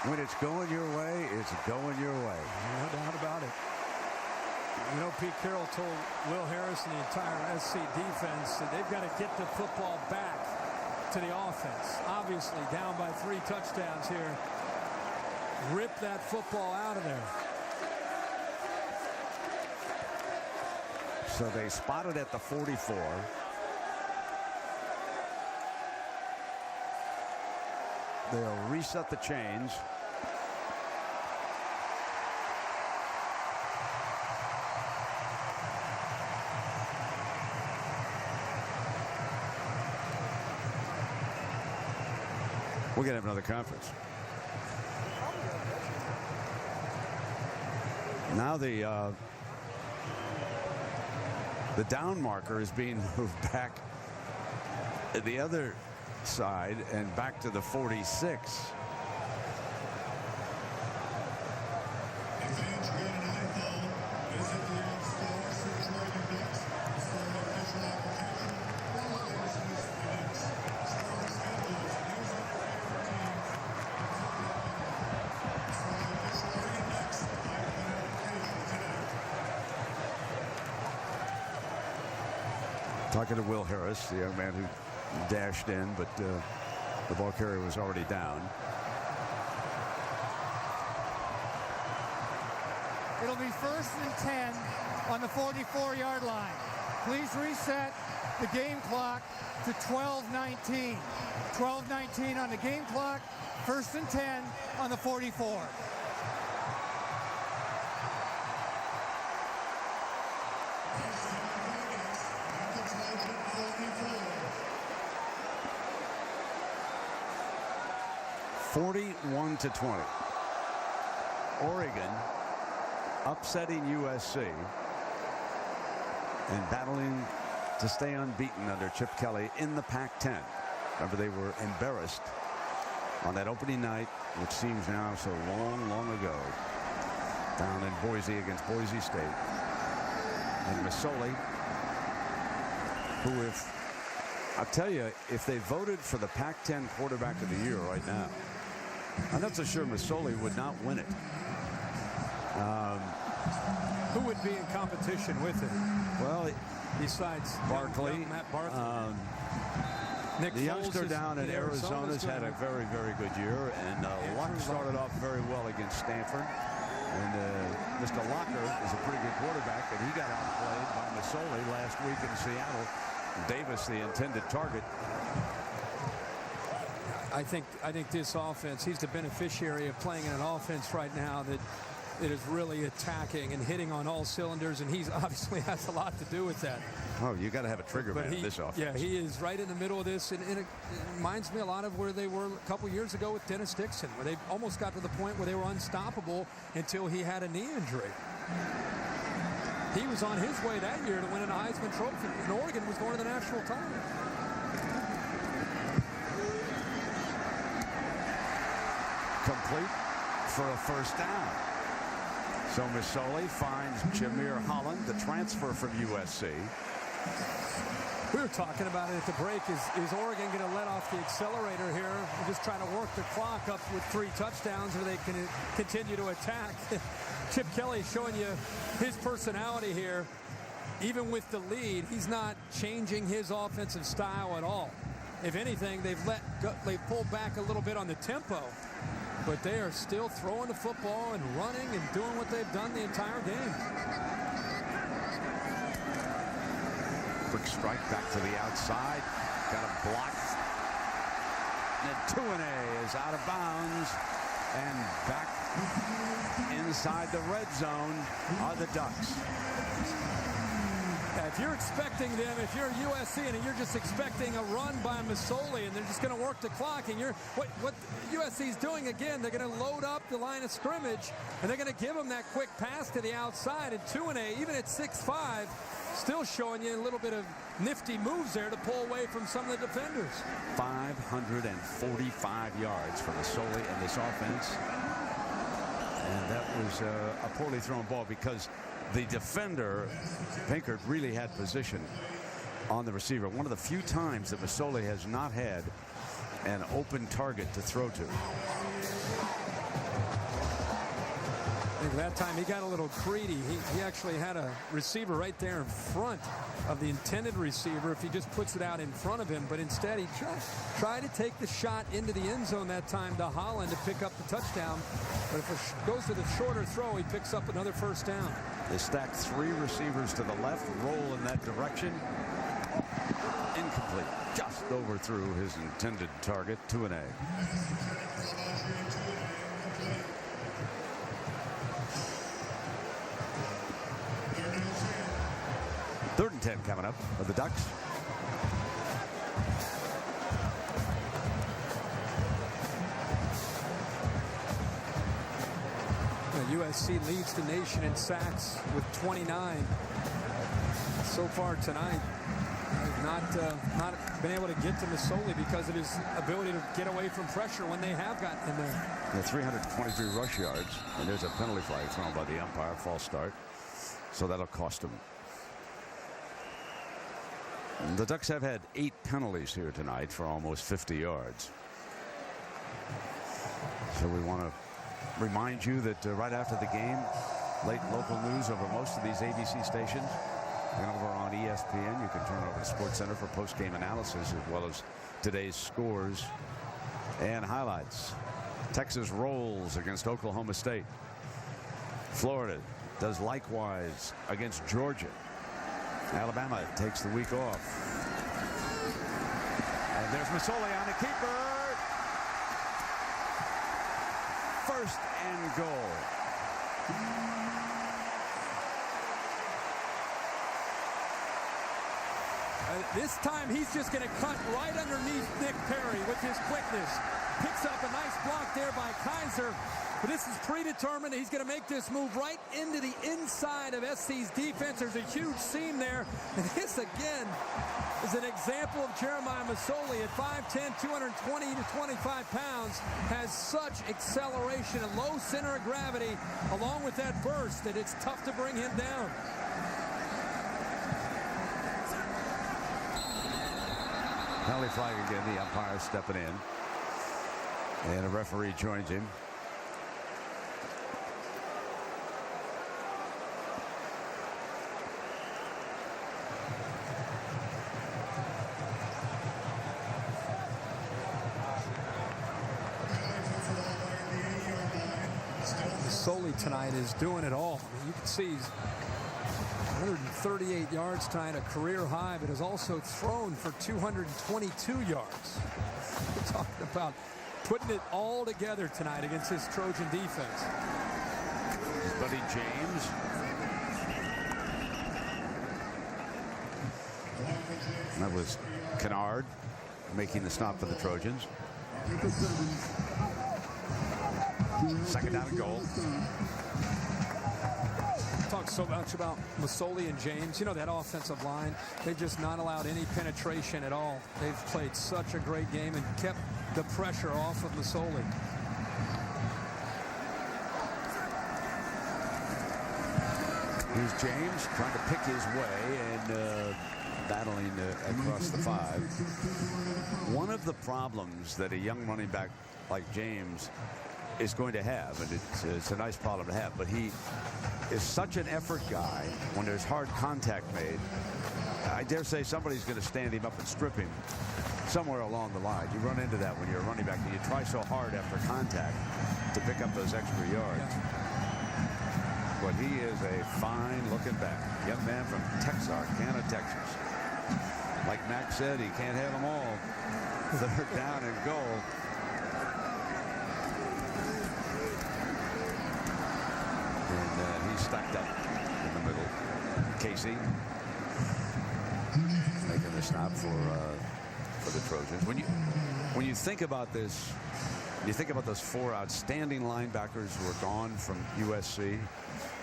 When it's going your way, it's going your way. no doubt about it. You know, Pete Carroll told Will Harris and the entire SC defense that they've got to get the football back to the offense. Obviously, down by 3 touchdowns here. Rip that football out of there. So they spotted at the 44. They'll reset the chains. We're going to have another conference. Now the down marker is being moved back to the other side and back to the 46. Talking to Will Harris, the young man who dashed in, but the ball carrier was already down. It'll be 1st and 10 on the 44-yard line. Please reset the game clock to 12:19. 12:19 on the game clock. 1st and 10 on the 44. (41-20). Oregon upsetting USC and battling to stay unbeaten under Chip Kelly in the Pac-10. Remember, they were embarrassed on that opening night, which seems now so long ago, down in Boise against Boise State. And Masoli, who, if I tell you, if they voted for the Pac-10 quarterback of the year right now, I'm not so sure Masoli would not win it. Who would be in competition with it? Well, besides Barkley, Matt Barkley. Nick the youngster down in Arizona's had a very good year, and Luck started off very well against Stanford. And Mr. Locker is a pretty good quarterback, and he got outplayed by Masoli last week in Seattle. Davis, the intended target. I think this offense, he's the beneficiary of playing in an offense right now that it is really attacking and hitting on all cylinders, and he's obviously has a lot to do with that. Oh, you got to have a trigger man in this offense. Yeah, he is right in the middle of this, and it reminds me a lot of where they were a couple years ago with Dennis Dixon, where they almost got to the point where they were unstoppable until he had a knee injury. He was on his way that year to winning a Heisman Trophy, and Oregon was going to the national title. Complete for a first down. So Masoli finds Jameer Holland, the transfer from USC. We were talking about it at the break. Is Oregon going to let off the accelerator here and just try to work the clock up with 3 touchdowns, or they can continue to attack? Chip Kelly showing you his personality here. Even with the lead, he's not changing his offensive style at all. If anything, they've pulled back a little bit on the tempo, but they are still throwing the football and running and doing what they've done the entire game. Quick strike back to the outside. Got a block. And Tuane is out of bounds. And back inside the red zone are the Ducks. If you're expecting them, if you're USC and you're just expecting a run by Masoli and they're just going to work the clock, and what USC's doing again, they're going to load up the line of scrimmage and they're going to give them that quick pass to the outside. And Tuane, even at 6'5", still showing you a little bit of nifty moves there to pull away from some of the defenders. 545 yards for Masoli in this offense. And that was a poorly thrown ball because the defender, Pinkert, really had position on the receiver. One of the few times that Masoli has not had an open target to throw to. I think that time he got a little greedy. He actually had a receiver right there in front of the intended receiver if he just puts it out in front of him. But instead, he tried to take the shot into the end zone that time to Holland to pick up the touchdown. But if it goes to the shorter throw, he picks up another first down. They stacked 3 receivers to the left, roll in that direction. Incomplete. Just overthrew his intended target, Tuane. Third and 10 coming up for the Ducks. USC leads the nation in sacks with 29 so far tonight. Not been able to get to Masoli because of his ability to get away from pressure when they have gotten in there. The 323 rush yards, and there's a penalty flag thrown by the umpire, false start. So that'll cost him. The Ducks have had 8 penalties here tonight for almost 50 yards. So we want to remind you that right after the game, late local news over most of these ABC stations, and over on ESPN, you can turn over to SportsCenter for post-game analysis as well as today's scores and highlights. Texas rolls against Oklahoma State. Florida does likewise against Georgia. Alabama takes the week off. And there's Masoli on the keeper. First and goal. This time he's just going to cut right underneath Nick Perry with his quickness. Picks up a nice block there by Kaiser. But this is predetermined. He's going to make this move right into the inside of SC's defense. There's a huge seam there. And this, again, is an example of Jeremiah Masoli at 5'10", 220 to 25 pounds. Has such acceleration and low center of gravity, along with that burst, that it's tough to bring him down. Penalty flag again. The umpire stepping in. And a referee joins him. Masoli tonight is doing it all. I mean, you can see he's 138 yards tonight, a career high, but has also thrown for 222 yards. We're talking about putting it all together tonight against this Trojan defense. His buddy James. That was Kennard making the stop for the Trojans. Second down and goal. talk so much about Masoli and James. You know, that offensive line, they've just not allowed any penetration at all. They've played such a great game and kept the pressure off of Masoli. Here's James trying to pick his way and battling across the 5. One of the problems that a young running back like James is going to have, and it's a nice problem to have, but he is such an effort guy when there's hard contact made. I dare say somebody's going to stand him up and strip him somewhere along the line. You run into that when you're a running back, and you try so hard after contact to pick up those extra yards. But he is a fine-looking back. Young man from Texarkana, Texas. Like Max said, he can't have them all. They're down and goal. And he's stacked up in the middle. Casey making the snap for the Trojans. When you think about this, you think about those 4 outstanding linebackers who are gone from USC.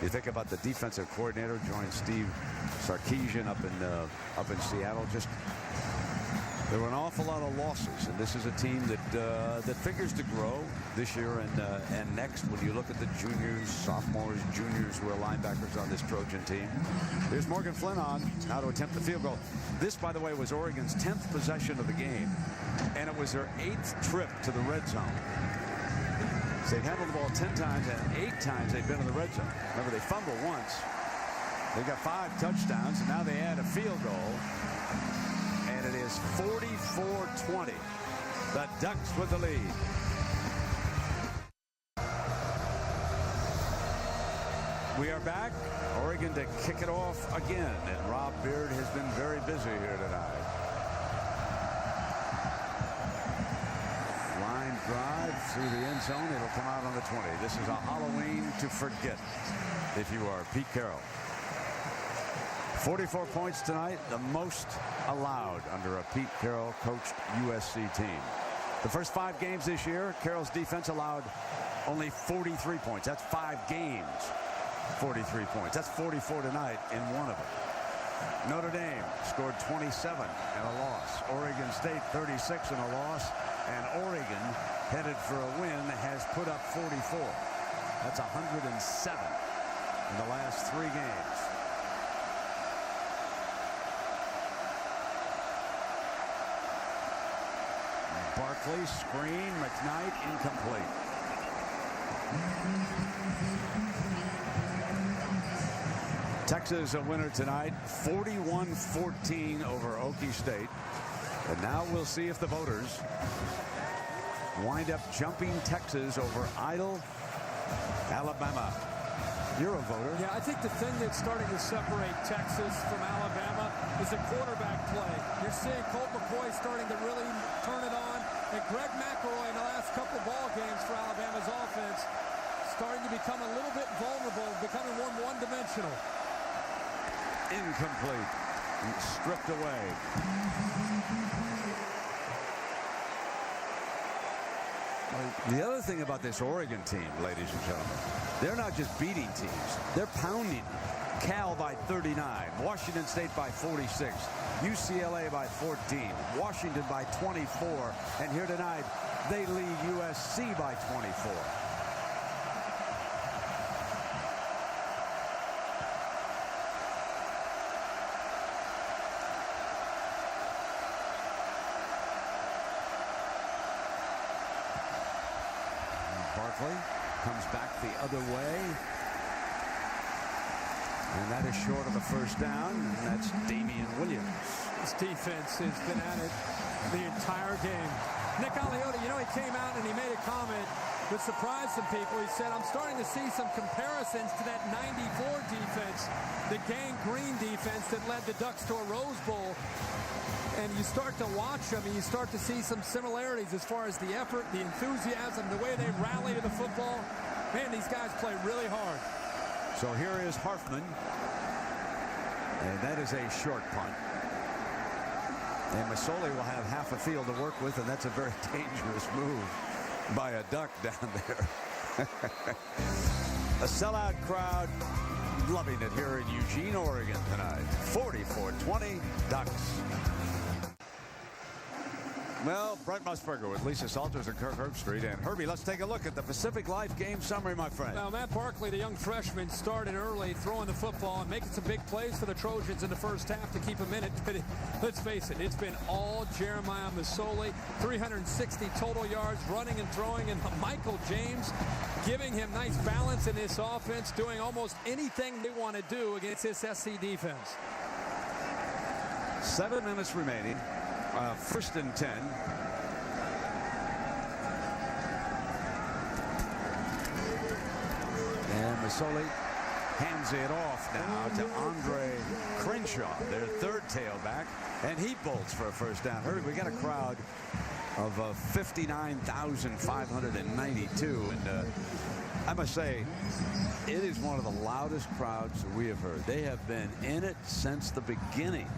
You think about the defensive coordinator joined Steve Sarkisian up in Seattle. Just there were an awful lot of losses, and this is a team that figures to grow this year and next. When you look at the juniors, sophomores, juniors who are linebackers on this Trojan team. There's Morgan Flynn on how to attempt the field goal. This, by the way, was Oregon's 10th possession of the game, and it was their 8th trip to the red zone. So they've handled the ball 10 times, and 8 times they've been in the red zone. Remember, they fumbled once. They got 5 touchdowns, and now they add a field goal. And it is 44-20. The Ducks with the lead. We are back. Oregon to kick it off again. And Rob Beard has been very busy here tonight. Line drive through the end zone. It'll come out on the 20. This is a Halloween to forget if you are Pete Carroll. 44 points tonight, the most allowed under a Pete Carroll coached USC team. The first 5 games this year, Carroll's defense allowed only 43 points. That's 5 games, 43 points. That's 44 tonight in one of them. Notre Dame scored 27 in a loss. Oregon State 36 in a loss. And Oregon, headed for a win, has put up 44. That's 107 in the last 3 games. Barkley, screen, McKnight, incomplete. Texas a winner tonight, 41-14 over Okie State. And now we'll see if the voters wind up jumping Texas over idle Alabama. You're a voter. Yeah, I think the thing that's starting to separate Texas from Alabama is the quarterback play. You're seeing Colt McCoy starting to really turn it on, and Greg McElroy in the last couple of ball games for Alabama's offense starting to become a little bit vulnerable, becoming one-dimensional. Incomplete. Stripped away. The other thing about this Oregon team, ladies and gentlemen, they're not just beating teams. They're pounding Cal by 39, Washington State by 46, UCLA by 14, Washington by 24, and here tonight they lead USC by 24. Barkley comes back the other way. And that is short of the first down. And that's Damian Williams. This defense has been at it the entire game. Nick Aliotti, you know, he came out and he made a comment that surprised some people. He said, I'm starting to see some comparisons to that 94 defense, the Gang Green defense that led the Ducks to a Rose Bowl. And you start to watch them, and you start to see some similarities as far as the effort, the enthusiasm, the way they rally to the football. Man, these guys play really hard. So here is Harfman. And that is a short punt. And Masoli will have half a field to work with, and that's a very dangerous move by a Duck down there. A sellout crowd loving it here in Eugene, Oregon tonight. 44-20 Ducks. Well, Brent Musburger with Lisa Salters and Kirk Herbstreit. And Herbie, let's take a look at the Pacific Life game summary, my friend. Now, Matt Barkley, the young freshman, started early, throwing the football and making some big plays for the Trojans in the first half to keep them in it. But let's face it, it's been all Jeremiah Masoli. 360 total yards running and throwing, and Michael James giving him nice balance in this offense, doing almost anything they want to do against this SC defense. 7 minutes remaining. First and 10. And Masoli hands it off now to Andre Crenshaw, their third tailback, and he bolts for a first down. Herbie, we got a crowd of 59,592, and I must say, it is one of the loudest crowds that we have heard. They have been in it since the beginning.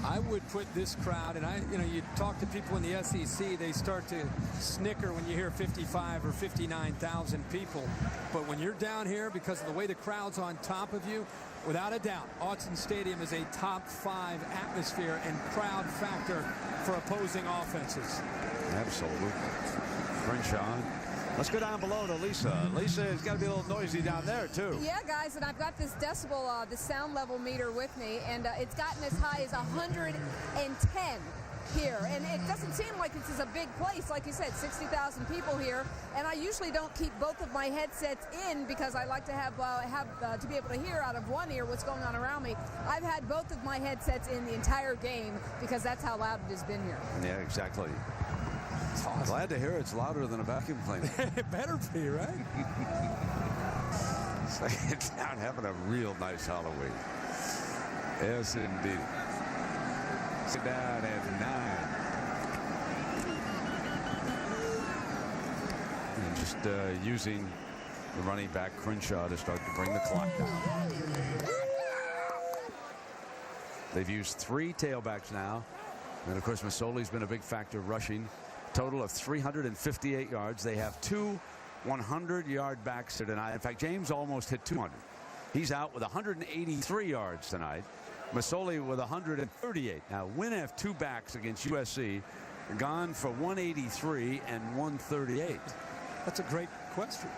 I would put this crowd, and you talk to people in the SEC, they start to snicker when you hear 55 or 59,000 people. But when you're down here, because of the way the crowd's on top of you, without a doubt, Autzen Stadium is a top 5 atmosphere and crowd factor for opposing offenses. Absolutely. Crenshaw. Let's go down below to Lisa. Lisa, it's got to be a little noisy down there, too. Yeah, guys, and I've got this decibel, the sound level meter with me, and it's gotten as high as 110 here. And it doesn't seem like this is a big place. Like you said, 60,000 people here. And I usually don't keep both of my headsets in because I like to have to be able to hear out of one ear what's going on around me. I've had both of my headsets in the entire game because that's how loud it has been here. Yeah, exactly. Awesome. Glad to hear it's louder than a vacuum cleaner. It better be, right? It's not having a real nice Halloween. Yes, indeed. Sit down at 9. And just using the running back Crenshaw to start to bring the clock down. They've used 3 tailbacks now. And, of course, Masoli's been a big factor rushing. Total of 358 yards. They have 2 100-yard backs tonight. In fact, James almost hit 200. He's out with 183 yards tonight. Masoli with 138. Now, Wynn have 2 backs against USC, gone for 183 and 138. That's a great question.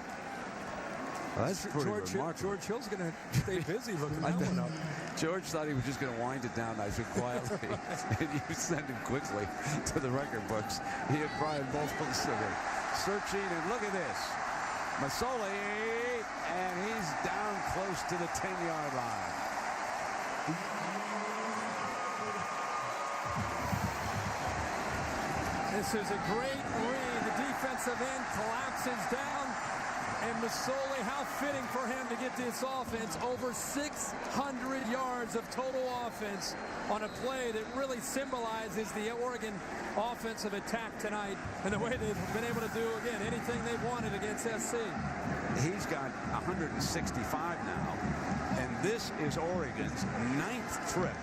Well, that's pretty remarkable. George Hill's going to stay busy looking that one up. George thought he was just going to wind it down nice and quietly. And you send him quickly to the record books. He and Brian both searching, and look at this. Masoli, and he's down close to the 10-yard line. This is a great read. The defensive end collapses down. And Masoli, how fitting for him to get this offense over 600 yards of total offense on a play that really symbolizes the Oregon offensive attack tonight and the way they've been able to do, again, anything they wanted against SC. He's got 165 now, and this is Oregon's 9th trip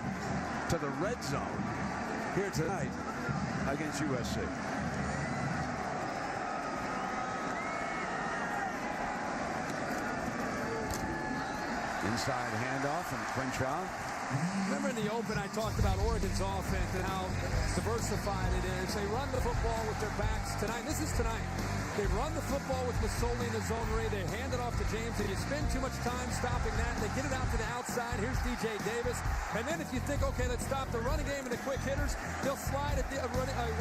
to the red zone here tonight against USC. Inside handoff from Crenshaw. Remember in the open I talked about Oregon's offense and how diversified it is. They run the football with their backs tonight. This is tonight. They run the football with Masoli in the zone read. They hand it off to James. And you spend too much time stopping that. They get it out to the outside. Here's DJ Davis. And then if you think, okay, let's stop the running game and the quick hitters, they'll slide a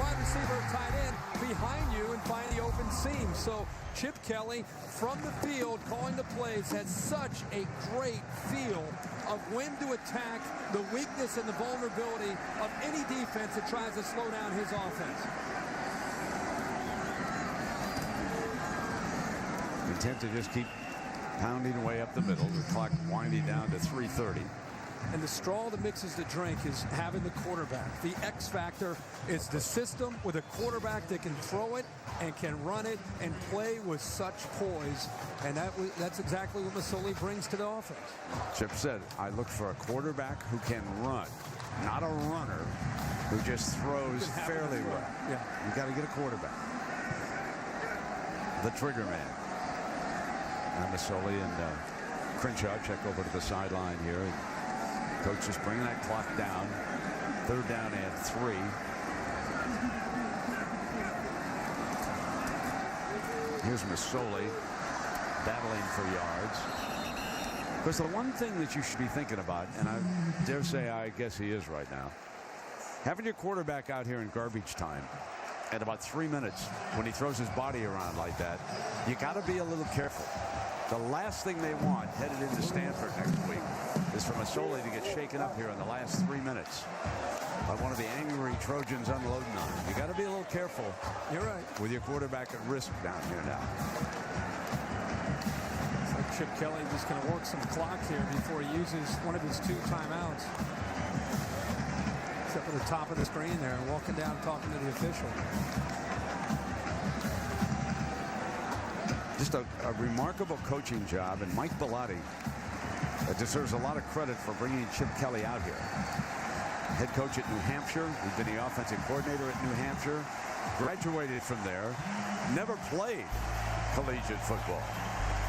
wide receiver tight end behind you and find the open seam. So Chip Kelly from the field calling the plays has such a great feel of when to attack the weakness and the vulnerability of any defense that tries to slow down his offense. Intent to just keep pounding away up the middle. The clock winding down to 3:30. And the straw that mixes the drink is having the quarterback. The X factor is the system with a quarterback that can throw it and can run it and play with such poise. And that's exactly what Masoli brings to the offense. Chip said, I look for a quarterback who can run, not a runner who just throws fairly well. Yeah. You got to get a quarterback. The trigger man. And Masoli and Crenshaw check over to the sideline here. And coach is bringing that clock down. 3rd down and 3. Here's Masoli battling for yards. Because the one thing that you should be thinking about, and I dare say I guess he is right now, having your quarterback out here in garbage time at about 3 minutes when he throws his body around like that, you got to be a little careful. The last thing they want headed into Stanford next week is for Masoli to get shaken up here in the last 3 minutes by one of the angry Trojans unloading on him. You got to be a little careful. You're right. With your quarterback at risk down here now. It's like Chip Kelly just going to work some clock here before he uses one of his 2 timeouts. It's up at the top of the screen there, walking down talking to the official. Just a remarkable coaching job, and Mike Bellotti deserves a lot of credit for bringing Chip Kelly out here. Head coach at New Hampshire. He's been the offensive coordinator at New Hampshire. Graduated from there. Never played collegiate football.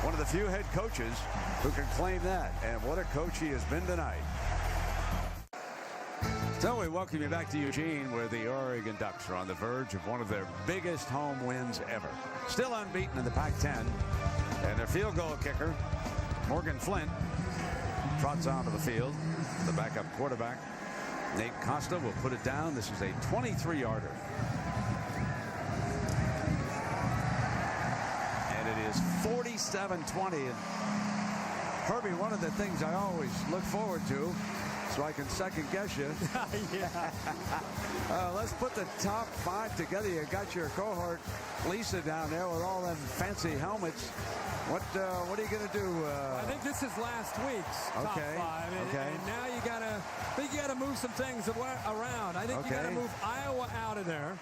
One of the few head coaches who can claim that. And what a coach he has been tonight. So we welcome you back to Eugene, where the Oregon Ducks are on the verge of one of their biggest home wins ever. Still unbeaten in the Pac-10. And their field goal kicker, Morgan Flint, trots onto the field. The backup quarterback, Nate Costa, will put it down. This is a 23-yarder. And it is 47-20. And Herbie, one of the things I always look forward to, so I can second guess you. Yeah. Let's put the top 5 together. You got your cohort Lisa down there with all them fancy helmets. What are you going to do? I think this is last week's top 5. And now you gotta move some things around. I think you gotta move Iowa out of there.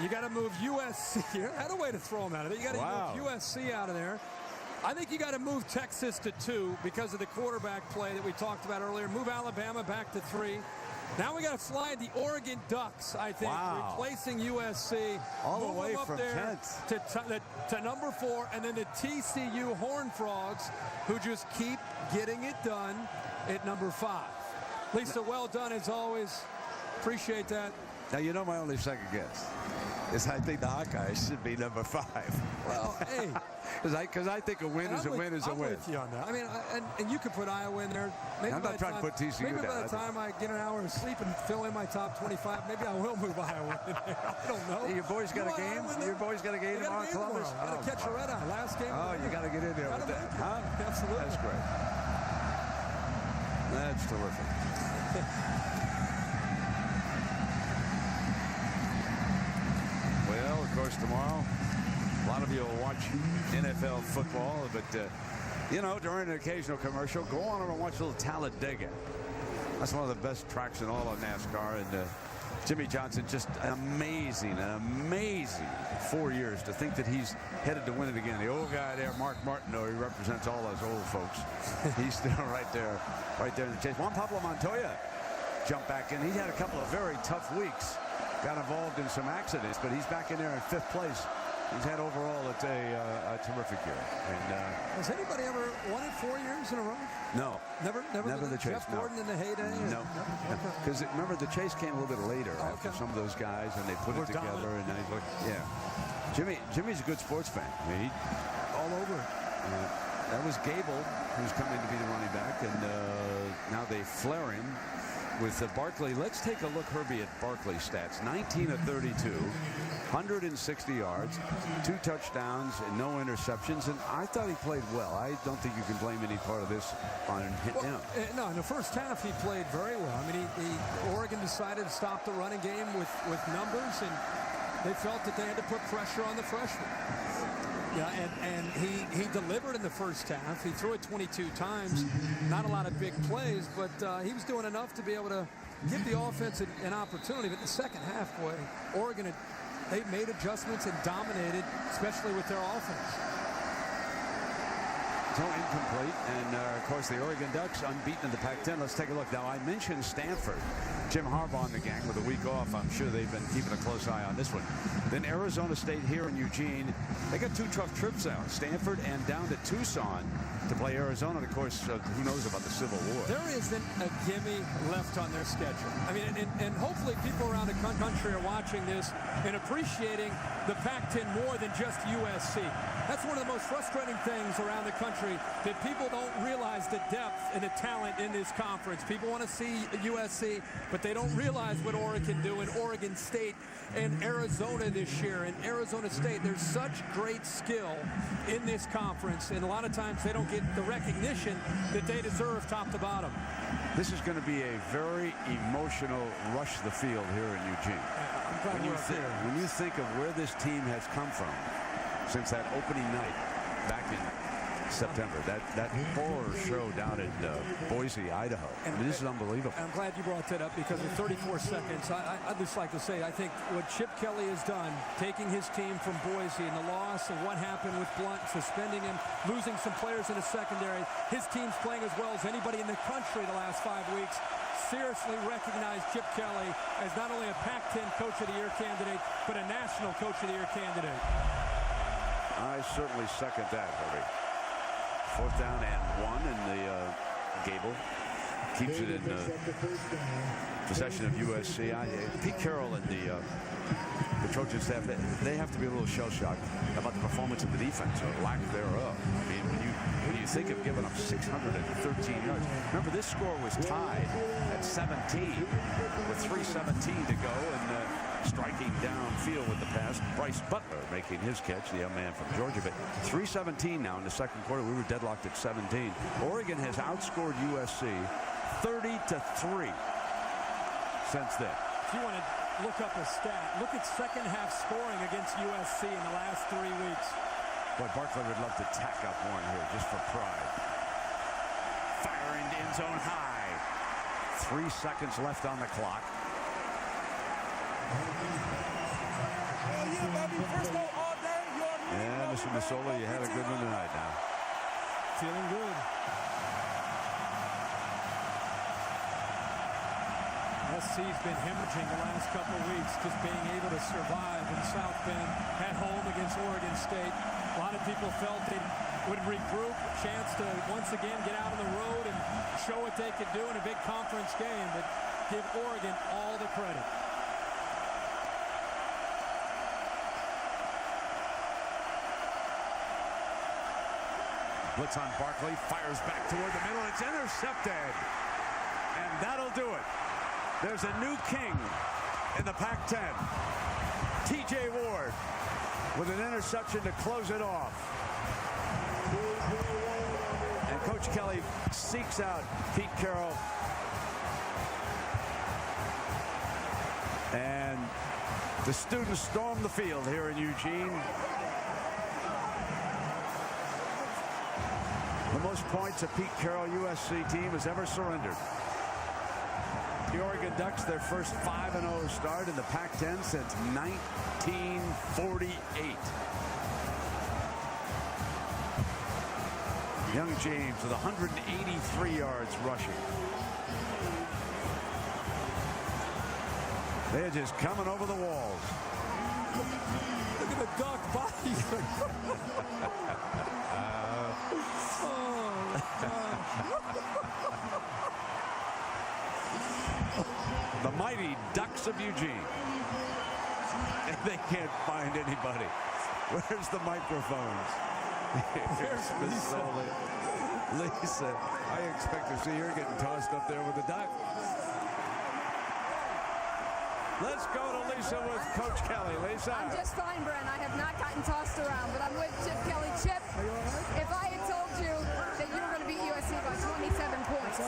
You gotta move USC. Had a way to throw them out of there. You gotta move USC out of there. I think you got to move Texas to 2 because of the quarterback play that we talked about earlier. Move Alabama back to 3. Now we got to slide the Oregon Ducks, I think, replacing USC. All the way up from there 10th to number 4, and then the TCU Horned Frogs, who just keep getting it done at number 5. Lisa, well done as always. Appreciate that. Now, you know my only second guess is I think the Hawkeyes should be number 5. Well, hey. Because I think a win is a win is a win. I'm with you on that. I mean, and you could put Iowa in there. Maybe I'm not trying to put TCU down. Maybe by the time I get an hour of sleep and fill in my top 25, maybe I will move Iowa in there. I don't know. Hey, your boys got a game? Your boys got a game tomorrow in Columbus? Got to catch a red eye. Last game. Oh, you got to get in there with that. Huh? Absolutely. That's great. That's terrific. Well, of course, tomorrow, a lot of you will watch NFL football, but, you know, during an occasional commercial, go on and watch a little Talladega. That's one of the best tracks in all of NASCAR. And Jimmy Johnson, just an amazing 4 years to think that he's headed to win it again. The old guy there, Mark Martineau, he represents all those old folks. He's still right there in the chase. Juan Pablo Montoya jumped back in. He had a couple of very tough weeks. Got involved in some accidents, but he's back in there in 5th place. He's had overall a terrific year. And has anybody ever won it 4 years in a row? No. Never the Chase. Jeff Gordon in the heyday? No. Because remember, the Chase came a little bit later after some of those guys, and they put it together. And then Jimmy's a good sports fan. I mean, all over it. That was Gable, who's coming to be the running back, and now they flare him with Barkley. Let's take a look, Herbie, at Barkley's stats. 19 of 32, 160 yards, 2 touchdowns, and no interceptions. And I thought he played well. I don't think you can blame any part of this on him. No, in the first half, he played very well. I mean, Oregon decided to stop the running game with numbers, and they felt that they had to put pressure on the freshman. Yeah, and he delivered in the first half. He threw it 22 times. Not a lot of big plays, but he was doing enough to be able to give the offense an opportunity. But in the second half, boy, Oregon, they made adjustments and dominated, especially with their offense. Throw incomplete, and of course the Oregon Ducks unbeaten in the Pac-10. Let's take a look. Now I mentioned Stanford. Jim Harbaugh and the gang with a week off. I'm sure they've been keeping a close eye on this one. Then Arizona State here in Eugene. They got 2 tough trips out. Stanford and down to Tucson to play Arizona. And of course, who knows about the Civil War. There isn't a gimme left on their schedule. I mean, and hopefully people around the country are watching this and appreciating the Pac-10 more than just USC. That's one of the most frustrating things around the country, that people don't realize the depth and the talent in this conference. People want to see USC, but they don't realize what Oregon do, and Oregon State and Arizona this year. And Arizona State, there's such great skill in this conference, and a lot of times they don't get the recognition that they deserve top to bottom. This is going to be a very emotional rush the field here in Eugene. When you think of where this team has come from since that opening night back in September, that horror show down in Boise, Idaho. I mean, this is unbelievable. I'm glad you brought that up, because in 34 seconds, I'd just like to say, I think what Chip Kelly has done, taking his team from Boise and the loss and what happened with Blunt, suspending him, losing some players in the secondary, his team's playing as well as anybody in the country the last 5 weeks. Seriously recognize Chip Kelly as not only a Pac-10 Coach of the Year candidate, but a National Coach of the Year candidate. I certainly second that, Herbie. 4th down and 1 in the Gable. Keeps it in possession of USC. Pete Carroll and the Trojan staff, they have to be a little shell-shocked about the performance of the defense, or lack thereof. I mean, when you think of giving up 613 yards. Remember, this score was tied at 17 with 3:17 to go, and striking downfield with the pass. Bryce Butler making his catch, the young man from Georgia. But 3:17 now in the second quarter. We were deadlocked at 17. Oregon has outscored USC 30-3 since then. If you want to look up a stat, look at second half scoring against USC in the last 3 weeks. Boy, Barkley would love to tack up one here just for pride. Firing end zone high. 3 seconds left on the clock. Yeah, Mr. Masoli, you had a good one tonight now. Feeling good. SC's been hemorrhaging the last couple of weeks, just being able to survive in South Bend at home against Oregon State. A lot of people felt they would regroup, a chance to once again get out on the road and show what they could do in a big conference game, but give Oregon all the credit. Blitz on Barkley, fires back toward the middle. It's intercepted, and that'll do it. There's a new king in the Pac-10. T.J. Ward with an interception to close it off. And Coach Kelly seeks out Pete Carroll. And the students storm the field here in Eugene. The most points a Pete Carroll USC team has ever surrendered. The Oregon Ducks, their first 5-0 start in the Pac-10 since 1948. Young James with 183 yards rushing. They're just coming over the walls. Look at the duck body. The mighty Ducks of Eugene. And they can't find anybody. Where's the microphones? Here's Masoli. Lisa, I expect to see her getting tossed up there with the duck. Let's go to Lisa with Coach Kelly. Lisa. I'm just fine, Brent. I have not gotten tossed around, but I'm with Chip Kelly. Chip, if I had told you that you were going to beat USC by 27 points,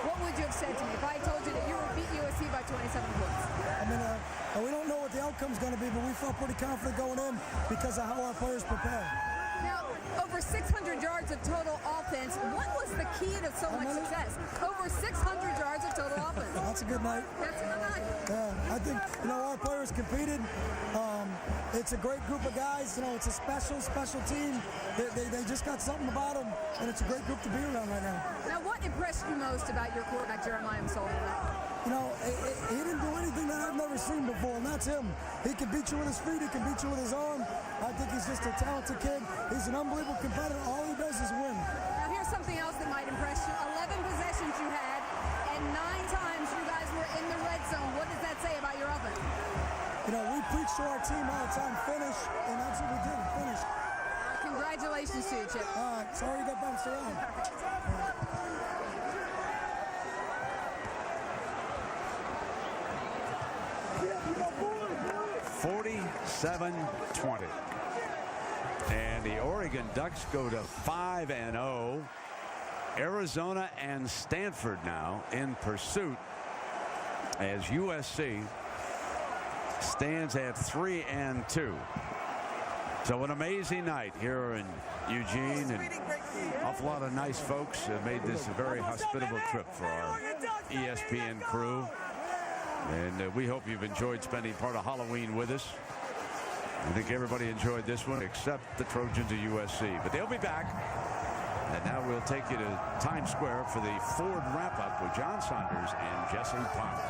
what would you have said to me if I told you that you would beat USC by 27 points? I mean, we don't know what the outcome's going to be, but we felt pretty confident going in because of how our players prepared. Now, over 600 yards of total offense. What was the key to so much success? Over 600 yards of total offense. That's a good night. That's a good night. Yeah, I think, our players competed. It's a great group of guys. You know, it's a special team. They just got something about them, and it's a great group to be around right now. Now, what impressed you most about your quarterback, Jeremiah Masoli? You know, he didn't do anything that I've never seen before, and that's him. He can beat you with his feet. He can beat you with his arm. I think he's just a talented kid. He's an unbelievable competitor. All he does is win. Now, here's something else that might impress you. 11 possessions you had, and 9 times you guys were in the red zone. What does that say about your offense? You know, we preach to our team all the time, finish, and that's what we did, finish. Congratulations to you, Chip. All right, sorry you got bounced around. 47-20. And the Oregon Ducks go to 5-0. Arizona and Stanford now in pursuit as USC stands at 3-2. So an amazing night here in Eugene, and an awful lot of nice folks have made this a very hospitable trip for our ESPN crew. And we hope you've enjoyed spending part of Halloween with us. I think everybody enjoyed this one except the Trojans of USC. But they'll be back. And now we'll take you to Times Square for the Ford wrap-up with John Saunders and Jesse Palmer.